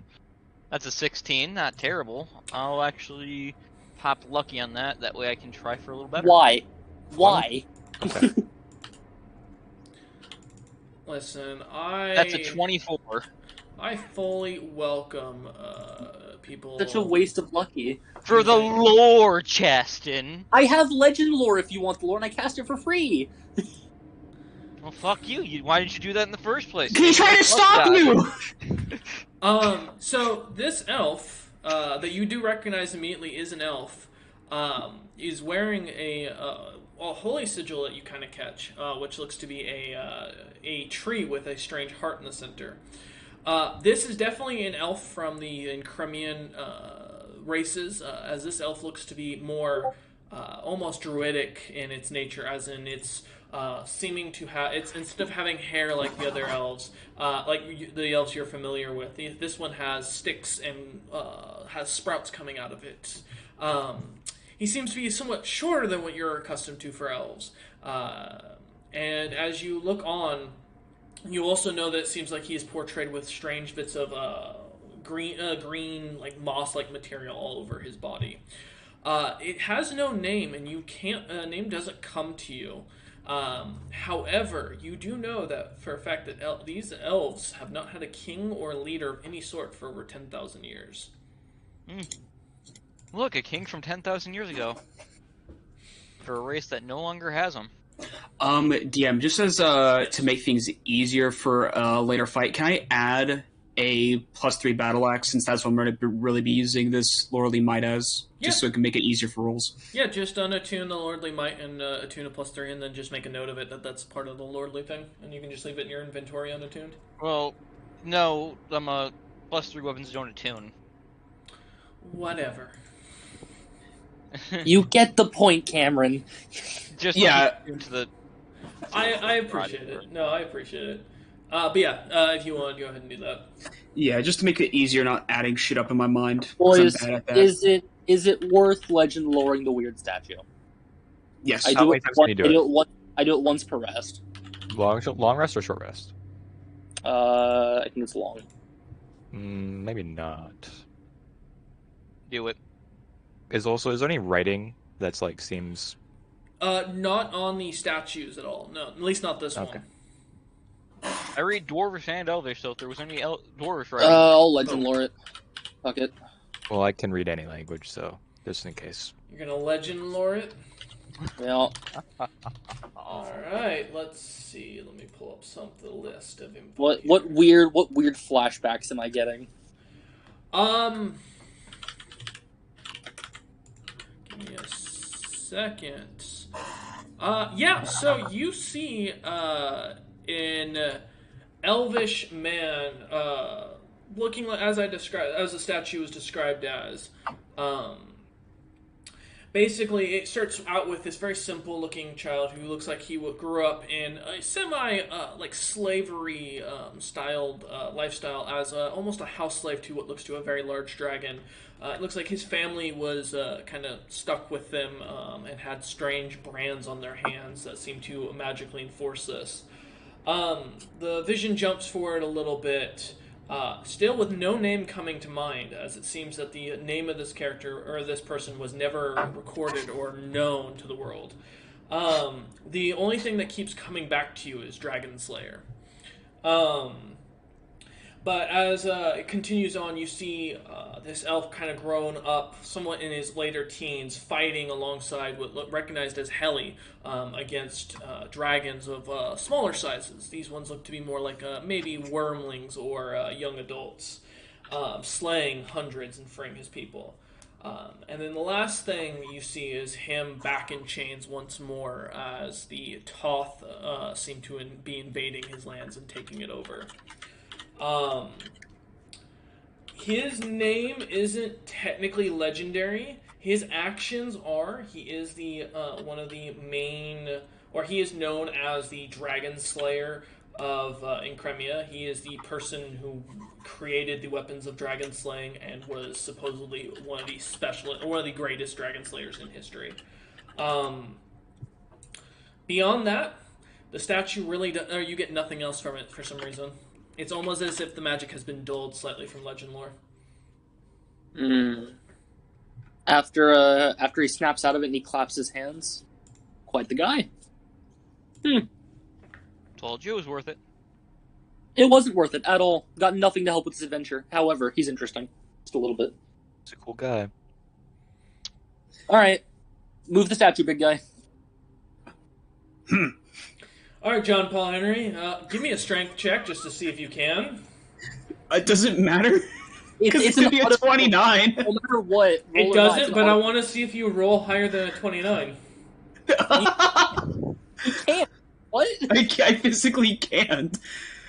That's a 16. Not terrible. I'll actually pop lucky on that. That way I can try for a little better. Why? Why? Okay. Listen, That's a 24. I fully welcome people. Such a waste of lucky. For the lore, Chaston. I have legend lore if you want the lore, and I cast it for free. Well, fuck you. Why didn't you do that in the first place? He tried to stop you! So this elf that you do recognize immediately is an elf. Is wearing a holy sigil that you kind of catch, which looks to be a tree with a strange heart in the center. This is definitely an elf from the Crimean races, as this elf looks to be more almost druidic in its nature, as in it's seeming to have, it's instead of having hair like the other elves, the elves you're familiar with, this one has sticks and has sprouts coming out of it. He seems to be somewhat shorter than what you're accustomed to for elves. And as you look on, you also know that it seems like he is portrayed with strange bits of green, like moss-like material all over his body. It has no name, and you can't. Name doesn't come to you. However, you do know that for a fact that these elves have not had a king or leader of any sort for over 10,000 years. Look, a king from 10,000 years ago. For a race that no longer has them. DM, just as to make things easier for a later fight, can I add a +3 battle axe, since that's what I'm going to really be using this Lordly Might as, just so it can make it easier for rolls? Yeah, just unattune the Lordly Might and attune a +3, and then just make a note of it that that's part of the Lordly thing, and you can just leave it in your inventory unattuned. Well, no, +3 weapons don't attune. Whatever. You get the point, Cameron. Just Yeah. into the. I appreciate it. No, I appreciate it. But yeah, if you want, go ahead and do that. Yeah, just to make it easier, not adding shit up in my mind. 'Cause I'm Boys, bad at that. is is it worth legend lowering the weird statue? Yes. I How do many it. times can you do it? I do it once per rest. Long rest or short rest? I think it's long. Maybe not. Do it. Is there any writing that's like seems? Not on the statues at all. No, at least not this Okay. one. I read Dwarvish and Elvish, so if there was any Dwarvish writing... I'll legend lore it. Fuck it. Well, I can read any language, so just in case. You're gonna legend lore it? Yeah. Alright, let's see. Let me pull up the list of info. What weird flashbacks am I getting? Give me a second. Yeah, so you see, in Elvish man, looking like, as the statue was described as, basically, it starts out with this very simple-looking child who looks like he grew up in a slavery styled lifestyle as almost a house slave to what looks to a very large dragon. It looks like his family was kind of stuck with them and had strange brands on their hands that seem to magically enforce this. The vision jumps forward a little bit. Still with no name coming to mind, as it seems that the name of this character, or this person, was never recorded or known to the world. The only thing that keeps coming back to you is Dragon Slayer. But as it continues on, you see this elf kind of grown up, somewhat in his later teens, fighting alongside what look recognized as Heli against dragons of smaller sizes. These ones look to be more like maybe wormlings or young adults, slaying hundreds and freeing his people. And then the last thing you see is him back in chains once more as the Toth seem to be invading his lands and taking it over. His name isn't technically legendary. His actions are. He is the one of the main, or he is known as the Dragon Slayer of Incremia. He is the person who created the weapons of dragon slaying and was supposedly one of the greatest dragon slayers in history. Beyond that, the statue really you get nothing else from it for some reason. It's almost as if the magic has been dulled slightly from legend lore. After he snaps out of it and he claps his hands, quite the guy. Told you it was worth it. It wasn't worth it at all. Got nothing to help with this adventure. However, he's interesting. Just a little bit. He's a cool guy. Alright. Move the statue, big guy. Alright, John Paul Henry, give me a strength check just to see if you can. It doesn't matter. Because it's going to be a 29. No matter what. It doesn't, but I want to see if you roll higher than a 29. You can't. What? I physically can't.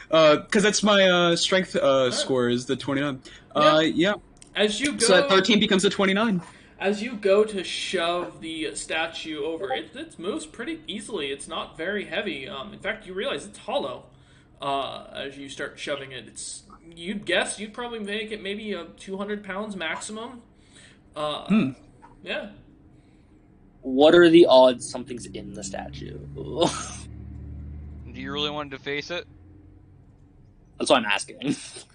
Because that's my strength score is the 29. Yeah. As you go, so that 13 becomes a 29. As you go to shove the statue over, it moves pretty easily. It's not very heavy. In fact, you realize it's hollow as you start shoving it. You'd guess you'd probably make it maybe 200 pounds maximum. Yeah. What are the odds something's in the statue? Do you really want to face it? That's why I'm asking. It's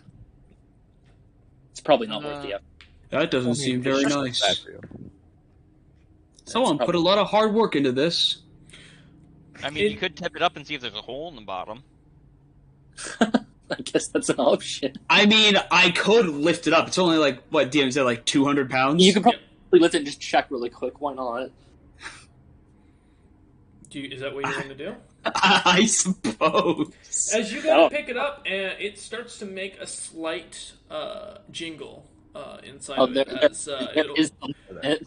probably not worth the effort. That doesn't seem very nice. Someone put a lot of hard work into this. I mean, you could tip it up and see if there's a hole in the bottom. I guess that's an option. I mean, I could lift it up. It's only like, what, DM, is that like 200 pounds? You could probably lift it and just check really quick. Why not? Is that what you're going to do? I suppose. As you go to pick it up, it starts to make a slight jingle inside of it.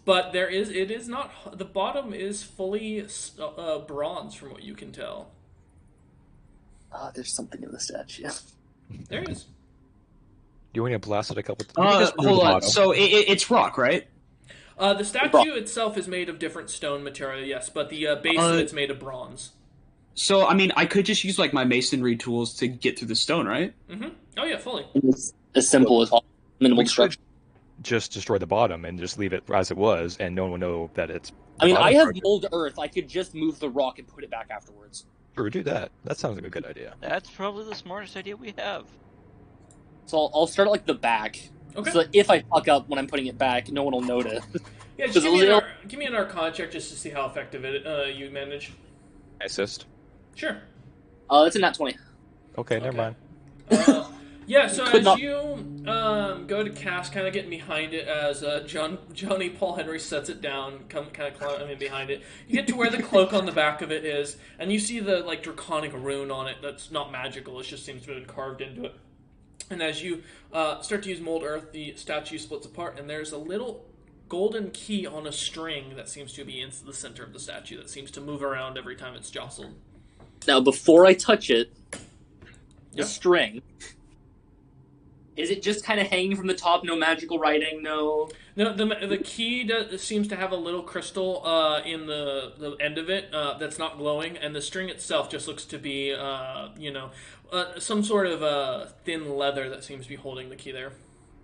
But it is not. The bottom is fully bronze, from what you can tell. There's something in the statue. There is. Do you want to blast it a couple times? Hold on. So it's rock, right? The statue itself is made of different stone material, yes, but the base of it's made of bronze. So, I mean, I could just use, like, my masonry tools to get through the stone, right? Mm-hmm. Oh, yeah, fully. It's as simple as minimal structure. just destroy the bottom and just leave it as it was, and no one will know that it's. I mean, I bottom's have broken. mold earth. I could just move the rock and put it back afterwards. Sure, do that. That sounds like a good idea. That's probably the smartest idea we have. So I'll start at like the back. Okay. So that if I fuck up when I'm putting it back, no one will notice. Yeah, just Does it look- give me an Arcana check just to see how effective you manage. Assist. Sure. It's a nat 20. Okay, Okay. never mind. Yeah, so Could as not- you go to cast, kind of getting behind it as Johnny Paul Henry sets it down, kind of climbing behind it. You get to where the cloak on the back of it is, and you see the like draconic rune on it that's not magical. It just seems to have been carved into it. And as you start to use mold earth, the statue splits apart, and there's a little golden key on a string that seems to be in the center of the statue that seems to move around every time it's jostled. Now, before I touch it, the Yeah. string, is it just kind of hanging from the top? No magical writing, no. No, the key seems to have a little crystal in the end of it that's not glowing, and the string itself just looks to be, some sort of thin leather that seems to be holding the key there.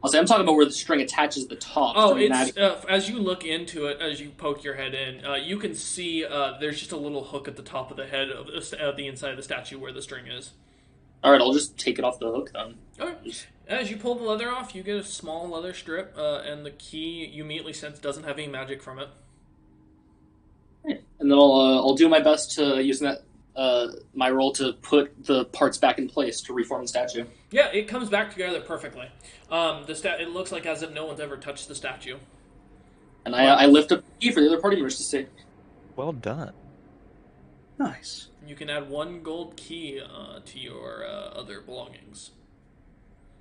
I'll say I'm talking about where the string attaches the top. Oh, to the it's magic- as you look into it, as you poke your head in, you can see there's just a little hook at the top of the head of the inside of the statue where the string is. All right, I'll just take it off the hook then. Okay. As you pull the leather off, you get a small leather strip, and the key you immediately sense doesn't have any magic from it. And then I'll do my best to use that my roll to put the parts back in place to reform the statue. Yeah, it comes back together perfectly. It looks like as if no one's ever touched the statue. And I lift up the key for the other party members to see. Well done. Nice. You can add 1 gold key to your other belongings.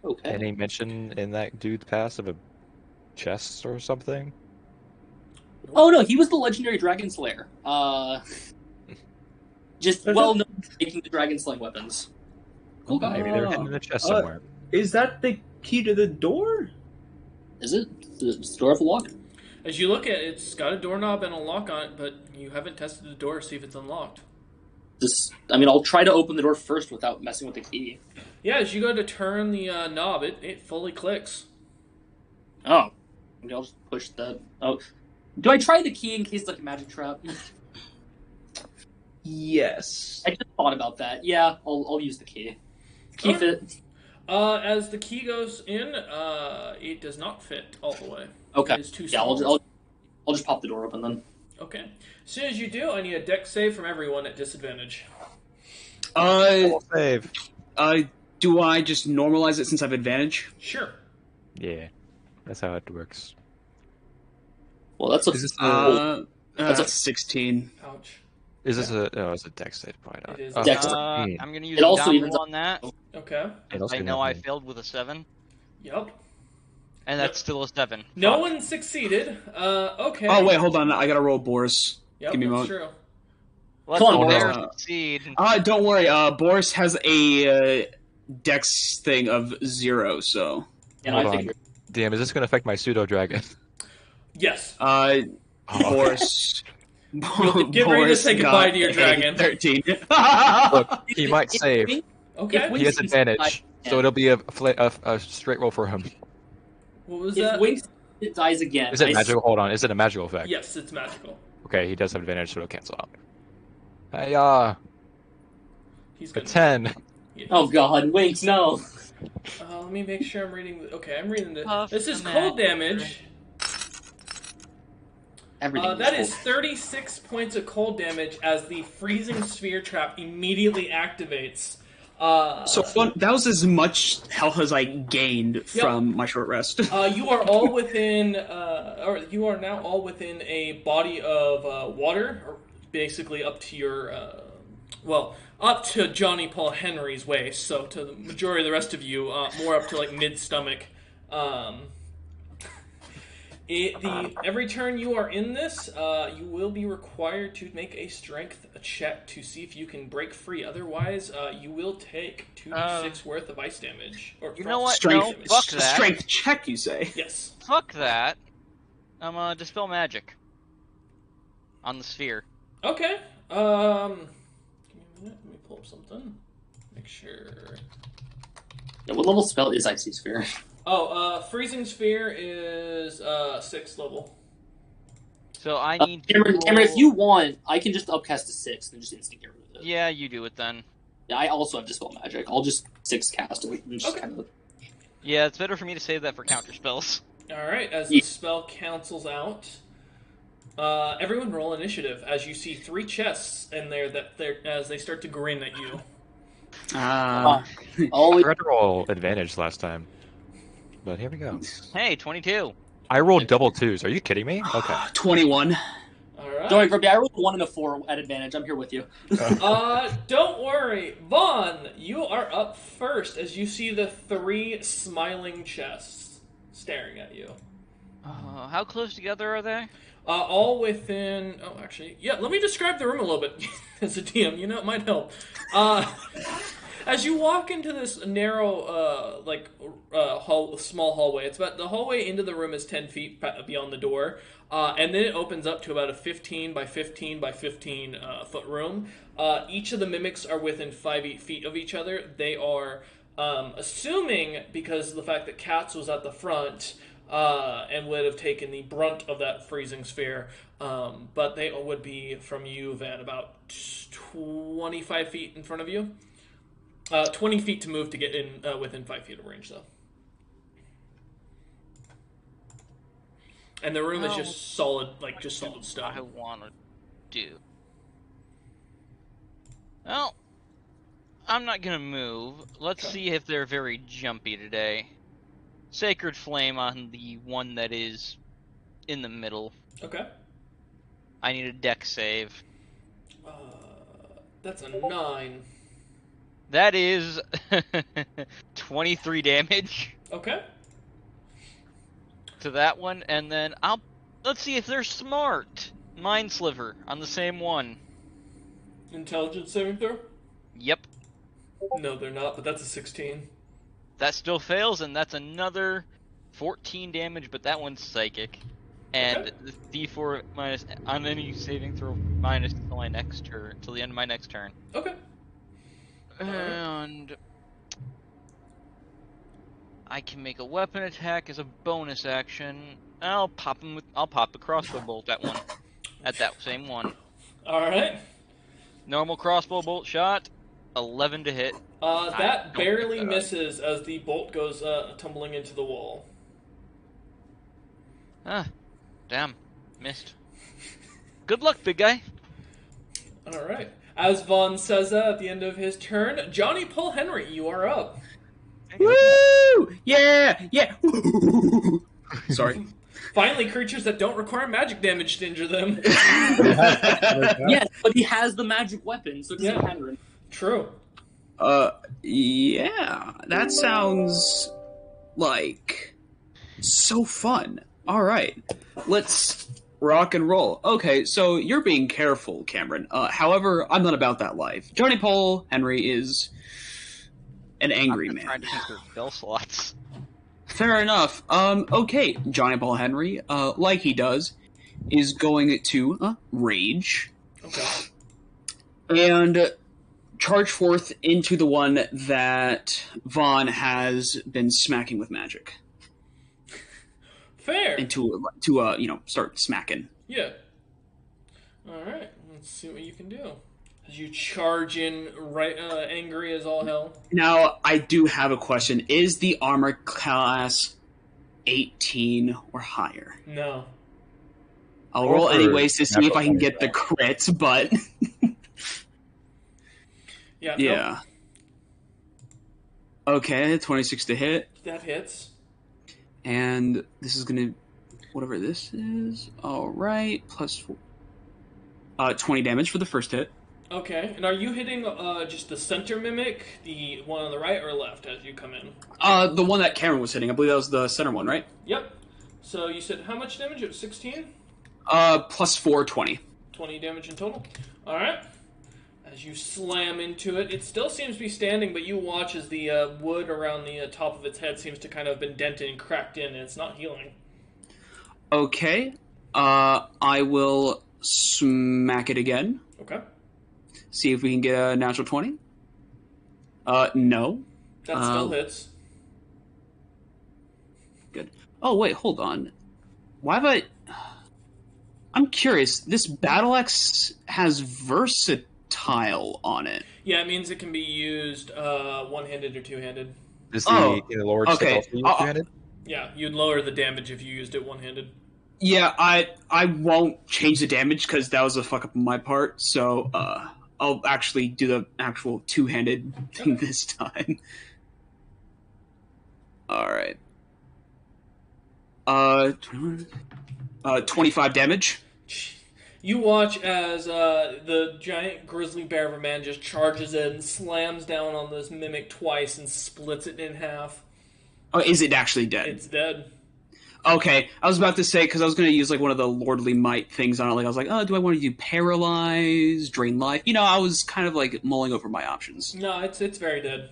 Okay. Any mention in that dude's past of a chest or something? Oh no, he was the legendary dragon slayer. Just well known for making the dragon slaying weapons. Cool. Maybe they're hidden in a chest Uh, somewhere. Is that the key to the door? Is it? Does the door have a lock? As you look at it, it's got a doorknob and a lock on it, but you haven't tested the door to see if it's unlocked. I'll try to open the door first without messing with the key. Yeah, as you go to turn the knob, it fully clicks. Oh. Maybe I'll just push that. Oh. Do I try the key in case it's like a magic trap? Yes. I just thought about that. Yeah, I'll use the key. Key fit. As the key goes in, it does not fit all the way. Okay. It's too Yeah, small. I'll just pop the door open then. Okay. As soon as you do, I need a dex save from everyone at disadvantage. Save. Do I just normalize it since I have advantage? Sure. Yeah, that's how it works. Well, that's a. Is this That's a- 16. Ouch. Is this a? Oh, it's a dex save. Probably not. It is. Oh, Dex. 14. I'm gonna use It a also down evens roll up- on that. Okay. It also I know I evens- failed with a 7, Yep. and that's still a 7. No Fuck. one succeeded. Okay. Oh, wait, hold on. I gotta roll Boris. Yep, give me a that's moment. true. Let's Come on, dare Boris. succeed. Don't worry. Boris has a dex thing of 0, so. Yeah, Hold I on. figured. Damn, is this gonna affect my pseudo dragon? Yes. Boris. Get ready to say goodbye to your got dragon. a 13. Look, he might If save. Wink- Okay. if He Wink has sees advantage, it so it'll be a straight roll for him. What was If that? Winks it dies again. Is it I magical? Hold on, is it a magical effect? Yes, it's magical. Okay, he does have advantage, so it'll cancel out. Hey, He's a gonna. 10. Yeah. Oh god, Winks, no. Let me make sure I'm reading. Okay, I'm reading this. Puff This is the cold magic. damage. Everything. That was is cold. 36 points of cold damage as the freezing sphere trap immediately activates. So fun. That was as much health as I gained from my short rest. You are all within, or you are now all within a body of water, or basically up to your, up to Johnny Paul Henry's waist. So to the majority of the rest of you, more up to like mid stomach. Every turn you are in this, you will be required to make a strength check to see if you can break free. Otherwise, you will take 2d6 worth of ice damage. Or You know what? Strength, No, fuck that. strength check, you say? Yes. Fuck that. I'm gonna dispel magic on the sphere. Okay. Give me a minute. Let me pull up something. Make sure. Yeah, what level spell is Icy Sphere? Freezing Sphere is 6th level. So I need to Cameron, roll... if you want, I can just upcast to 6 and just instant get rid of it. Yeah, you do it then. Yeah, I also have Dispel Magic. I'll just 6 cast it and just Okay. kind of... Yeah, it's better for me to save that for counter spells. Alright, as the spell cancels out, everyone roll initiative as you see 3 chests in there as they start to grin at you. I Always... tried to roll advantage last time, but here we go. Hey, 22. I rolled double twos. Are you kidding me? Okay. 21. Alright. Don't worry, Grumpy, I rolled 1 and a 4 at advantage. I'm here with you. Don't worry. Vaughn, you are up first as you see the 3 smiling chests staring at you. How close together are they? All within... Oh, actually... Yeah, let me describe the room a little bit as a DM. You know, it might help. As you walk into this narrow, small hallway, the hallway into the room is 10 feet beyond the door, and then it opens up to about a 15 by 15 by 15 foot room. Each of the mimics are within 5 feet of each other. They are, assuming, because of the fact that Katz was at the front, and would have taken the brunt of that freezing sphere, but they would be from you, Van, about 25 feet in front of you. 20 feet to move to get in within 5 feet of range, though. And the room is just solid, solid stone. I want to do. Well, I'm not gonna move. Let's see if they're very jumpy today. Sacred Flame on the one that is in the middle. Okay. I need a deck save. That's a 9. That is 23 damage Okay. to that one, and then let's see if they're smart. Mind Sliver on the same one. Intelligence saving throw? Yep. No, they're not, but that's a 16. That still fails, and that's another 14 damage, but that one's psychic. And the D4 minus on any saving throw minus till my next turn, till the end of my next turn. Okay. And I can make a weapon attack as a bonus action. I'll pop the crossbow bolt at that same one. All right. Normal crossbow bolt shot, 11 to hit. That barely misses as the bolt goes tumbling into the wall. Ah, damn, missed. Good luck, big guy. All right. As Vaughn says that at the end of his turn, Johnny Paul Henry, you are up. Woo! Yeah! Yeah! Sorry. Finally, creatures that don't require magic damage to injure them. Yes, but he has the magic weapon, so it doesn't matter. True. Yeah. That sounds like so fun. All right. Let's rock and roll. Okay, so you're being careful, Cameron. However, I'm not about that life. Johnny Paul Henry is an angry man. Trying to think of spell slots. Fair enough. Okay, Johnny Paul Henry, like he does, is going to rage. Okay. And charge forth into the one that Vaughn has been smacking with magic. Fair. And to start smacking. Yeah. All right. Let's see what you can do. As you charge in, right, angry as all hell. Now, I do have a question. Is the armor class 18 or higher? No. I'll roll anyways to see if I can get the crits, but... Yeah. Yeah. Nope. Okay, 26 to hit. That hits. And this is going to... Whatever this is. Alright, plus 4. 20 damage for the first hit. Okay. And are you hitting just the center mimic, the one on the right or left as you come in? The one that Cameron was hitting. I believe that was the center one, right? Yep. So you said how much damage? It was 16? Plus 4, 20. 20 damage in total. Alright. As you slam into it, it still seems to be standing, but you watch as the wood around the top of its head seems to kind of have been dented and cracked in, and it's not healing. Okay. I will smack it again. Okay. See if we can get a natural 20. No. That still hits. Oh wait, hold on. Why have I? I'm curious. This battle axe has versatile on it. Yeah, it means it can be used one-handed or two-handed. Is Oh, the Lord stick okay. also used two-handed? Yeah, you'd lower the damage if you used it one-handed. Yeah, I won't change the damage because that was a fuck up on my part. So I'll actually do the actual two-handed thing this time. All right. 25 damage. You watch as the giant grizzly bear of a man just charges in, slams down on this mimic twice, and splits it in half. Oh, is it actually dead? It's dead. Okay, I was about to say because I was going to use like one of the lordly might things on it. Like I was like, oh, do I want to do paralyze, drain life? You know, I was kind of like mulling over my options. No, it's very dead.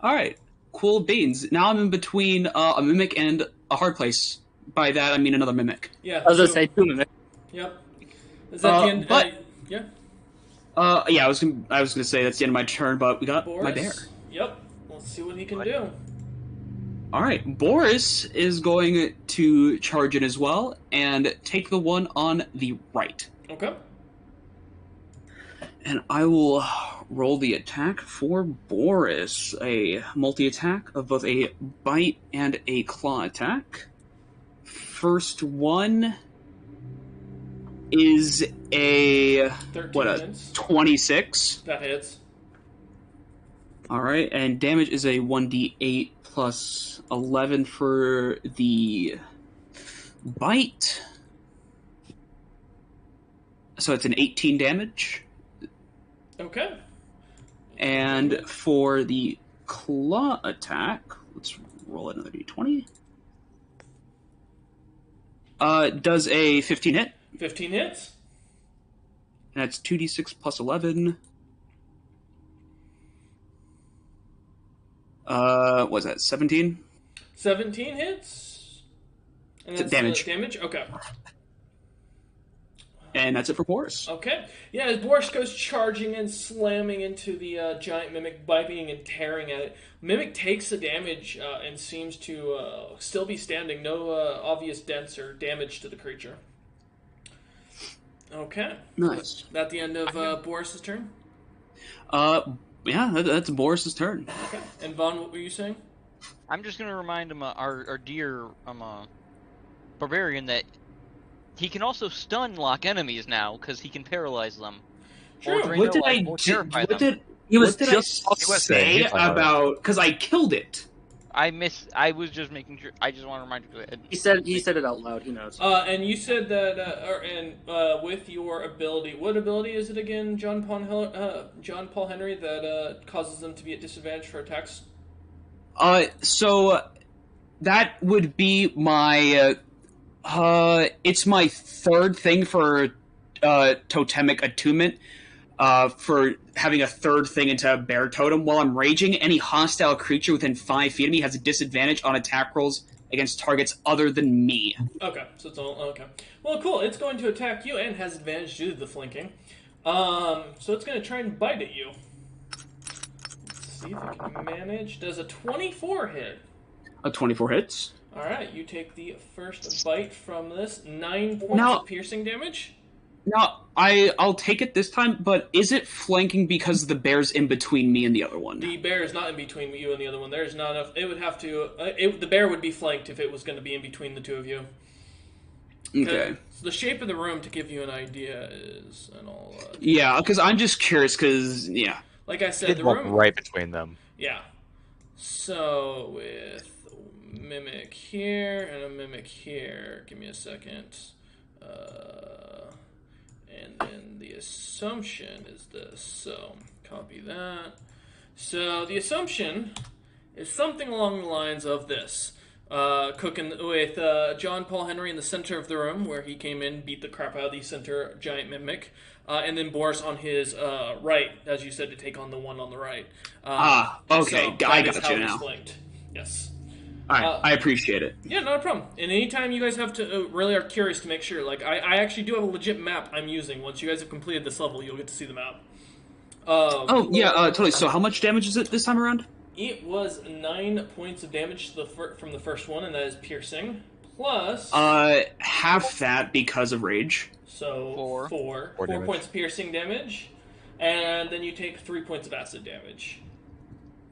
All right, cool beans. Now I'm in between a mimic and a hard place. By that I mean another mimic. Yeah. I was gonna say 2 minutes. Yep. Is that the end? Yeah. Yeah, I was gonna say that's the end of my turn, but we got Boris? my bear. Yep. Let's see what he can do. All right, Boris is going to charge in as well and take the one on the right. Okay. And I will roll the attack for Boris. A multi-attack of both a bite and a claw attack. First one is a 13 hits. 26. That hits. All right, and damage is a 1d8 plus 11 for the bite. So it's an 18 damage. Okay. And for the claw attack, let's roll another d20. Does a 15 hit. 15 hits. And that's 2d6 plus 11. What's that, 17? 17 hits. And that's Damage. Damage? Okay. And that's it for Boris. Okay. Yeah, as Boris goes charging and slamming into the giant mimic, biting and tearing at it, Mimic takes the damage and seems to still be standing. No obvious dents or damage to the creature. Okay. Nice. That the end of Boris's turn? Yeah, that's Boris's turn. Okay. And Vaughn, what were you saying? I'm just gonna remind him, our dear barbarian, that he can also stun lock enemies now because he can paralyze them. True. What did I He was what did just I say about? Because I killed it. I was just making sure. I just want to remind you. he said it out loud. He knows. And you said that, with your ability, what ability is it again, John Paul Henry, that causes them to be at disadvantage for attacks? So that would be my. It's my third thing for totemic attunement. For having a third thing into bear totem. While I'm raging, any hostile creature within 5 feet of me has a disadvantage on attack rolls against targets other than me. Okay, so it's all okay. Well, cool. It's going to attack you and has advantage due to the flanking. So it's going to try and bite at you. Let's see if it can manage. Does a 24 hit? A 24 hits. All right, you take the first bite from this. 9 points of piercing damage. Now, I'll take it this time, but is it flanking because the bear's in between me and the other one? The bear is not in between you and the other one. There's not enough. It would have to. The bear would be flanked if it was going to be in between the two of you. Okay. So the shape of the room, to give you an idea, is and all. Yeah, because I'm just curious. Because like I said, the walk room right between them. Yeah. So with mimic here and a mimic here. Give me a second. And then the assumption is this. So copy that. So the assumption is something along the lines of this. Cooking with John Paul Henry in the center of the room, where he came in, beat the crap out of the center giant mimic, and then Boris on his right, as you said, to take on the one on the right. Okay, so I got you now. Flanked. Yes. All right, I appreciate it. Yeah, not a problem. And anytime you guys have to really are curious to make sure, like I actually do have a legit map I'm using. Once you guys have completed this level, you'll get to see the map. Totally. So how much damage is it this time around? It was 9 points of damage from the first one, and that is piercing. plus Half that because of rage. so Four. four damage. points of piercing damage, and then you take 3 points of acid damage.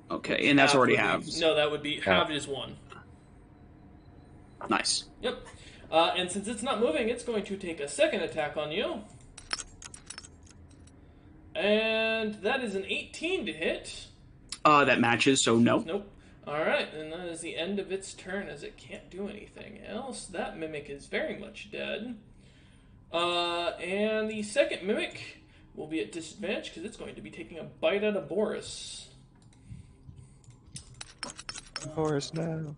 Okay, and that's Half already would be- halved. No, that would be halved is 1. Nice. Yep. And since it's not moving, it's going to take a second attack on you. And that is an 18 to hit. That matches, so no. Nope. Alright, and that is the end of its turn as it can't do anything else. That mimic is very much dead. And the second mimic will be at disadvantage because it's going to be taking a bite out of Boris. Boris, no.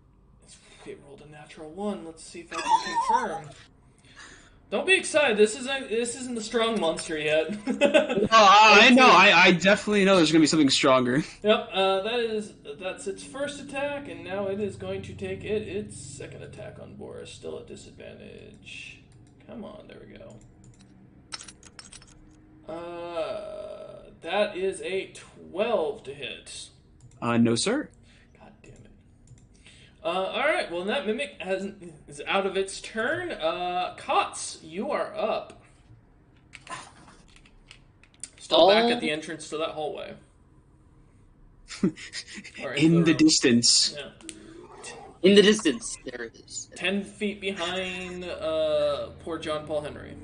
It rolled a natural 1. Let's see if I can confirm. Don't be excited. This isn't the strong monster yet. I know. I definitely know there's gonna be something stronger. Yep. That's its first attack, and now it is going to take its second attack on Boris. Still at disadvantage. Come on, there we go. That is a 12 to hit. No, sir. God damn it. Alright, well, that mimic is out of its turn. Cots, you are up. Still back at the entrance to that hallway. Or into In the room. distance. Yeah. In the distance, there it is. 10 feet behind poor John Paul Henry.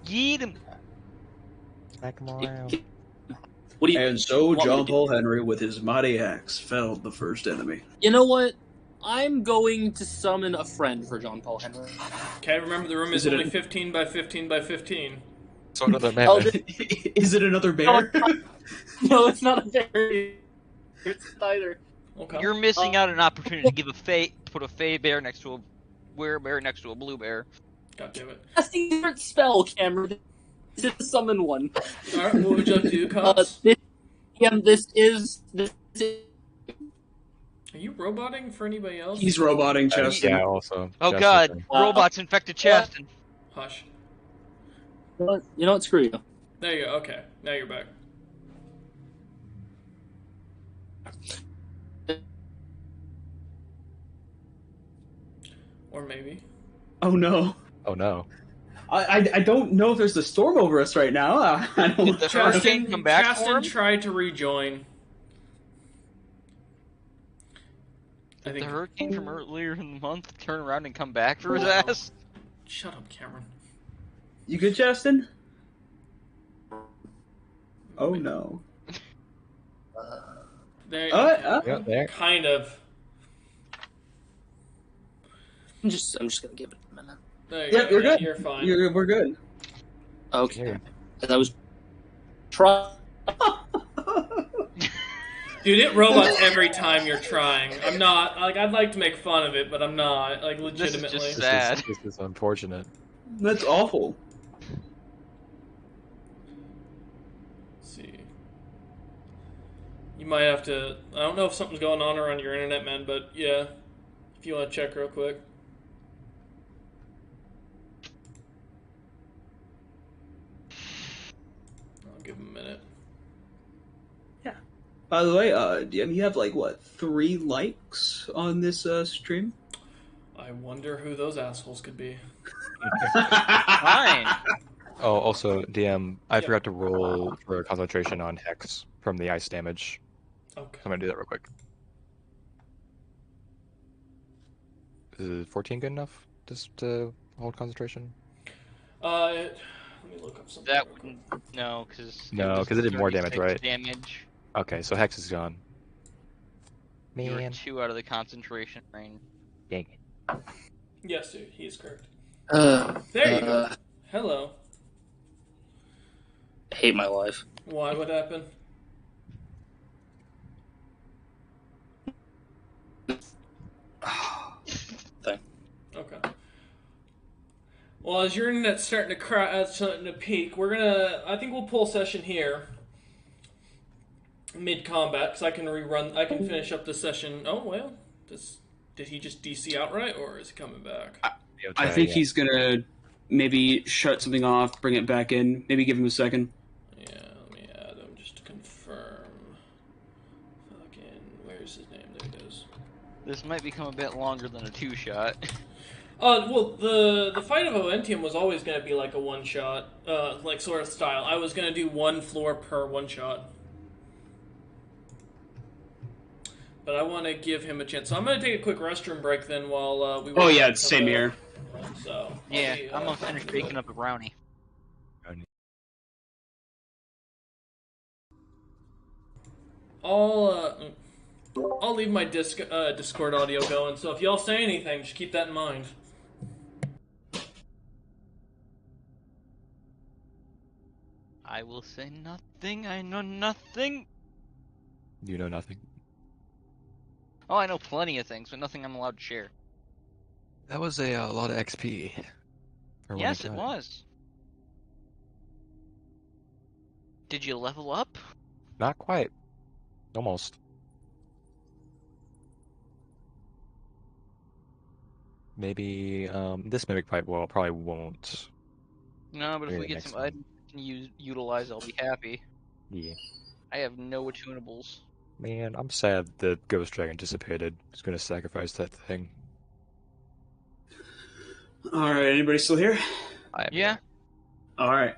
Yeet him. Smack him around. What do you? And so want me John to do? Paul Henry, with his mighty axe, felled the first enemy. You know what? I'm going to summon a friend for John Paul Henry. Okay, remember the room is Is it only a- 15 by 15 by 15. So another Oh, mammoth. Is it another No, bear? it's not. No, it's not a bear. It's neither. Okay. You're missing out on an opportunity to give put a fey bear next to a werebear next to a blue bear. God damn it. That's the different spell, Cameron. To summon one. Alright, what would you like to do, Cops? This is. Are you roboting for anybody else? He's roboting Cheston. Yeah, also. Oh Justin. god, robots infected chest. And Hush. You know what? Screw you. There you go, okay. Now you're back. Or maybe. Oh no. Oh no. I don't know if there's a storm over us right now. I don't. Did the hurricane come back for Chaston him? tried to rejoin. I Did think. the hurricane from earlier in the month turn around and come back for his ass? Shut up, Cameron. You good, Cheston? Oh no. There. Yeah, there. Kind of. I'm just gonna give it a minute. There you Yep, go. you're Yeah, good. You're fine. We're good. Okay. Yeah. Because I was trying. Dude, it robots every time you're trying. I'm not like I'd like to make fun of it, but I'm not like This is legitimately. just sad. This is unfortunate. That's awful. Let's see. You might have to. I don't know if something's going on around your internet, man, but yeah, if you want to check real quick. I'll give him a minute. By the way, DM, you have like what 3 likes on this stream? I wonder who those assholes could be. Fine. Oh, also, DM, I Yeah. forgot to roll for concentration on Hex from the ice damage. Okay. I'm gonna do that real quick. Is 14 good enough just to hold concentration? Let me look up something. That real quick. wouldn't. No, because. No, 'cause it did more damage, 36 right? Damage. Okay, so Hex is gone. You were Man. 2 out of the concentration range. Dang it. Yes, dude, he is correct. There There you go. Hello. I hate my life. Why? What happened? Okay. Well, as your internet's starting to peak, we're gonna. I think we'll pull session here. Mid combat, because I can rerun. I can finish up the session. Oh well, did he just DC outright, or is he coming back? I think he's gonna maybe shut something off, bring it back in. Maybe give him a second. Yeah, let me add him just to confirm. Fucking, where's his name? There it is. This might become a bit longer than a 2-shot. Well, the fight of Oventium was always going to be like a one-shot, like sort of style. I was going to do one floor per one-shot. But I want to give him a chance. So I'm going to take a quick restroom break then while we... Oh yeah, it's same here. So Yeah, I'm gonna finish baking up a brownie. I'll leave my Discord audio going, so if y'all say anything, just keep that in mind. I will say nothing. I know nothing. You know nothing. Oh, I know plenty of things, but nothing I'm allowed to share. That was a lot of XP. for one Yes, it time. was. Did you level up? Not quite. Almost. Maybe this mimic pipe probably won't. No, but if Maybe we the get next some items we can utilize, I'll be happy. Yeah. I have no attunables. Man, I'm sad the ghost dragon dissipated. He's gonna sacrifice that thing. All right, anybody still here? Yeah, All right.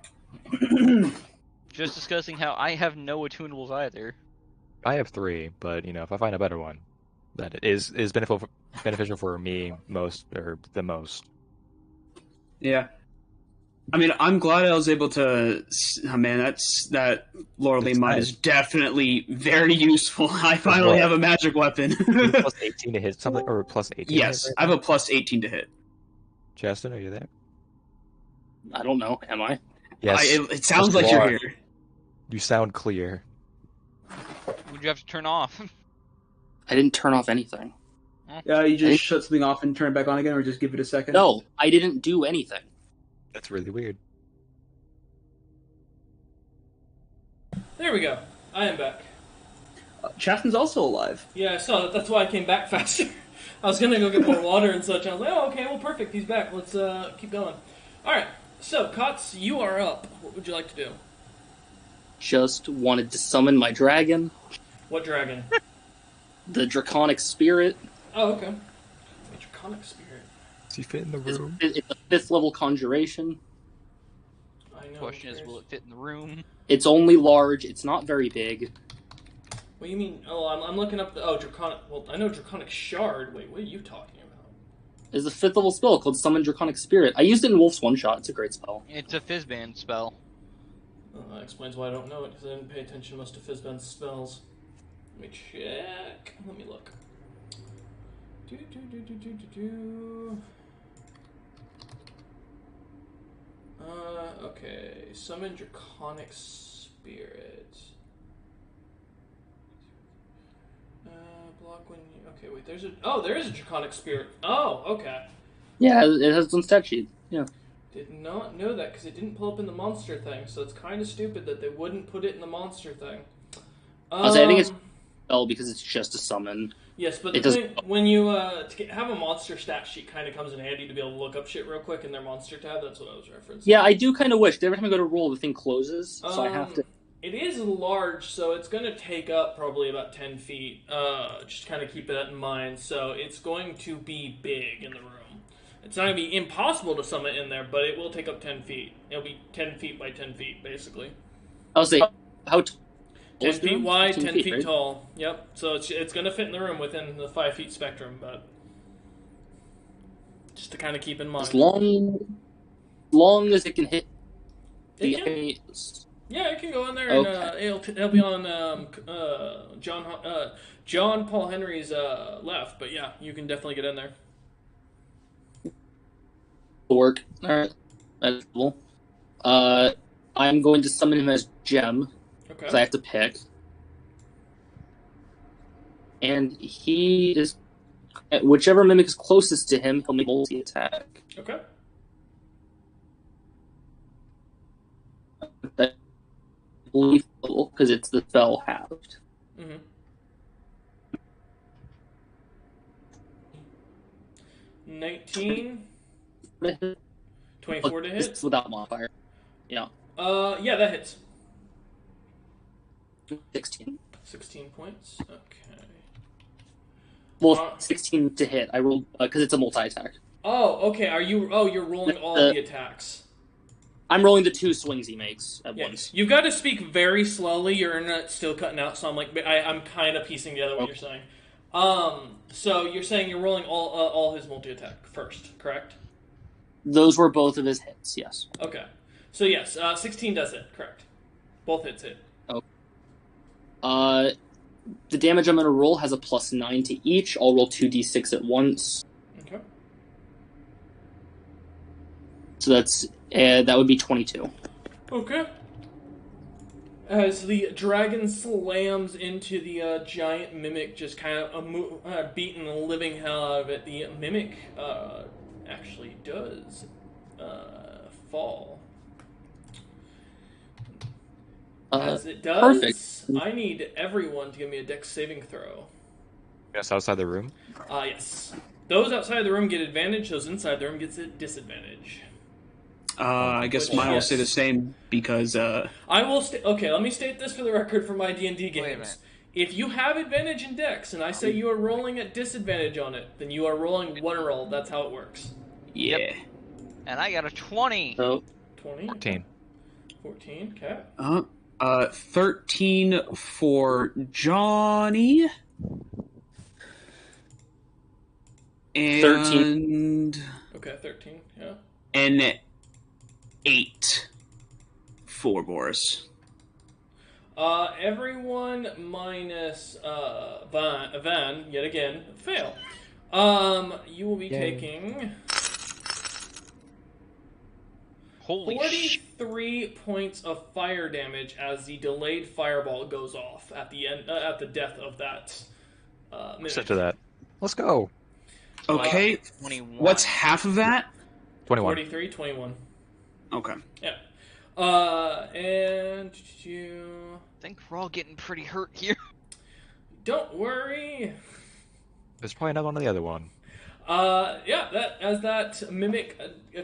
just discussing how I have no attunables either. I have 3, but if I find a better one, that is beneficial for me the most. Yeah. I mean, I'm glad I was able to. Oh man, that Laurel It's mod nice. is definitely very useful. I finally what? have a magic weapon. Plus 18 to hit something, or plus 18 Yes, to hit I have right a plus 18 to hit. now? Justin, are you there? I don't know. Am I? Yes. It sounds Yes, like you you're are. here. You sound clear. Would you have to turn off? I didn't turn off anything. Yeah, you just shut something off and turn it back on again, or just give it a second. No, I didn't do anything. That's really weird. There we go. I am back. Chasten's also alive. Yeah, I saw that. That's why I came back faster. I was gonna go get more water and such. I was like, oh, okay, well, perfect. He's back. Let's keep going. All right. So, Kotz, you are up. What would you like to do? Just wanted to summon my dragon, What dragon? the Draconic Spirit. Oh, okay. A draconic spirit. Does he fit in the It's, room? it's a 5th level conjuration. I know. Question is, will it fit in the room? It's only large. It's not very big. What do you mean? Oh, I'm looking up the. Oh, draconic. Well, I know draconic shard. Wait, what are you talking about? There's a 5th level spell called Summon Draconic Spirit. I used it in Wolf's one shot. It's a great spell. It's a Fizzband spell. That explains why I don't know it, because I didn't pay attention much to Fizzben's spells. Let me check. Let me look. Okay. Summon Draconic Spirit. Block when you... Okay, wait, there's a... Oh, there is a Draconic Spirit. Oh, okay. Yeah, it has its own stat sheet. Yeah. Did not know that, because it didn't pull up in the monster thing, so it's kind of stupid that they wouldn't put it in the monster thing. I think it's spell because it's just a summon. Yes, but It the doesn't- thing, when you have a monster stat sheet, kind of comes in handy to be able to look up shit real quick in their monster tab. That's what I was referencing. Yeah, I do kind of wish that every time I go to roll, the thing closes, so I have to. It is large, so it's going to take up probably about 10 feet. Just kind of keep that in mind. So it's going to be big in the room. It's not going to be impossible to summon in there, but it will take up 10 feet. It'll be 10 feet by 10 feet, basically. I'll say how tall 10 is the feet room? wide, 15 10 feet right? tall. Yep. So it's going to fit in the room within the 5 feet spectrum, but just to kind of keep in mind. As long as it can hit the It can. enemies. Yeah, it can go in there, Okay. and it'll be on John Paul Henry's left. But yeah, you can definitely get in there. Work. Alright. That's cool. I'm going to summon him as Gem, Okay. because I have to pick. And he is. Whichever mimic is closest to him, he'll make multi attack. Okay. That's lethal, because it's the spell halved. Mm-hmm. 19, 24 to hit. It's without modifier. Yeah. Yeah, that hits. 16. 16 points. Okay. Well, 16 to hit. I rolled because it's a multi-attack. Oh, okay. You're rolling all the attacks. I'm rolling the 2 swings he makes at once. You've got to speak very slowly. Your internet's still cutting out, so I'm kind of piecing together what you're saying. So you're saying you're rolling all his multi-attack first, correct? Those were both of his hits, yes. Okay. So yes, 16 does hit, correct. Both hits hit. Okay. The damage I'm going to roll has a +9 to each. I'll roll 2d6 at once. Okay. So that would be 22. Okay. As the dragon slams into the giant mimic, just kind of beating the living hell out of it, the mimic actually does fall. As it does, perfect. I need everyone to give me a dex saving throw. Yes, outside the room. Yes. Those outside the room get advantage, those inside the room gets a disadvantage. I guess mine will stay the same because I will okay, let me state this for the record for my D&D games. Wait a minute. If you have advantage in dex and I say you are rolling at disadvantage on it, then you are rolling one roll. That's how it works. yeah. Yep. And I got a 20. So 20. 14. 14, okay. 13 for Johnny. And 13. Okay, 13, yeah. And 8 for Boris. Everyone minus Van, yet again, fail. You will be taking Holy shit. 43 points of fire damage as the delayed fireball goes off at the end, at the death of that mimic. Set to that. Let's go. Okay. 21. What's half of that? 21. 43, 21. Okay. Yeah. And you... I think we're all getting pretty hurt here. Don't worry. There's probably another one on the other one. Yeah, as that mimic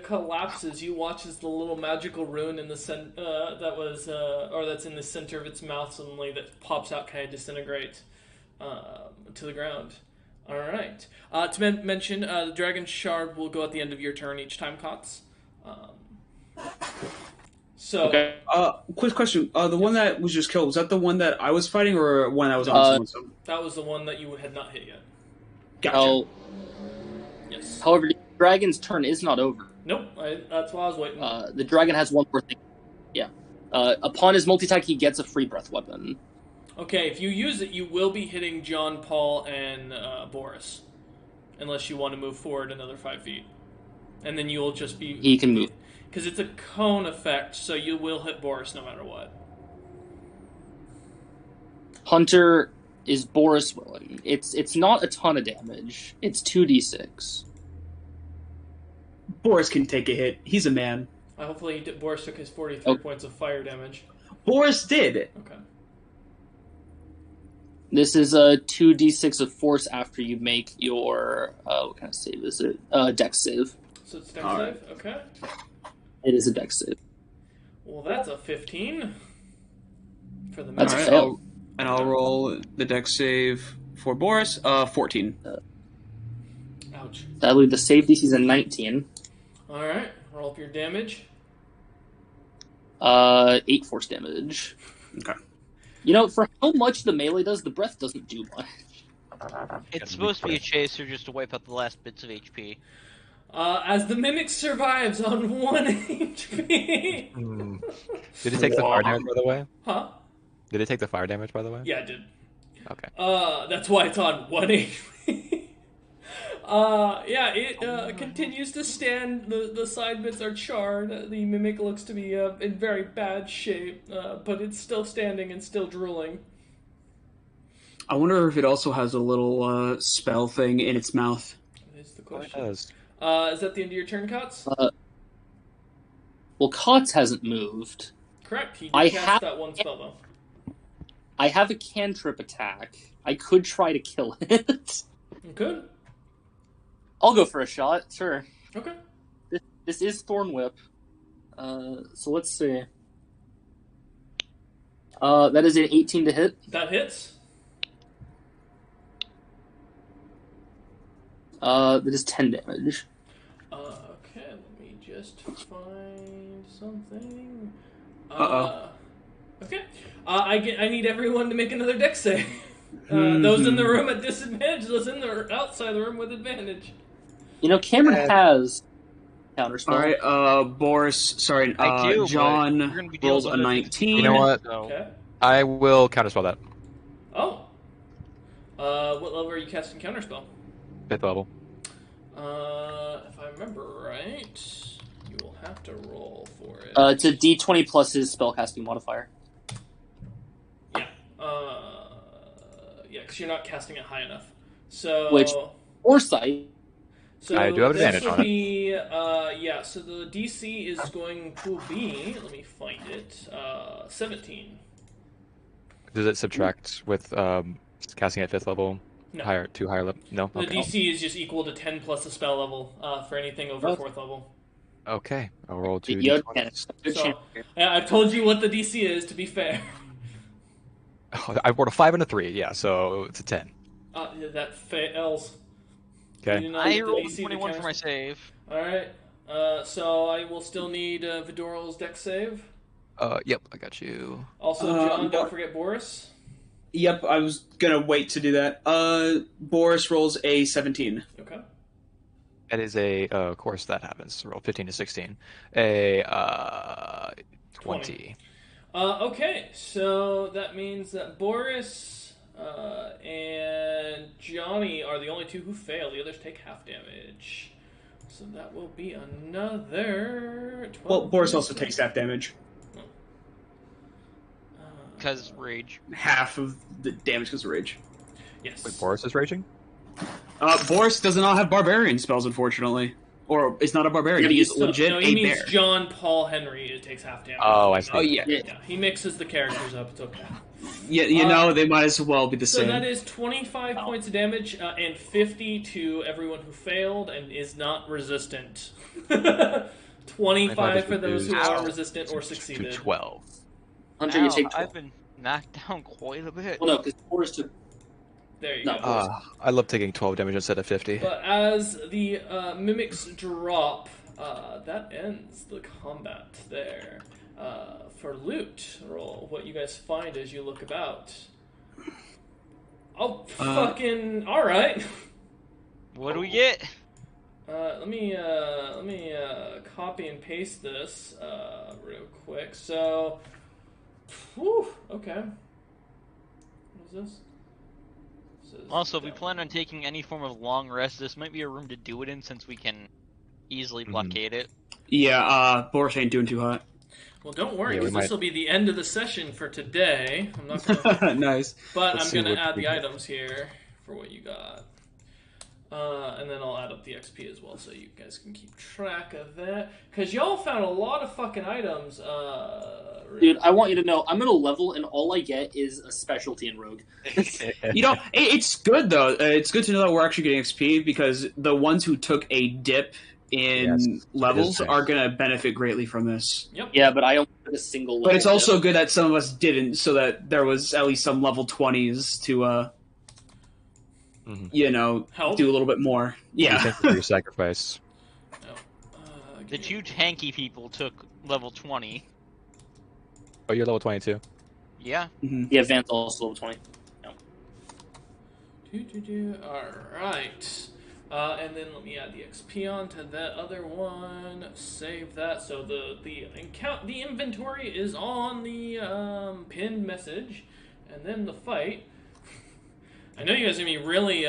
collapses, you watch as the little magical rune in the that's in the center of its mouth suddenly that pops out kind of disintegrate to the ground. All right. To mention, the dragon shard will go at the end of your turn each time, Cots. So. Okay. Quick question. The one that was just killed, was that the one that I was fighting or one that was on someone's own? That was the one that you had not hit yet. Gotcha. Yes. However, the dragon's turn is not over. Nope. That's why I was waiting. The dragon has one more thing. Yeah. Upon his multi-attack, he gets a free breath weapon. Okay, if you use it, you will be hitting John, Paul, and Boris. Unless you want to move forward another 5 feet. And then you'll just be... He can move. Because it's a cone effect, so you will hit Boris no matter what. Hunter is Boris willing. It's not a ton of damage. It's 2d6. Boris can take a hit. He's a man. Hopefully Boris took his 43 points of fire damage. Boris did. Okay. This is a 2d6 of force after you make your what kind of save is it? Dex save. So it's dex save? Okay. It is a dex save. Well, that's a 15 for the That's match. a fail. I'll roll the dex save for Boris. 14. Ouch. Sadly, the save DC is a 19. All right. Roll up your damage. 8 force damage. Okay. You know, for how much the melee does, the breath doesn't do much. It's supposed to be a chaser just to wipe out the last bits of HP. As the mimic survives on 1 HP. Did it take the fire damage, by the way? Huh? Did it take the fire damage, by the way? Yeah, I did. Okay. That's why it's on 1 HP. Yeah, it continues to stand. The side bits are charred. The mimic looks to be in very bad shape, but it's still standing and still drooling. I wonder if it also has a little spell thing in its mouth. That is the It question. does. Is that the end of your turn, Cots? Well, Kotz hasn't moved. Correct. He I did cast have- that one spell, though. I have a cantrip attack. I could try to kill it. You could. I'll go for a shot, sure. Okay. This is Thorn Whip. So let's see. That is an 18 to hit. That hits. That is 10 damage. Okay, let me just find something. Uh-oh. Okay. I need everyone to make another dex save. Those in the room at disadvantage, those in the outside the room with advantage. You know, Cameron has counterspell. All right, Boris. Sorry, I do, but you're John gonna be dealing rolled a with it 19. You know what? So, Okay. I will counterspell that. Oh. What level are you casting counterspell? 5th level. If I remember right, you will have to roll for it. It's a D20 plus his spellcasting modifier. Yeah. Yeah, because you're not casting it high enough. So. Which- Foresight. So I do have this advantage would on it. be, yeah, so the DC is going to be, let me find it, 17. Does it subtract with casting at 5th level? No. Higher level? No. The Okay. DC is just equal to 10 plus the spell level for anything over Okay. 4th level. Okay. I'll roll 2 You have d20s. Good So, chance. I've told you what the DC is, to be fair. Oh, I rolled a 5 and a 3. Yeah, so it's a 10. Yeah, that fails. You Okay. do not I get the rolled DC to 21 for my counter- save. Alright, so I will still need Vidoral's dex save. Yep, I got you. Also, John, don't forget Boris. Yep, I was gonna wait to do that. Boris rolls a 17. Okay. That is a, of course that happens. Roll 15 to 16. A 20. Okay, so that means that Boris and Johnny are the only two who fail. The others take half damage. So that will be another 12. Well, Boris also takes half damage. Because rage. Half of the damage because of rage. Yes. Wait, Boris is raging? Boris does not have barbarian spells, unfortunately. Or is not a barbarian. Yeah, but He is he's legit no, a he means bear. John Paul Henry. It takes half damage. Oh, I see. Oh, yeah. Yeah, he mixes the characters up. It's okay. Yeah, you know, they might as well be the So same. that is 25 points of damage and 50 to everyone who failed and is not resistant. 25 for those who are resistant or To succeeded. 12. Hunter, you Ow, take 12. I've been knocked down quite a bit. Well, no, because Boris took. There you No. go. I love taking 12 damage instead of 50. But as the mimics drop, that ends the combat there. For loot, roll what you guys find as you look about. Oh, fucking all right. What do we get? Let me copy and paste this real quick. So, whew, okay. What is this? This is Also, if we that plan one. on taking any form of long rest, this might be a room to do it in since we can easily blockade it. Yeah, Boris ain't doing too hot. Well, don't worry, Yeah, we because this might- will be the end of the session for today. I'm not gonna, Nice. but Let's I'm see gonna what add we the get. items here for what you got. And then I'll add up the XP as well, so you guys can keep track of that. Because y'all found a lot of fucking items. Dude, I want you to know, I'm at a level and all I get is a specialty in Rogue. You know, it's good though. It's good to know that we're actually getting XP because the ones who took a dip in Yes, levels it is are going to benefit greatly from this. Yep. Yeah, but I only took a single level. But it's also dip. good that some of us didn't, so that there was at least some level 20s to, you know, Help. do a little bit more. Yeah. Thank you for your sacrifice. The two tanky people took level 20. Oh, you're level 22. Yeah. Yeah, Van's also level 20. Alright. And then let me add the XP onto that other one. Save that. So the inventory is on the pinned message. And then the fight. I know you guys are going to be really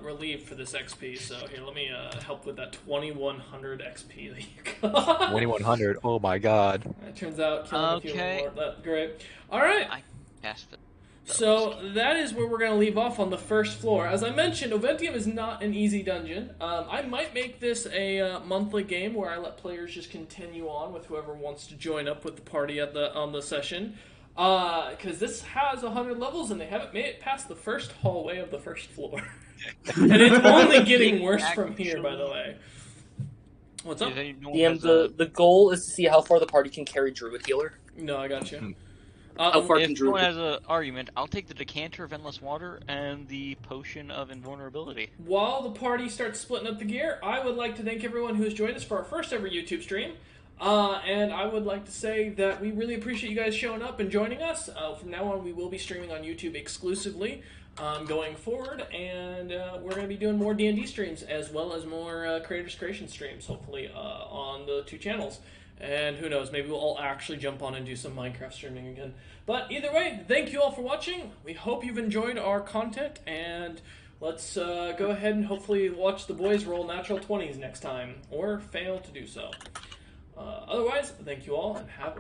relieved for this XP, so here, let me help with that 2100 XP that you got. 2100. Oh my god. It turns out killing a few Okay. more. That great. Alright. I passed it. So that is where we're going to leave off on the first floor. As I mentioned, Oventium is not an easy dungeon. I might make this a monthly game where I let players just continue on with whoever wants to join up with the party on the session. Because this has 100 levels and they haven't made it past the first hallway of the first floor. And it's only getting worse from here, by the way. What's up? If anyone DM, has a- the goal is to see how far the party can carry Druid Healer. No, I got you. How far can If someone Druid? has an argument, I'll take the decanter of endless water and the potion of invulnerability. While the party starts splitting up the gear, I would like to thank everyone who has joined us for our first ever YouTube stream. And I would like to say that we really appreciate you guys showing up and joining us. From now on, we will be streaming on YouTube exclusively going forward, and we're going to be doing more D&D streams as well as more Creators Creation streams, hopefully, on the two channels. And who knows, maybe we'll all actually jump on and do some Minecraft streaming again. But either way, thank you all for watching. We hope you've enjoyed our content, and let's go ahead and hopefully watch the boys roll natural 20s next time, or fail to do so. Otherwise, thank you all, and have a